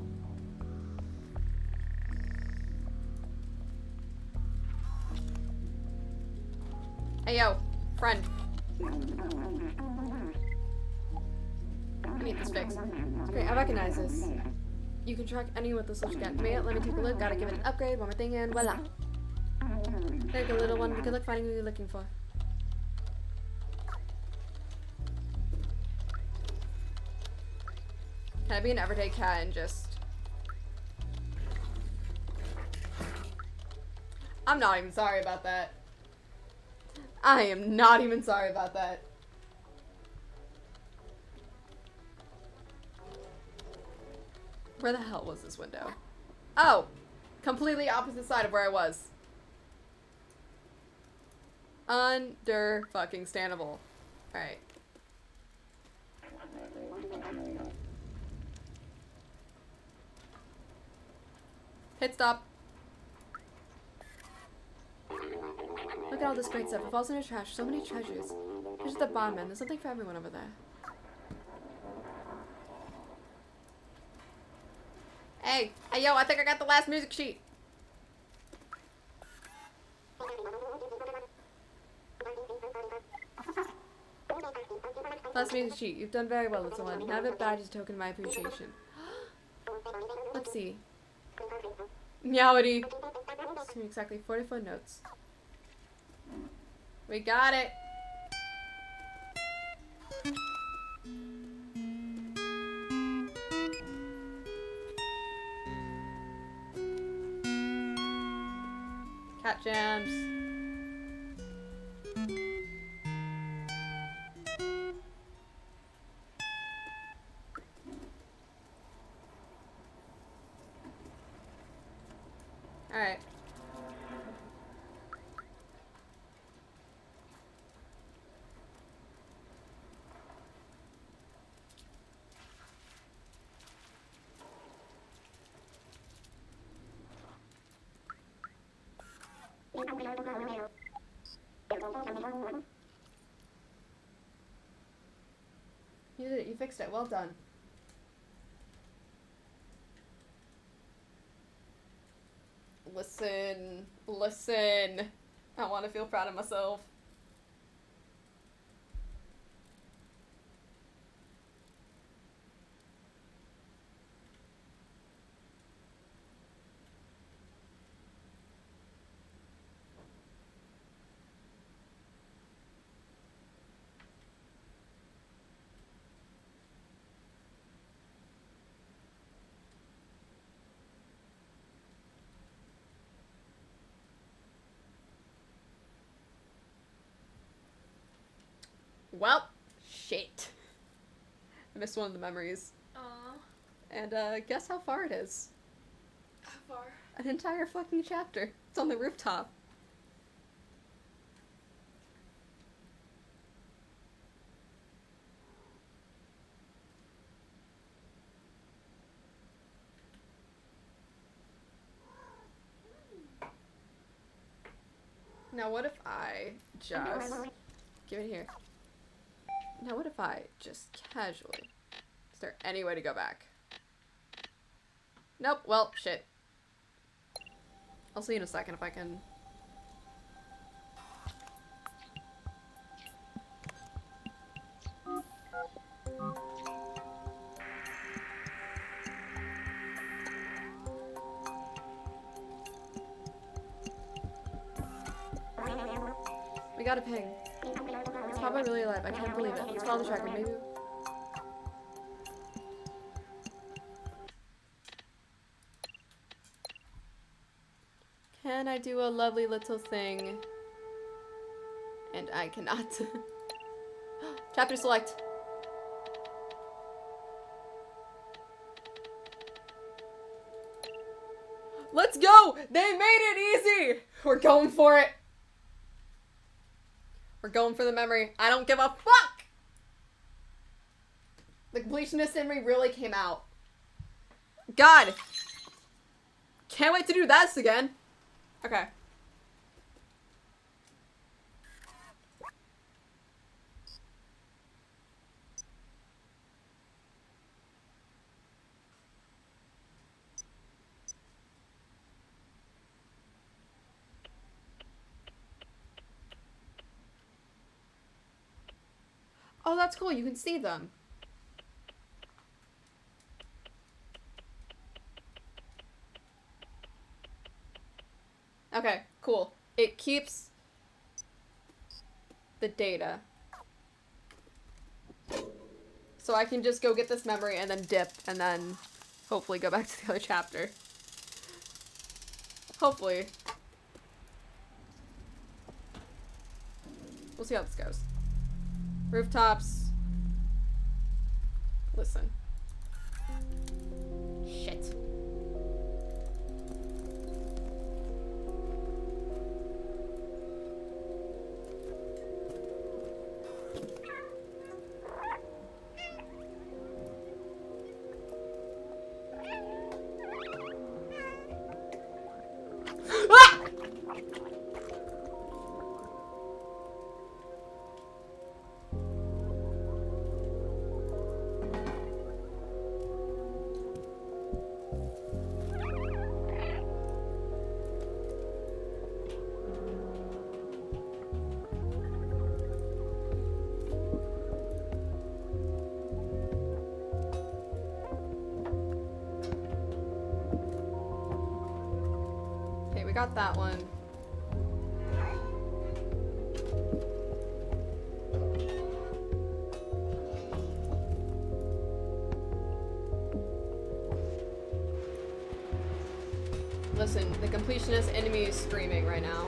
Hey yo, friend. I need this fixed. Great, I recognize this. You can track anyone with the switch again. Let me take a look. Gotta give it an upgrade. One more thing, and voila. There you go, little one. Good luck finding who you're looking for. Can I be an everyday cat and just... I'm not even sorry about that. I am not even sorry about that. Where the hell was this window? Oh! Completely opposite side of where I was. Under-fucking-standable. Alright. Pit stop. Look at all this great stuff. It falls into trash. So many treasures. There's the bond, man. There's something for everyone over there. Hey! Hey, yo, I think I got the last music sheet. Last music sheet. You've done very well, little one. Have it badge as a token of my appreciation. Let's see. Meowity. Exactly 44 notes. We got it. Cat jams. Alright. You did it. You fixed it. Well done. Listen. Listen. I want to feel proud of myself. Well, shit. I missed one of the memories. Aw. And, guess how far it is? How far? An entire fucking chapter. It's on the rooftop. Now what if I just... Give it here. Now what if I just casually... Is there any way to go back? Nope. Well, shit. I'll see you in a second if I can... We got a ping. It's probably really alive. I can't believe it. Let's follow the tracker. Maybe... Can I do a lovely little thing? And I cannot. Chapter select. Let's go! They made it easy! We're going for it. We're going for the memory. I don't give a fuck! The completionist in me really came out. God! Can't wait to do this again. Okay. Oh, that's cool. You can see them. Okay, cool. It keeps the data. So I can just go get this memory and then dip and then hopefully go back to the other chapter. Hopefully. We'll see how this goes. Rooftops. Listen. Shit. Ah! Okay, we got that one. Listen, the completionist enemy is screaming right now.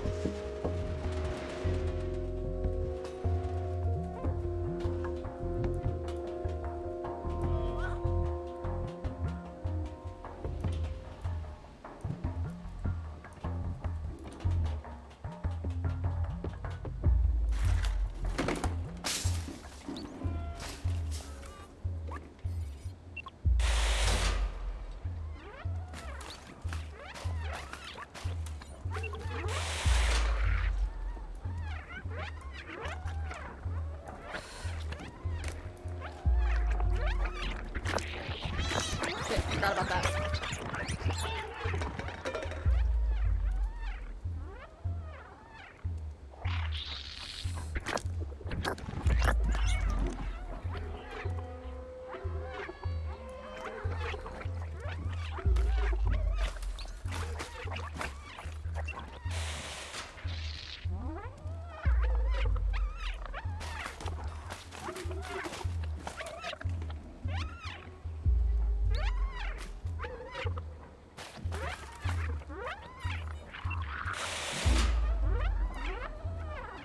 Shit, forgot about that.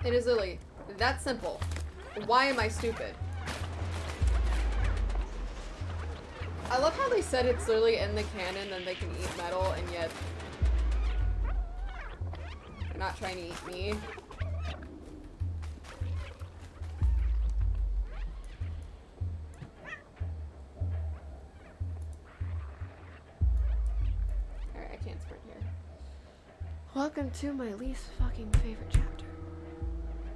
It is literally that simple. Why am I stupid? I love how they said it's literally in the canon and they can eat metal, and yet they're not trying to eat me. Alright, I can't sprint here. Welcome to my least fucking favorite chapter.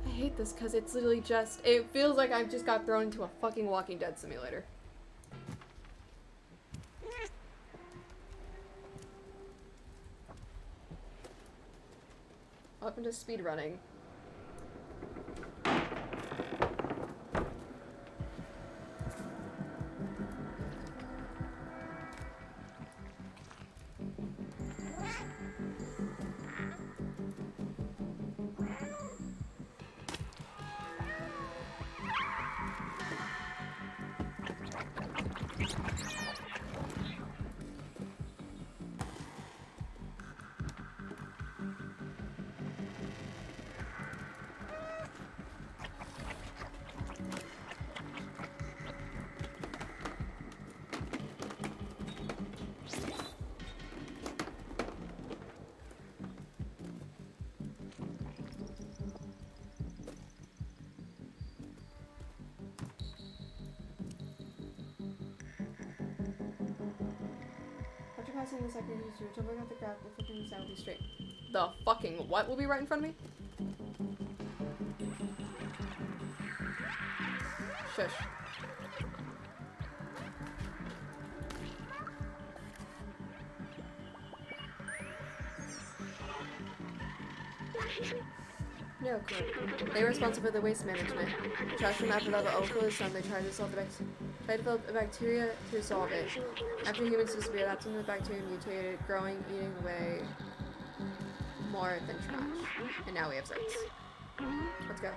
I hate this because it's literally just, it feels like I've just got thrown into a fucking Walking Dead simulator. Welcome to speedrunning. After passing the second user, jumping off the graph will flipping the sound will be straight. The fucking what will be right in front of me? Shush. No, cool. They are responsible for the waste management. The trash from after level overflows some, they try to develop a bacteria to solve it. After humans disappear, that's when the bacteria mutated, growing, eating away more than trash. And now we have 6. Let's go.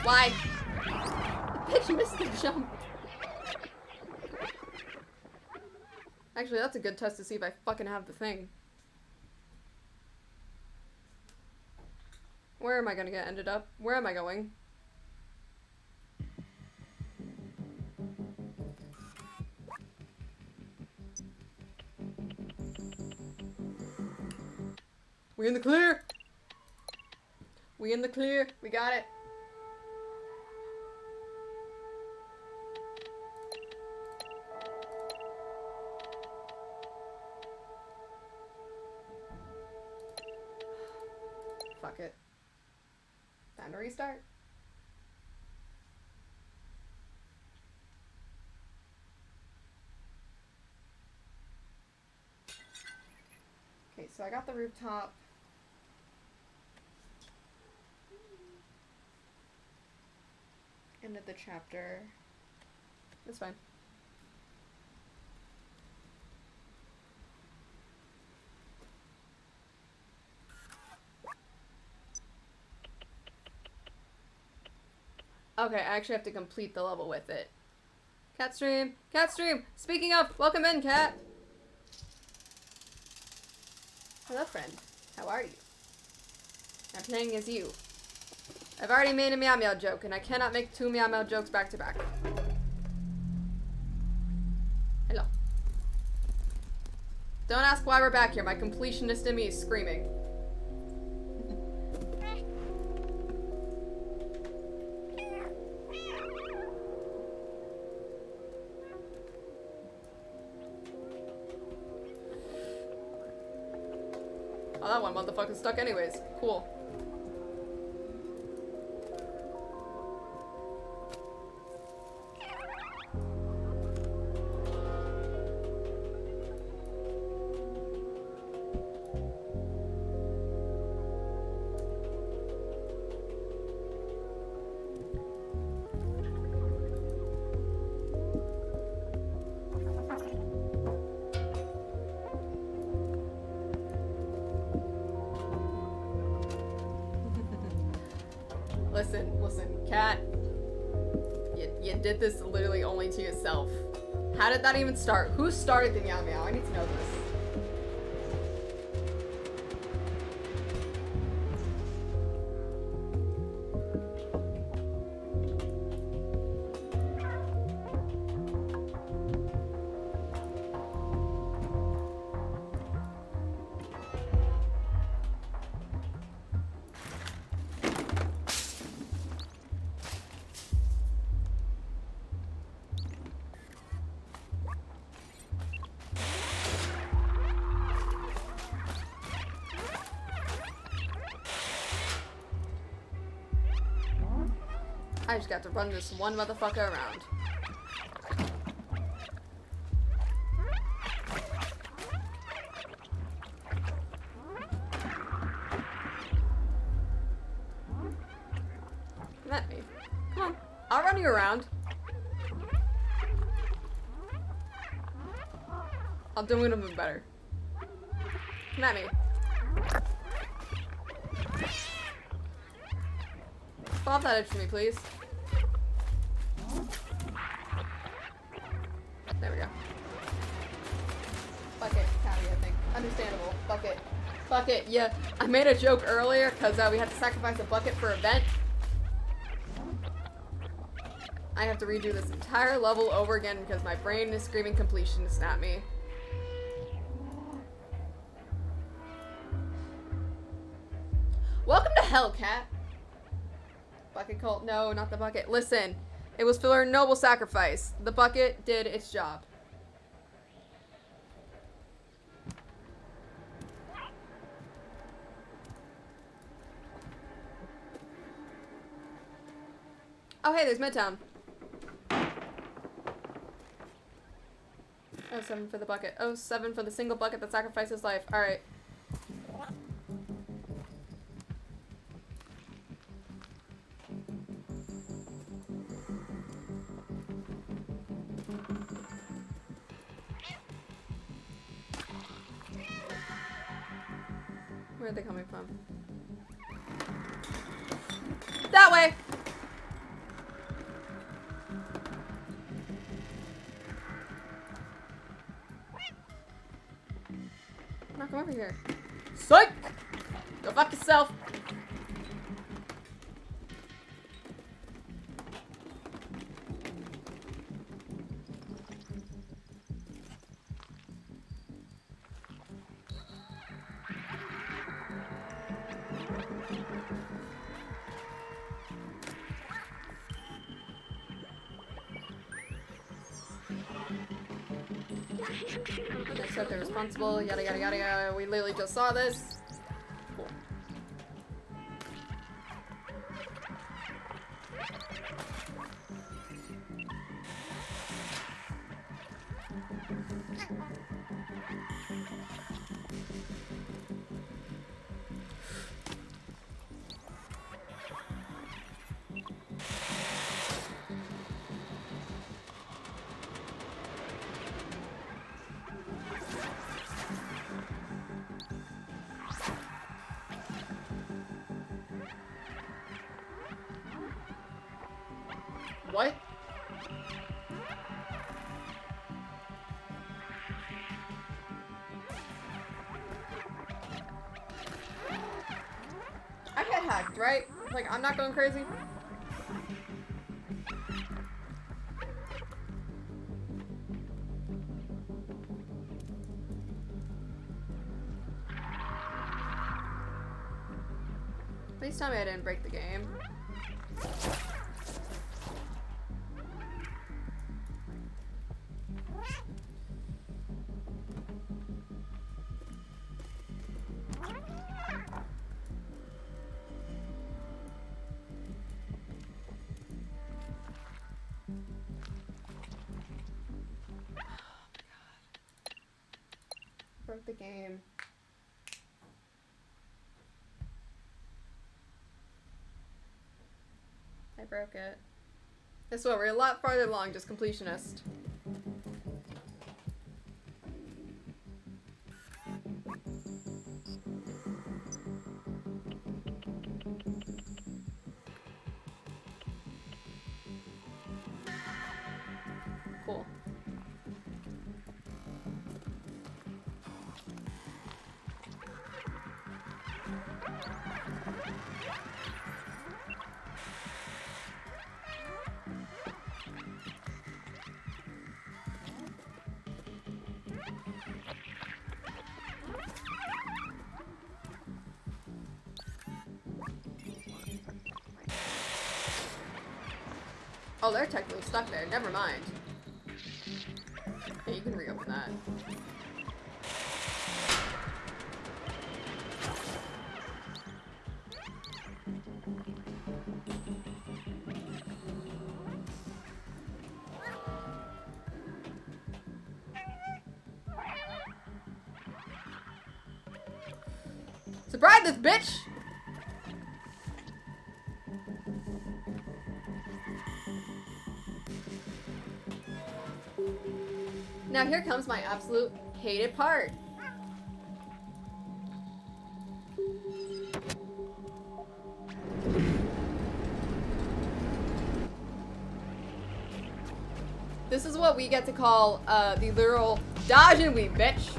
Why? The bitch missed the jump. Actually, that's a good test to see if I fucking have the thing. Where am I gonna get ended up? Where am I going? We in the clear! We in the clear! We got it! Fuck it. Time to restart. Okay, so I got the rooftop. Ended the chapter. That's fine. Okay, I actually have to complete the level with it. Cat stream! Cat stream! Speaking of, welcome in, Cat! Hello, friend. How are you? I'm playing as you. I've already made a meow meow joke, and I cannot make 2 meow meow jokes back to back. Hello. Don't ask why we're back here. My completionist in me is screaming. Oh, that one motherfucker's stuck anyways. Cool. Listen, Cat. You did this literally only to yourself. How did that even start? Who started the meow meow? I need to know this. I just got to run this one motherfucker around. Come at me. Come on. I'll run you around. I'll do it even better. Come at me. Fall off that edge for me, please. There we go. Bucket, Tabby, I think. Understandable. Bucket. Bucket, yeah. I made a joke earlier because we had to sacrifice a bucket for a vent. I have to redo this entire level over again because my brain is screaming completionist at me. Welcome to hell, Cat. Bucket cult. No, not the bucket. Listen, it was for a noble sacrifice. The bucket did its job. Oh, hey, there's Midtown. Oh, 7 for the bucket. Oh, 7 for the single bucket that sacrifices life. Alright. Where are they coming from? That way! Oh, come over here. Psych! Go fuck yourself. Accept they're responsible, yada yada yada yada. We literally just saw this. Cool. What? I get hacked, right? Like, I'm not going crazy. Please tell me I didn't break the game. Broke the game. I broke it. Guess what? We're a lot farther along, just completionist. Cool. Oh, they're technically stuck there. Never mind. Yeah, you can reopen that. Surprise this bitch! Now here comes my absolute hated part. This is what we get to call the literal dodge and weave, bitch.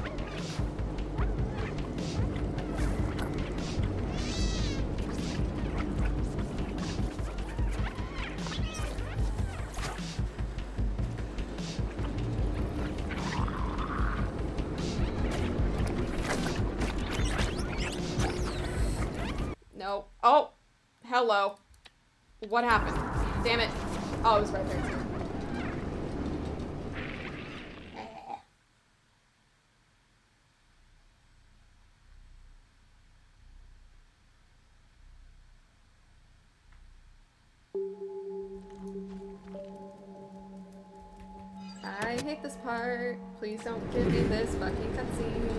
No. Oh! Hello. What happened? Damn it. Oh, it was right there too. I hate this part. Please don't give me this fucking cutscene.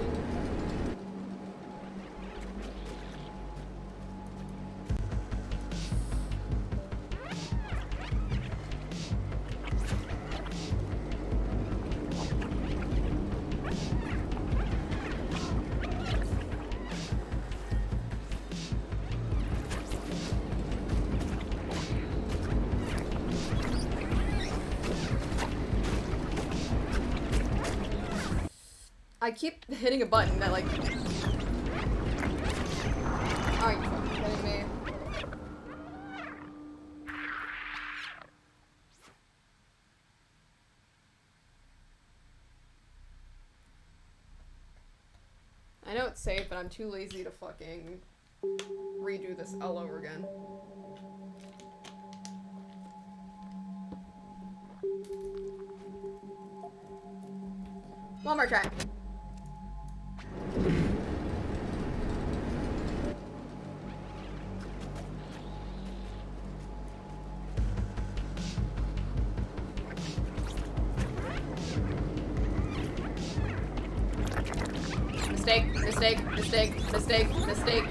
I keep hitting a button that, like... Are you fucking kidding me? I know it's safe, but I'm too lazy to fucking redo this all over again. One more try. Mistake, mistake, mistake, mistake, mistake.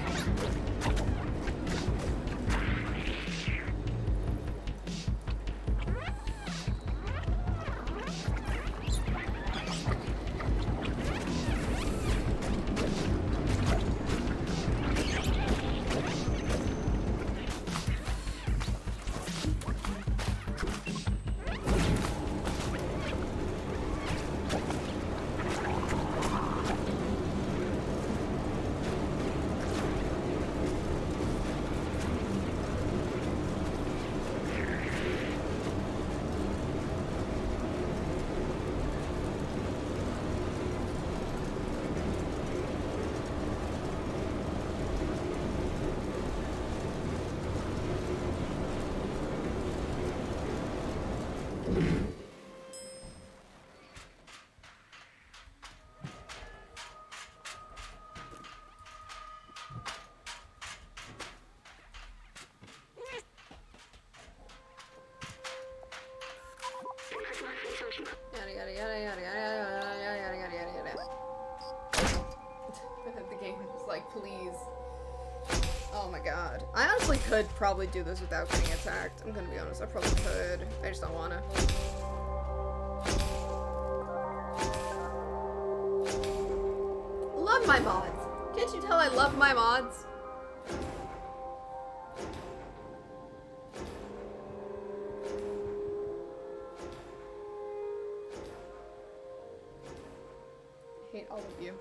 Yada yada yada yada yada yada yada yada yada yada. The game is like, please. Oh my god. I honestly could probably do this without getting attacked. I'm gonna be honest, I probably could. I just don't wanna. Love my mods. Can't you tell I love my mods? I hate all of you.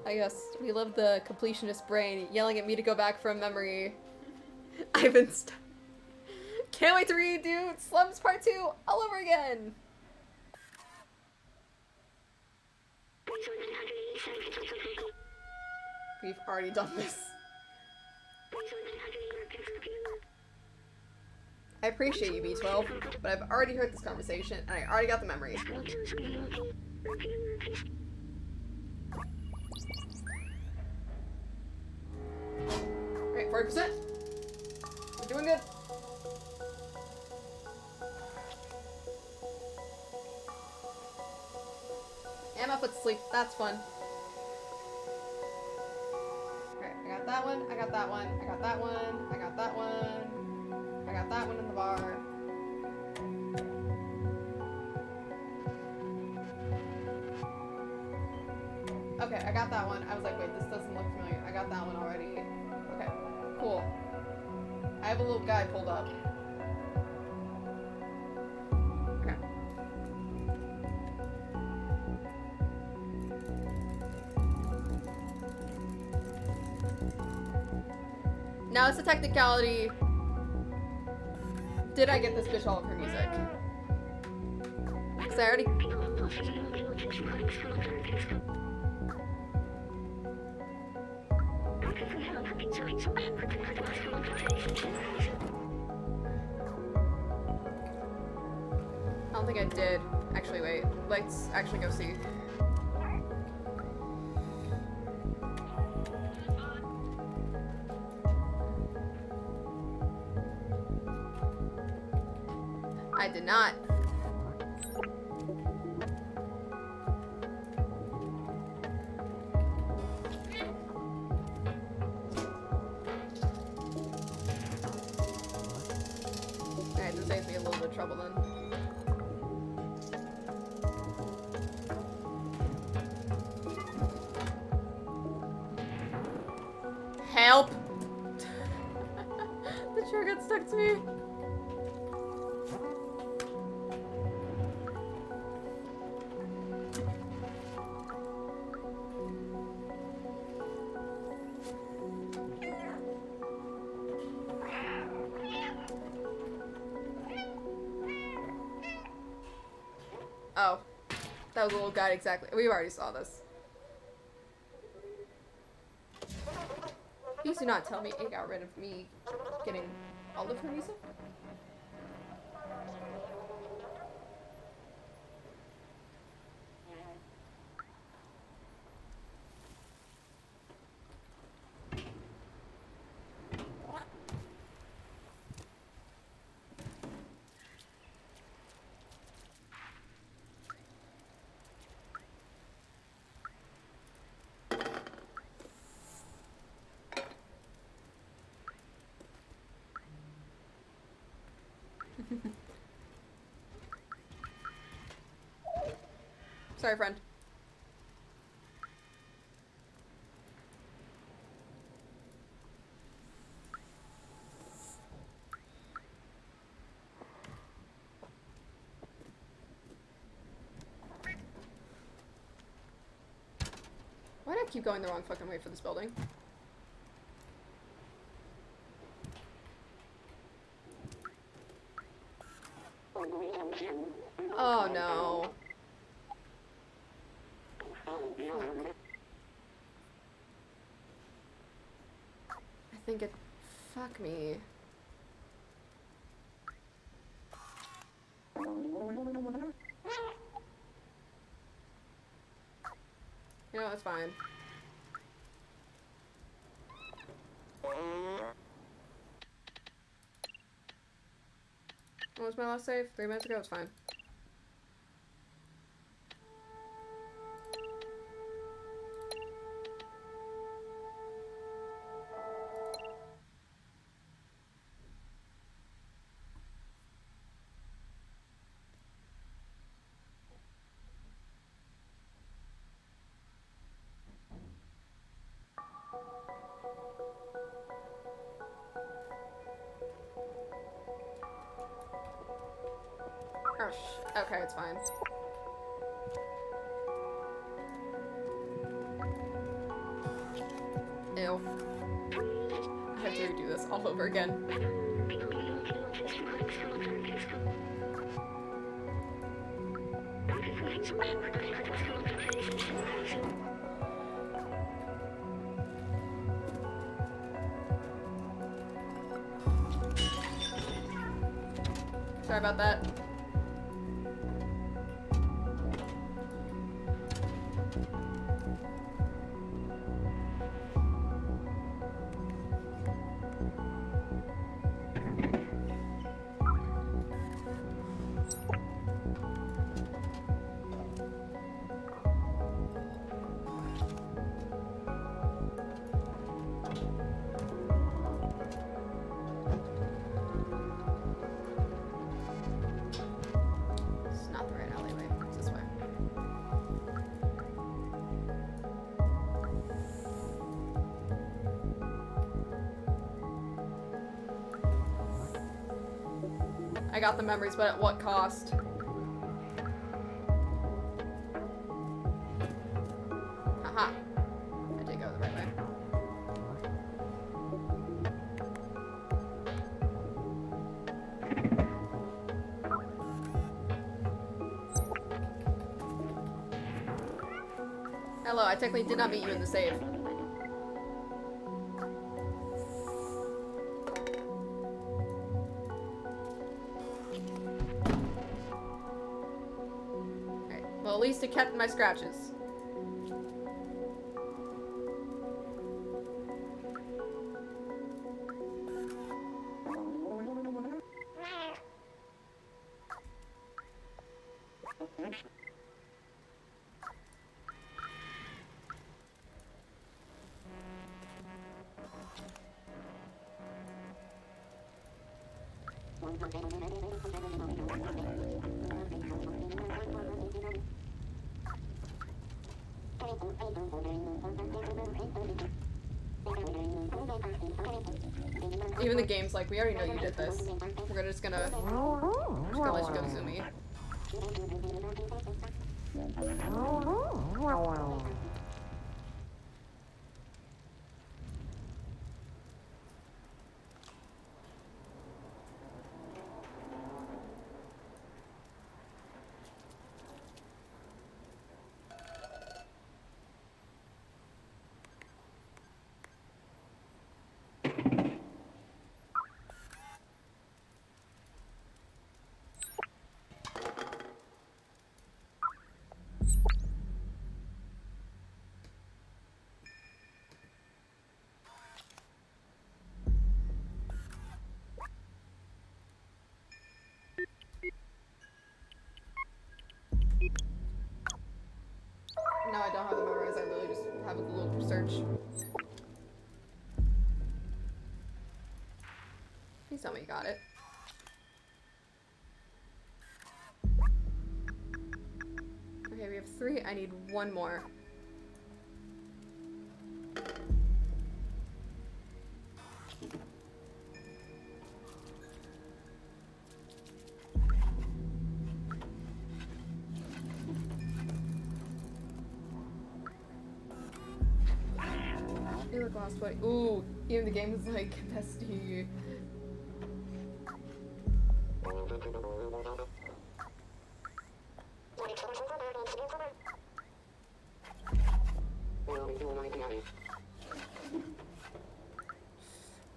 I guess we love the completionist brain yelling at me to go back from memory. I've been can't wait to redo Slums Part 2 all over again! We've already done this. I appreciate you, B12, but I've already heard this conversation and I already got the memories. Alright, 40%. We're doing good. And I'll put to sleep. That's fun. Alright, I got that one, I got that one, I got that one, I got that one, I got that one in the bar. Okay, I got that one. I was like, wait, this doesn't look familiar. I got that one already. Okay, cool. I have a little guy pulled up. Okay. Now it's a technicality. Did I get this bitch all of her music? Because I already... I don't think I did. Actually, wait. Let's actually go see. I did not. Alright, this saves me a little bit of trouble then. Help! The chair got stuck to me. Oh. That was a little guide exactly. We already saw this. Please do not tell me it got rid of me getting all of her music. Sorry, friend. Why do I keep going the wrong fucking way for this building? Oh no. I think it... Fuck me. You know, it's fine. What was my last save? 3 minutes ago? It's fine. Oh, okay, it's fine. Ew. I have to redo this all over again. Sorry about that. It's not the right alleyway. It's this way. I got the memories, but at what cost? Haha. I did go the right way. Hello, I technically did not meet you in the save. Alright, well at least it kept my scratches. Even the game's like, we already know you did this. We're just gonna let you go, Zumi. you got it. Okay, we have 3. I need 1 more. You look lost, buddy. Ooh, even the game is like, bestie.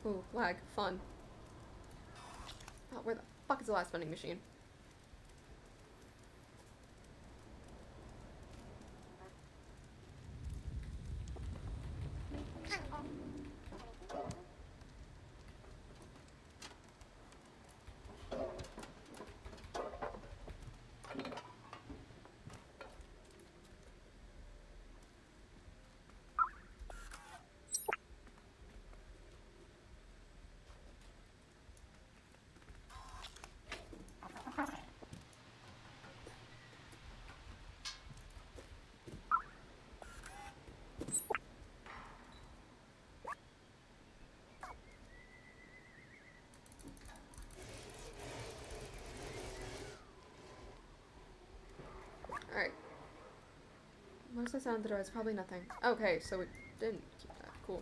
Ooh, lag. Fun. Oh, where the fuck is the last vending machine? Alright. What does that sound at the door? It's probably nothing. Okay, so we didn't keep that. Cool.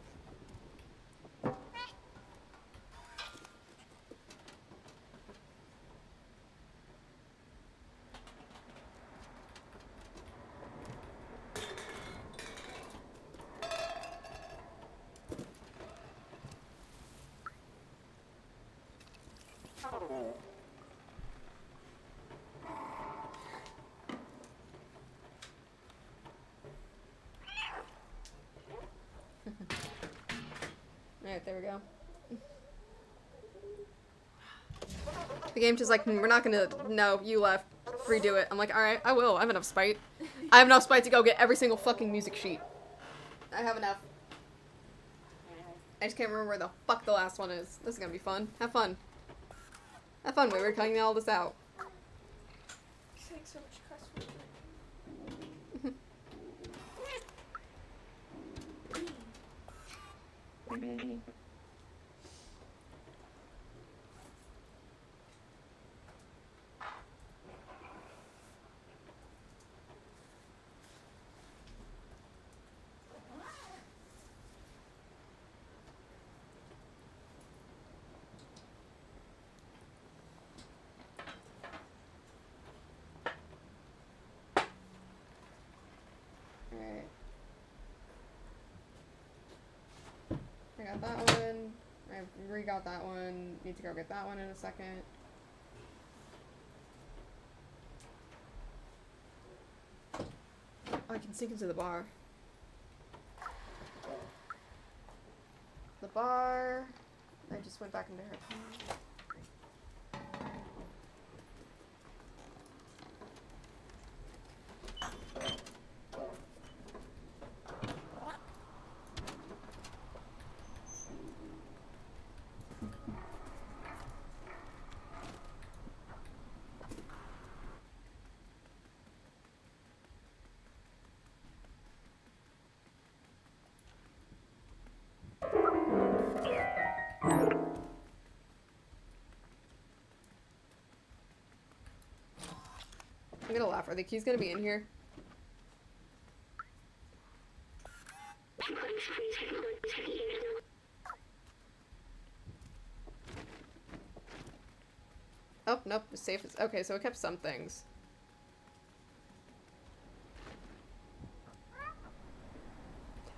Alright, there we go. The game's just like, we're not gonna, no, you left, redo it. I'm like, alright, I will, I have enough spite. I have enough spite to go get every single fucking music sheet. I have enough. I just can't remember where the fuck the last one is. This is gonna be fun. Have fun. Have fun, we're cutting all this out. It's like so much cuss word. Alright. I got that one. I re-got that one. Need to go get that one in a second. Oh, I can sneak into the bar. The bar. I just went back into her car. I'm gonna laugh. Are the keys gonna be in here? Oh, nope. The safe is... Okay, so it kept some things.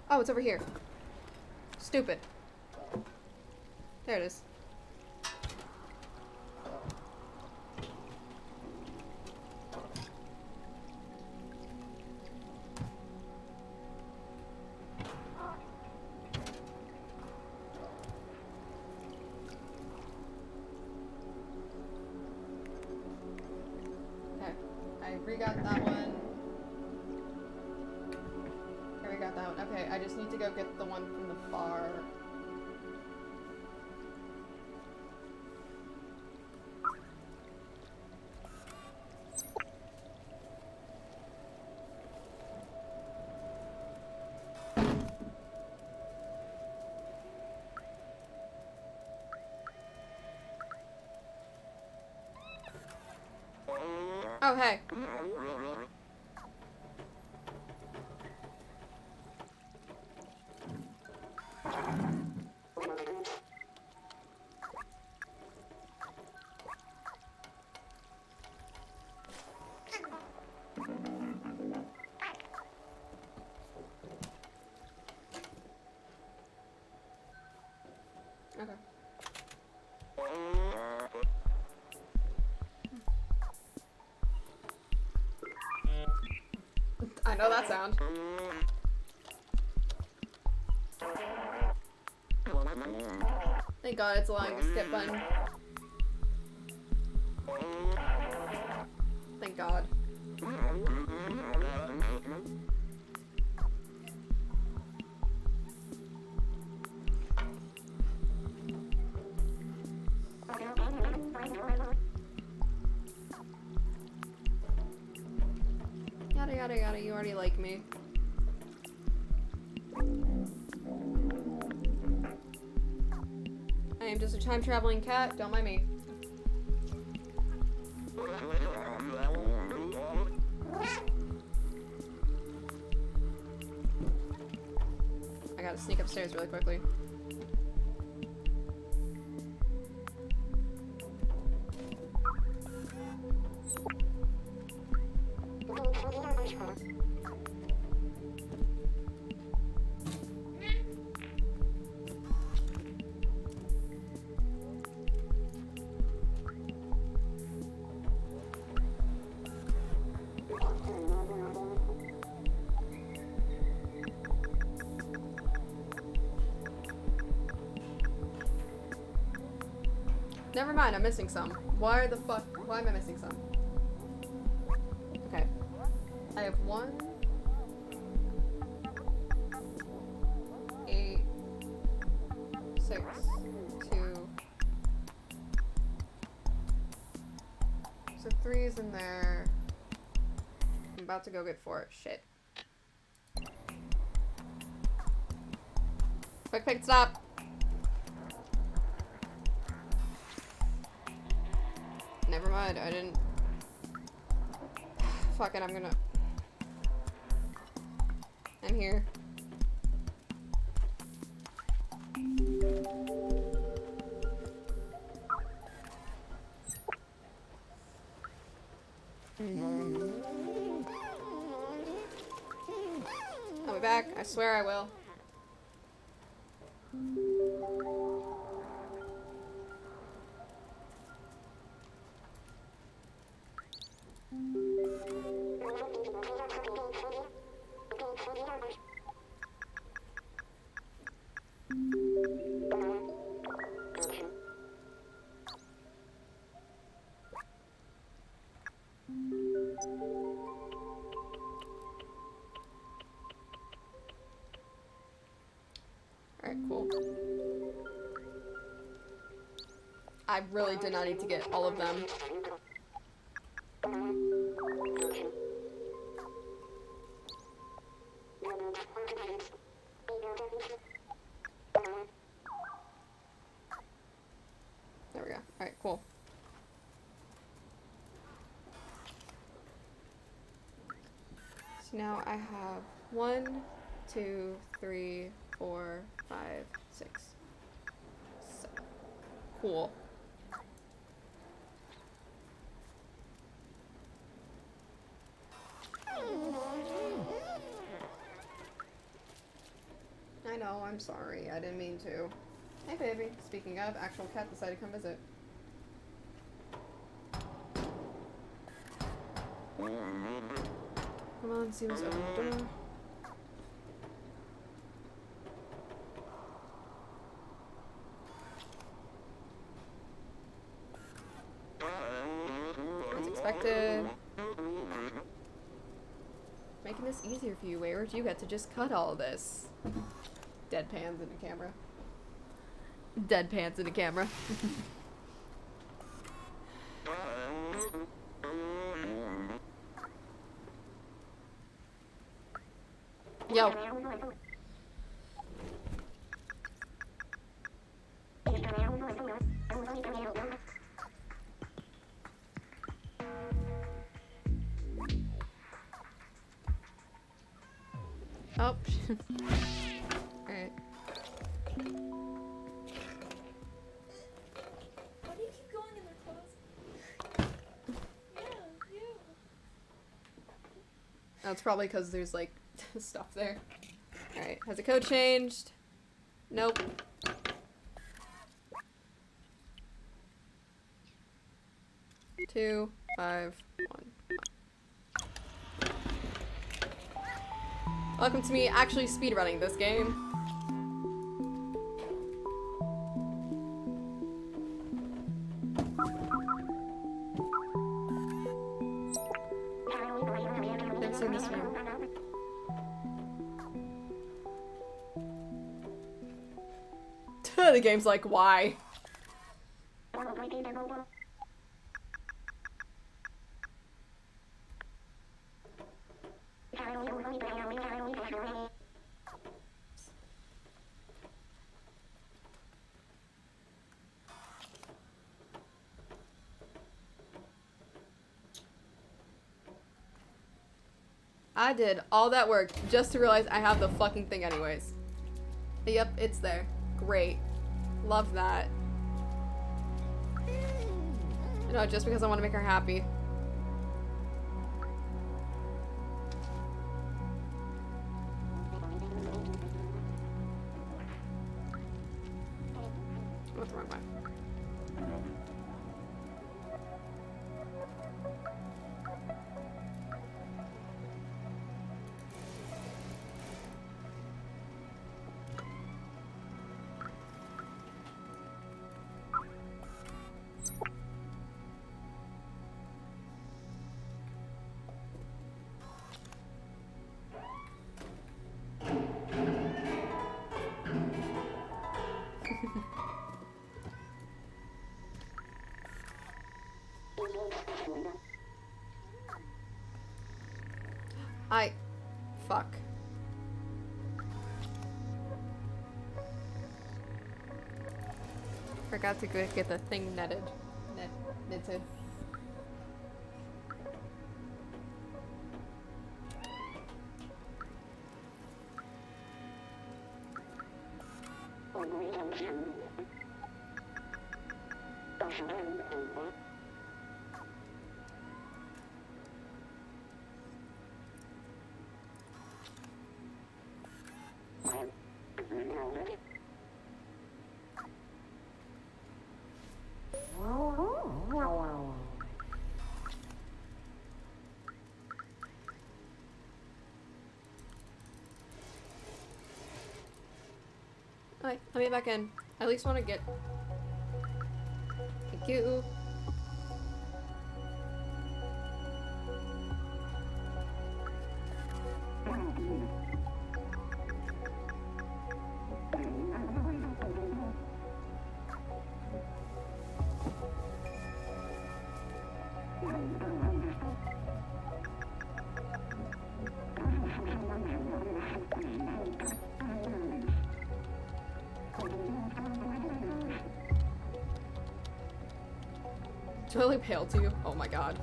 Oh, it's over here. Stupid. There it is. Re-got that one. I re-got that one. Okay, I just need to go get the one from the bar. Oh, hey. Okay. I know that sound. Thank God it's allowing the skip button. Thank God. Yada yada yada, you already like me. I am just a time traveling cat, don't mind me. I gotta sneak upstairs really quickly. Never mind, I'm missing some. Why am I missing some? Okay. I have 1, 8, 6, 2. So 3 is in there. I'm about to go get 4. Shit. Quick pick, stop! Never mind, I didn't... Fuck it, I'm gonna... I'm here. I'll be back, I swear I will. Alright, cool. I really did not need to get all of them. There we go. Alright, cool. So now I have 1, 2, 3, 4, 5, 6, 7. Cool. I know, I'm sorry. I didn't mean to. Hey, baby. Speaking of, actual cat decided to come visit. Come on, see what's open the door. As expected. Making this easier for you, Wayward. You get to just cut all of this. Deadpans in the camera. Deadpans in the camera. Yo. Oh. Alright. Why do you keep going in their clothes? Yeah, you. That's probably because there's like stuff there. Alright, has the code changed? Nope. Two, 5, 1. Welcome to me actually speedrunning this game. Never seen this one. The game's like, why? I did all that work just to realize I have the fucking thing anyways. Yep, it's there. Great. Love that. No, just because I want to make her happy. What's the wrong way? Fuck. Forgot to go get the thing knitted. Knitted. Alright, let me back in. I at least want to get... Thank you. Do I look pale to you? Oh my god.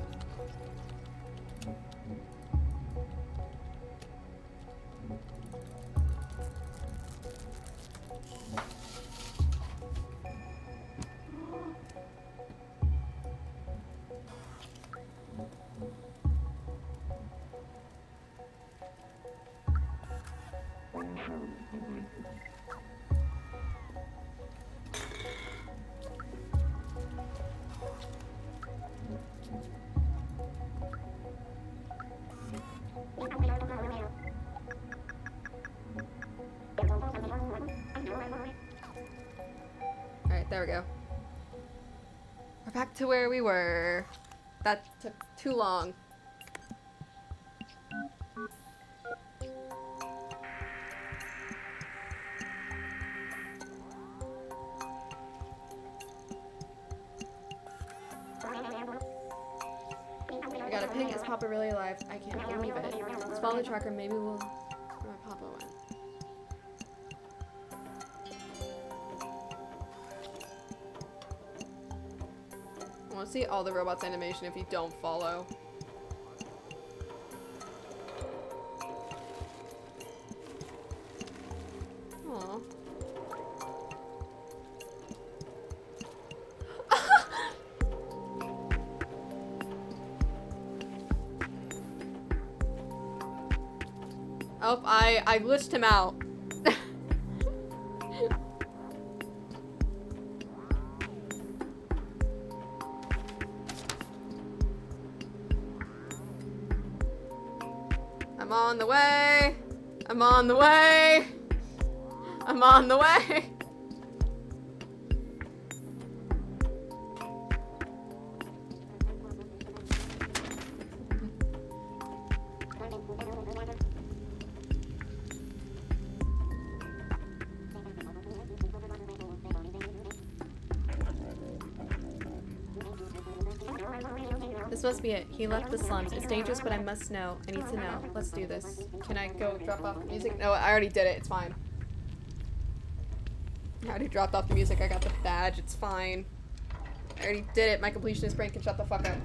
Alright, there we go. We're back to where we were. That took too long. I got a ping. Is Papa really alive? I can't believe it. Let's follow the tracker. Maybe we'll... Where Papa went. I want to see all the robots' animation if you don't follow. Oh, I glitched him out. I'm on the way. I'm on the way. I'm on the way. This must be it. He left the slums. It's dangerous, but I must know. I need to know. Let's do this. Can I go drop off the music? No, I already did it. It's fine. I already dropped off the music. I got the badge. It's fine. I already did it. My completionist brain can shut the fuck up.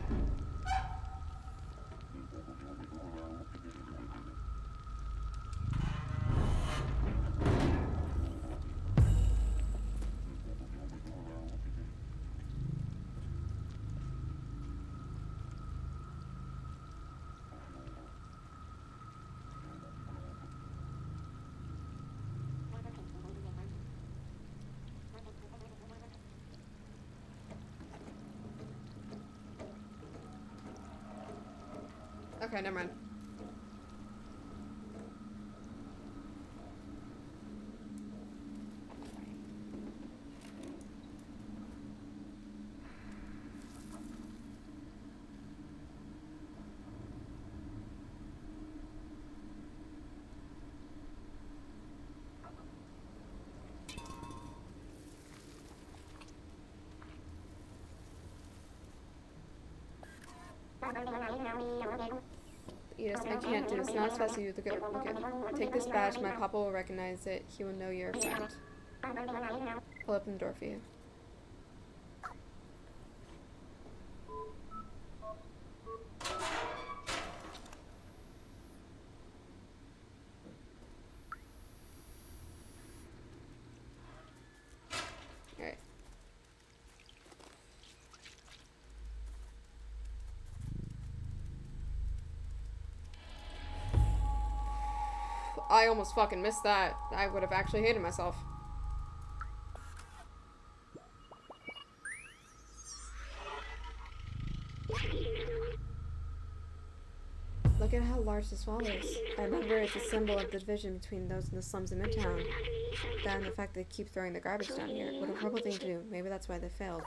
Okay, never mind. Yes, I can't do this. Not as fast as you. Look at. Take this badge. My papa will recognize it. He will know you're a friend. Pull up the door for you. Alright. I almost fucking missed that. I would have actually hated myself. Look at how large this wall is. I remember it's a symbol of the division between those in the slums in Midtown. That and the fact they keep throwing the garbage down here. What a horrible thing to do. Maybe that's why they failed.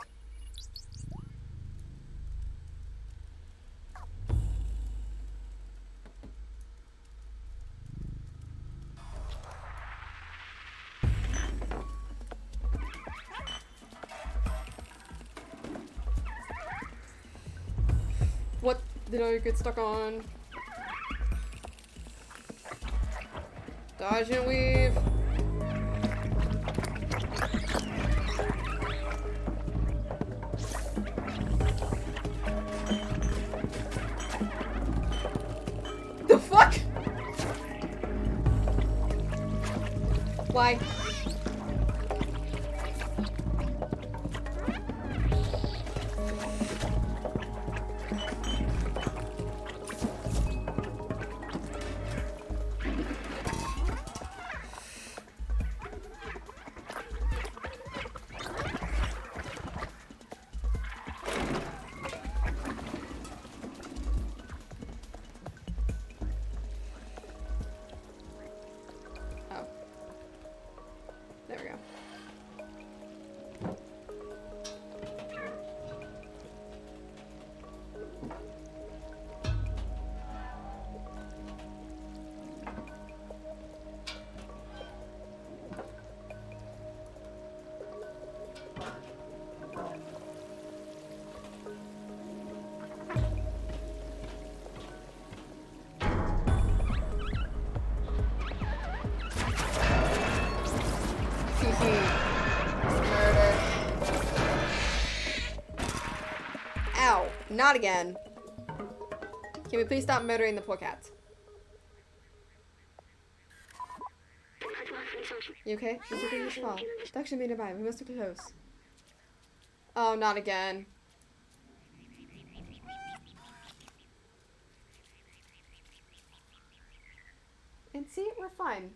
What did I get stuck on? Dodge and weave. The fuck? Why? There we go. Murder. Ow. Not again. Can we please stop murdering the poor cats? You okay? This is a fall. Duck should be nearby. We must be close. Oh, not again. See, we're fine.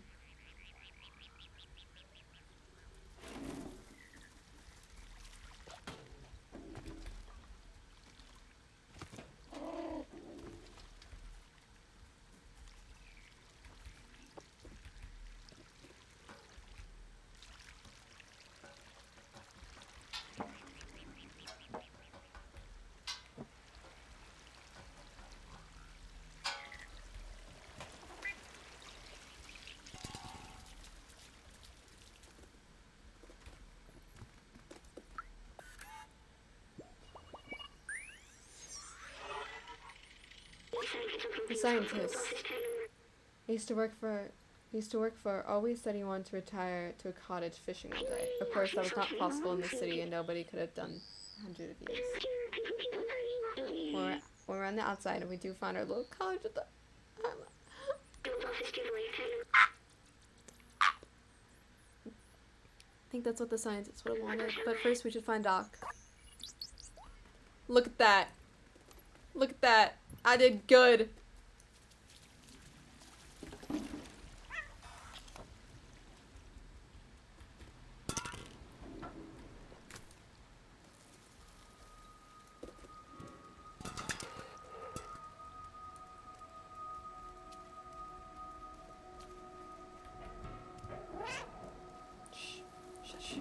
The scientist. He used to work for always said he wanted to retire to a cottage fishing one day. Of course that was not possible in the city and nobody could have done 100 of these. We're on the outside and we do find our little cottage at the I think that's what the scientists would have wanted. But first we should find Doc. Look at that. Look at that. I did good. Shh. Shush.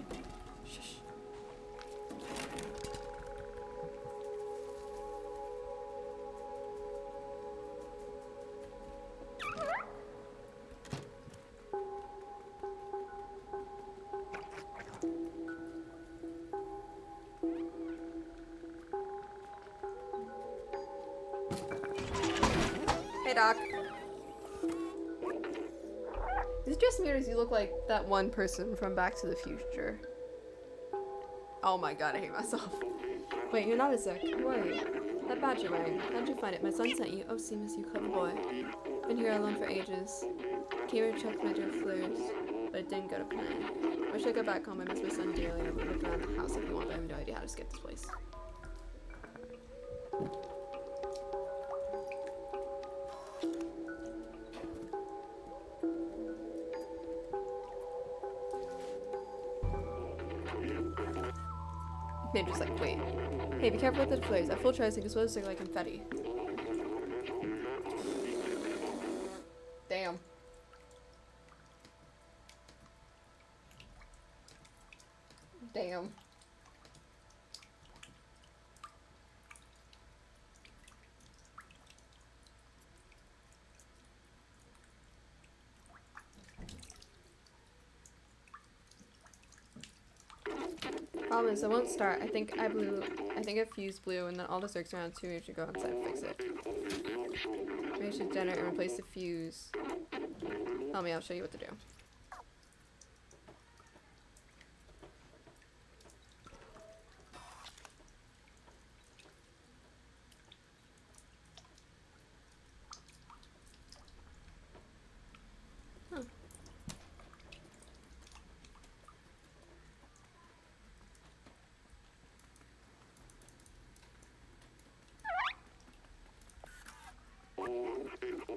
Hey, Doc. Is it just me or does he look like that one person from Back to the Future? Oh my god, I hate myself. Wait, you're not a Zek. Who are you? That badge you're wearing. How'd you find it? My son sent you. Oh, Seamus, you clever boy. Been here alone for ages. Came here to check my dear fleurs, but it didn't go to plan. Wish I could go back home. I miss my son dearly. I would look around the house if you want, but I have no idea how to skip this place. Maybe just like, wait. Hey, be careful with the flares. At full charge, because those are like confetti. Damn. Damn. Problem is, I won't start. I think a fuse blew, and then all the circuits around too. We should go inside and fix it. Maybe I should generate and replace the fuse. Tell me, I'll show you what to do.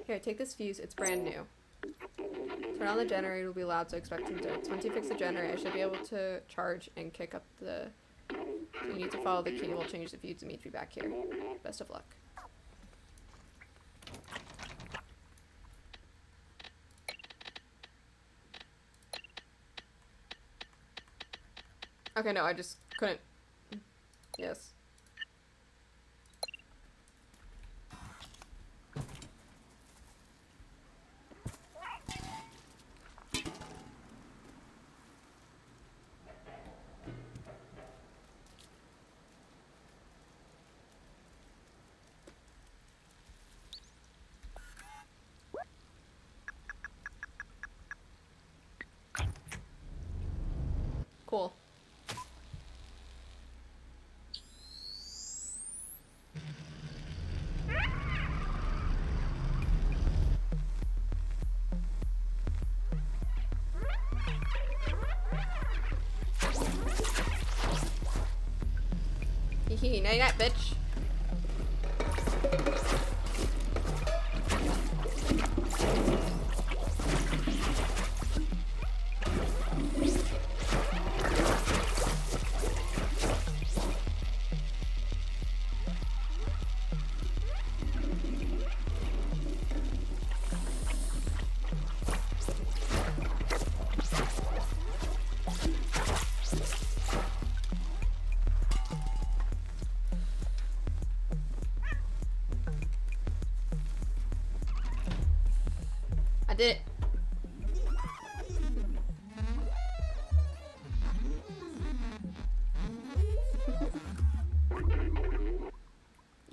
Here, take this fuse. It's brand new. Turn on the generator. Will be loud, so expect some dirt. Once you fix the generator, I should be able to charge and kick up the... You need to follow the key. We'll change the fuse and meet you back here. Best of luck. Okay, no, I just couldn't... Yes. Cool. Hee night night, bitch. did it.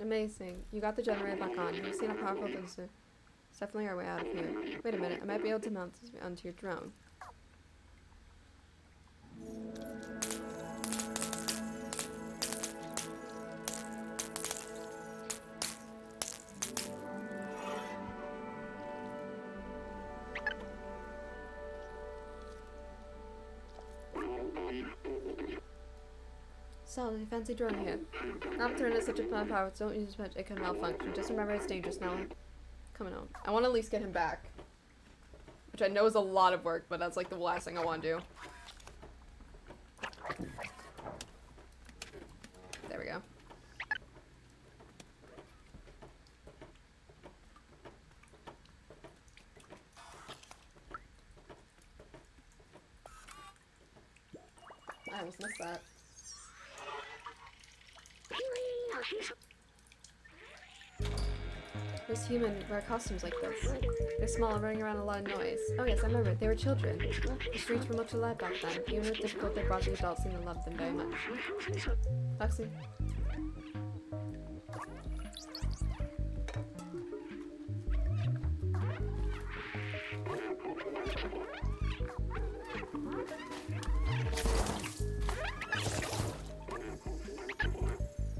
Amazing. You got the generator back on. You've seen how powerful this is. It's definitely our way out of here. Wait a minute. I might be able to mount this onto your drone. So, the fancy drone here. Not turn is such a fun power, so don't use it much, it can malfunction. Just remember it's dangerous now. Coming on. I want to at least get him back. Which I know is a lot of work, but that's like the last thing I want to do. There we go. I almost missed that. Those human wear costumes like this. They're small and running around a lot of noise. Oh yes, I remember. They were children. The streets were much alive back then. Even with difficult, they brought the adults in and loved them very much. Foxy.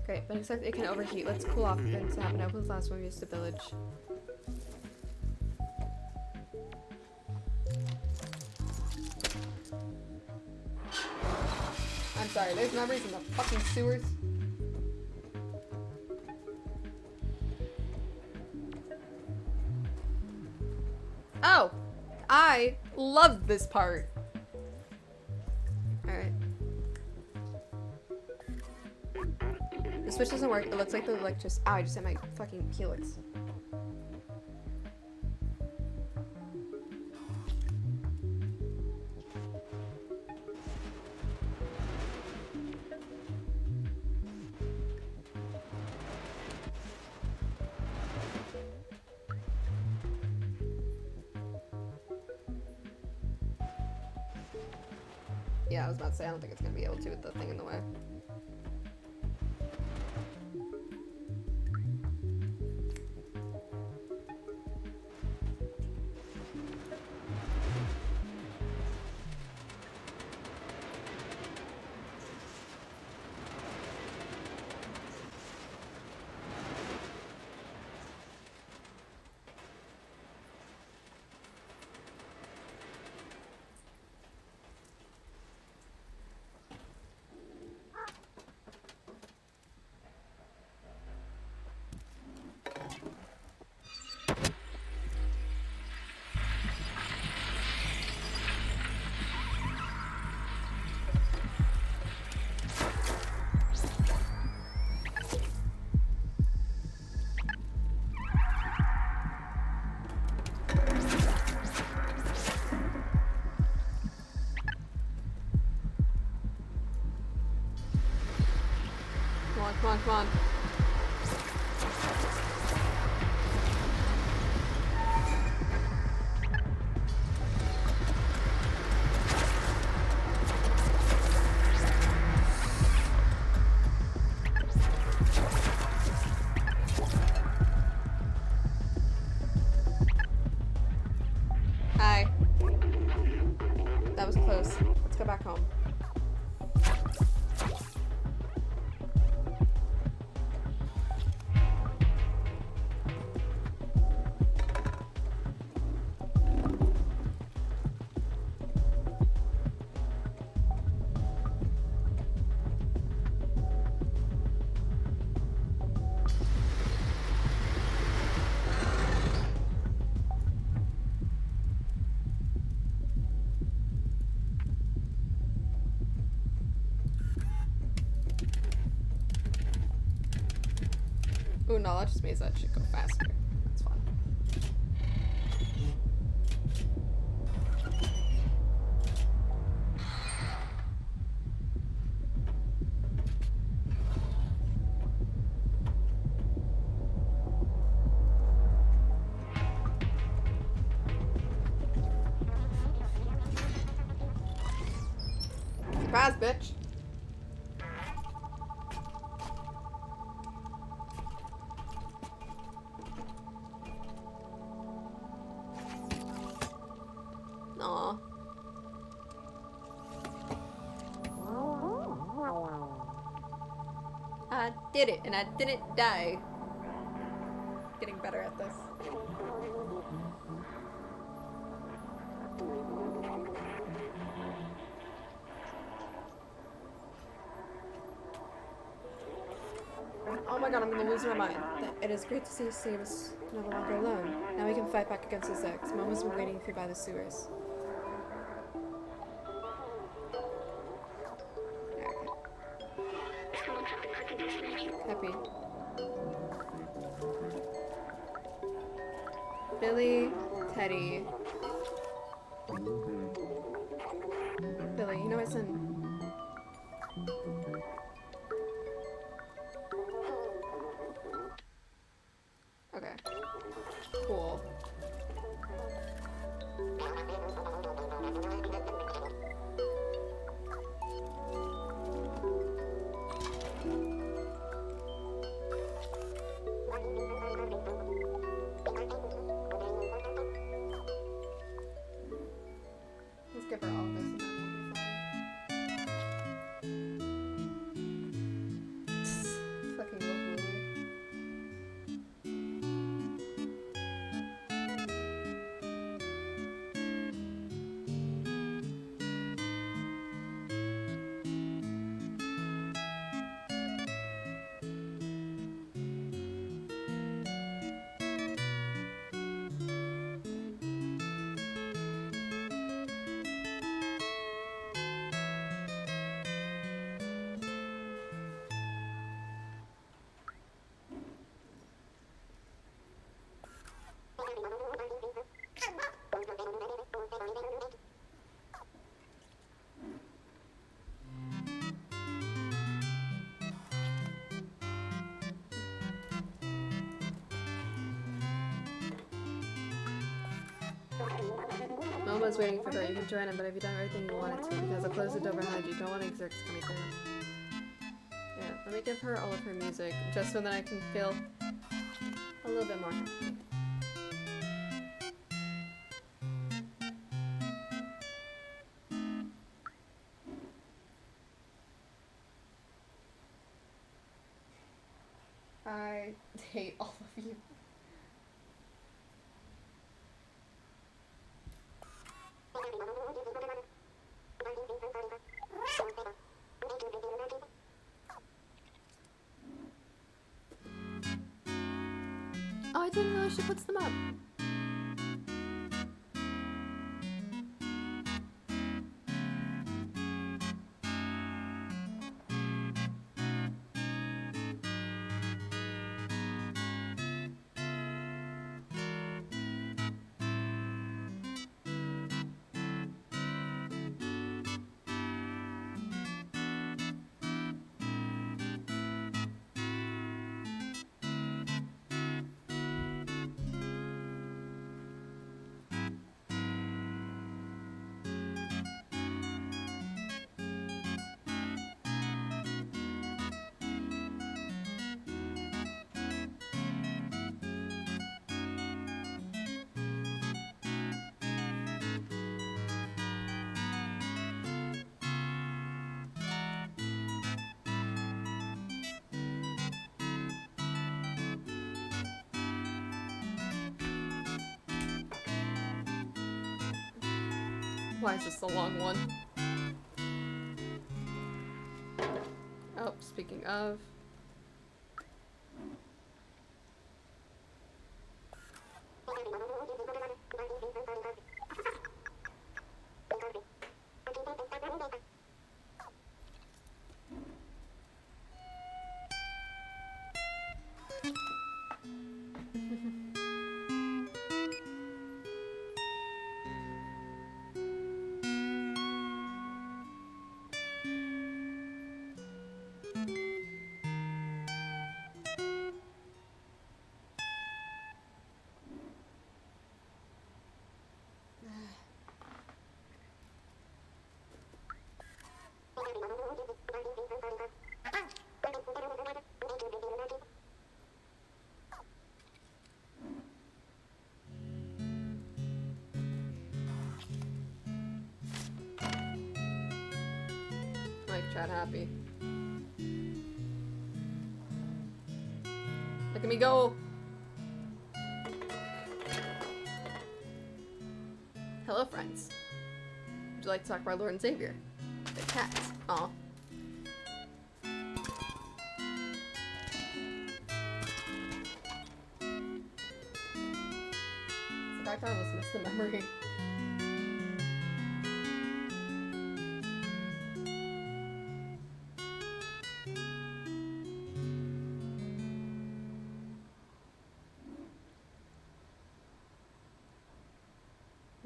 Great, but except it can overheat. Let's cool off and to have an open last when we reach the village. I'm sorry, there's numbers in the fucking sewers. Oh! I love this part. Alright. The switch doesn't work. It looks like the electric. Ow, I just hit my fucking helix. Yeah, I was about to say, I don't think it's gonna be able to with the thing in the way. Come on, come on. Hi. That was close. Let's go back home. Ooh, no, that just means that should go faster. That's fun. Surprise, bitch. Aw. I did it, and I didn't die. Getting better at this. Oh my god, I'm gonna lose my mind. It is great to see you save us no longer alone. Now we can fight back against the Zex. Mama's been waiting for you by the sewers. Happy. Billy, Teddy. Billy, you know my son. Okay. Cool. Let's give her all this and then we'll be fine. Fucking love Lily. Momo's waiting for her. You can join him, but have you done everything you wanted to? Because I'll close the door behind you. Don't want to exert coming through. Yeah, let me give her all of her music, just so that I can feel a little bit more happy. I hate all of you. Oh, I didn't realize she puts them up. Why is this the long one? Oh, speaking of. Make Chad happy. Look at me go! Hello, friends. Would you like to talk about our Lord and Savior? The cat. Aw. The fact that I almost missed the memory.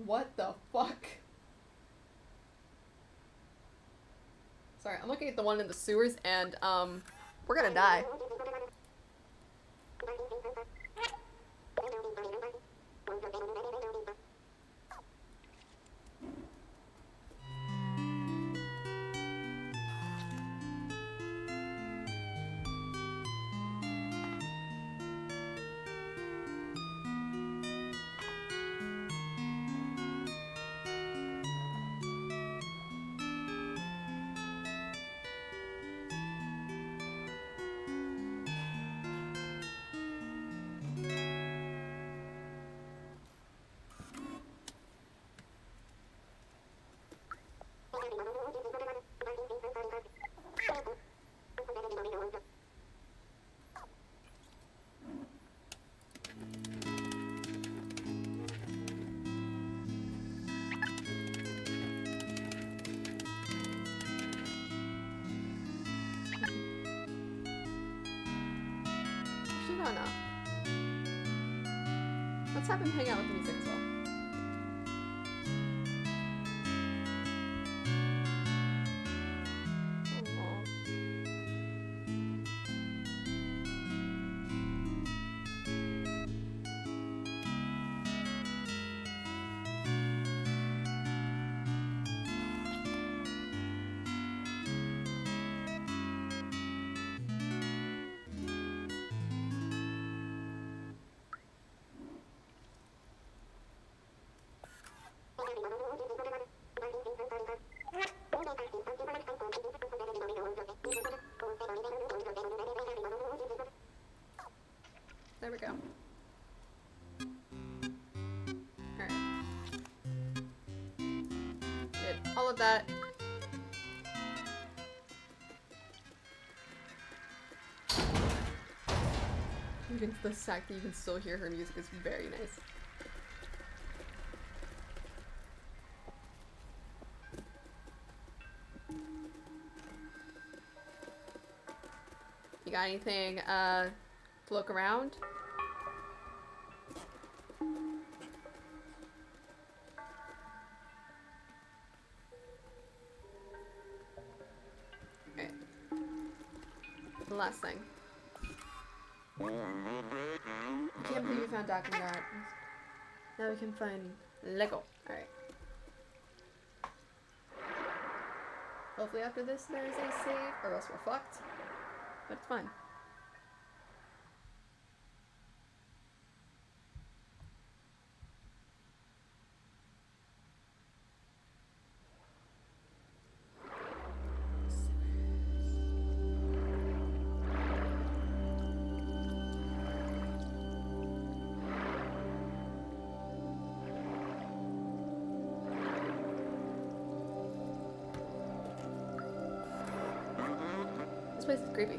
What the fuck? Sorry, I'm looking at the one in the sewers and, we're gonna die. Actually, no, no. Let's have him hang out with the music as well. Aw. There we go. Alright. Did all of that. Even the fact that you can still hear her music is very nice. You got anything, to look around? Okay. The last thing. I can't believe we found Dr. Nut. Now we can find Lego. Alright. Hopefully after this there is a save, or else we're fucked. But it's fine. This place is creepy.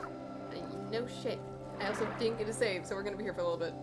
No shit. I also didn't get a save, so we're gonna be here for a little bit.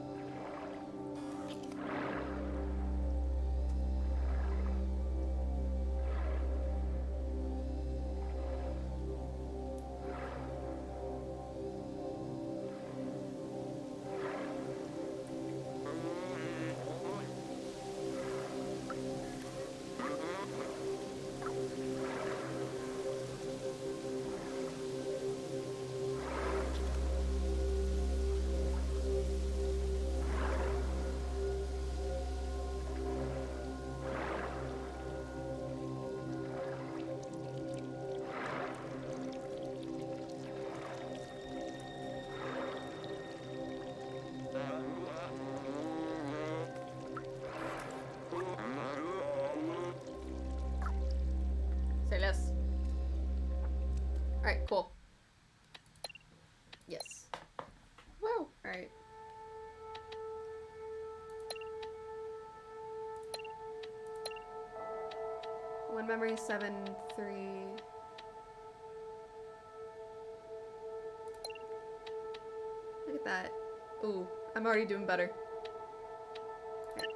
memory 7-3. Look at that. Ooh, I'm already doing better. Okay.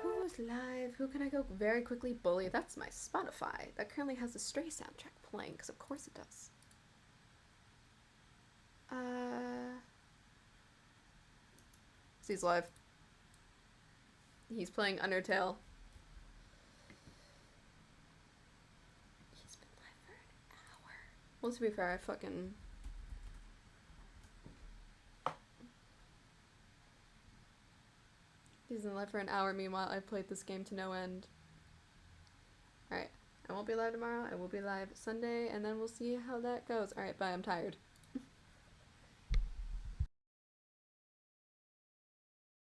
Who's live? Who can I go very quickly bully? That's my Spotify. That currently has the Stray soundtrack playing, because of course it does. He's live. He's playing Undertale. He's been live for an hour. Well, to be fair, I fucking... He's been live for an hour, meanwhile I've played this game to no end. Alright, I won't be live tomorrow, I will be live Sunday, and then we'll see how that goes. Alright, bye, I'm tired.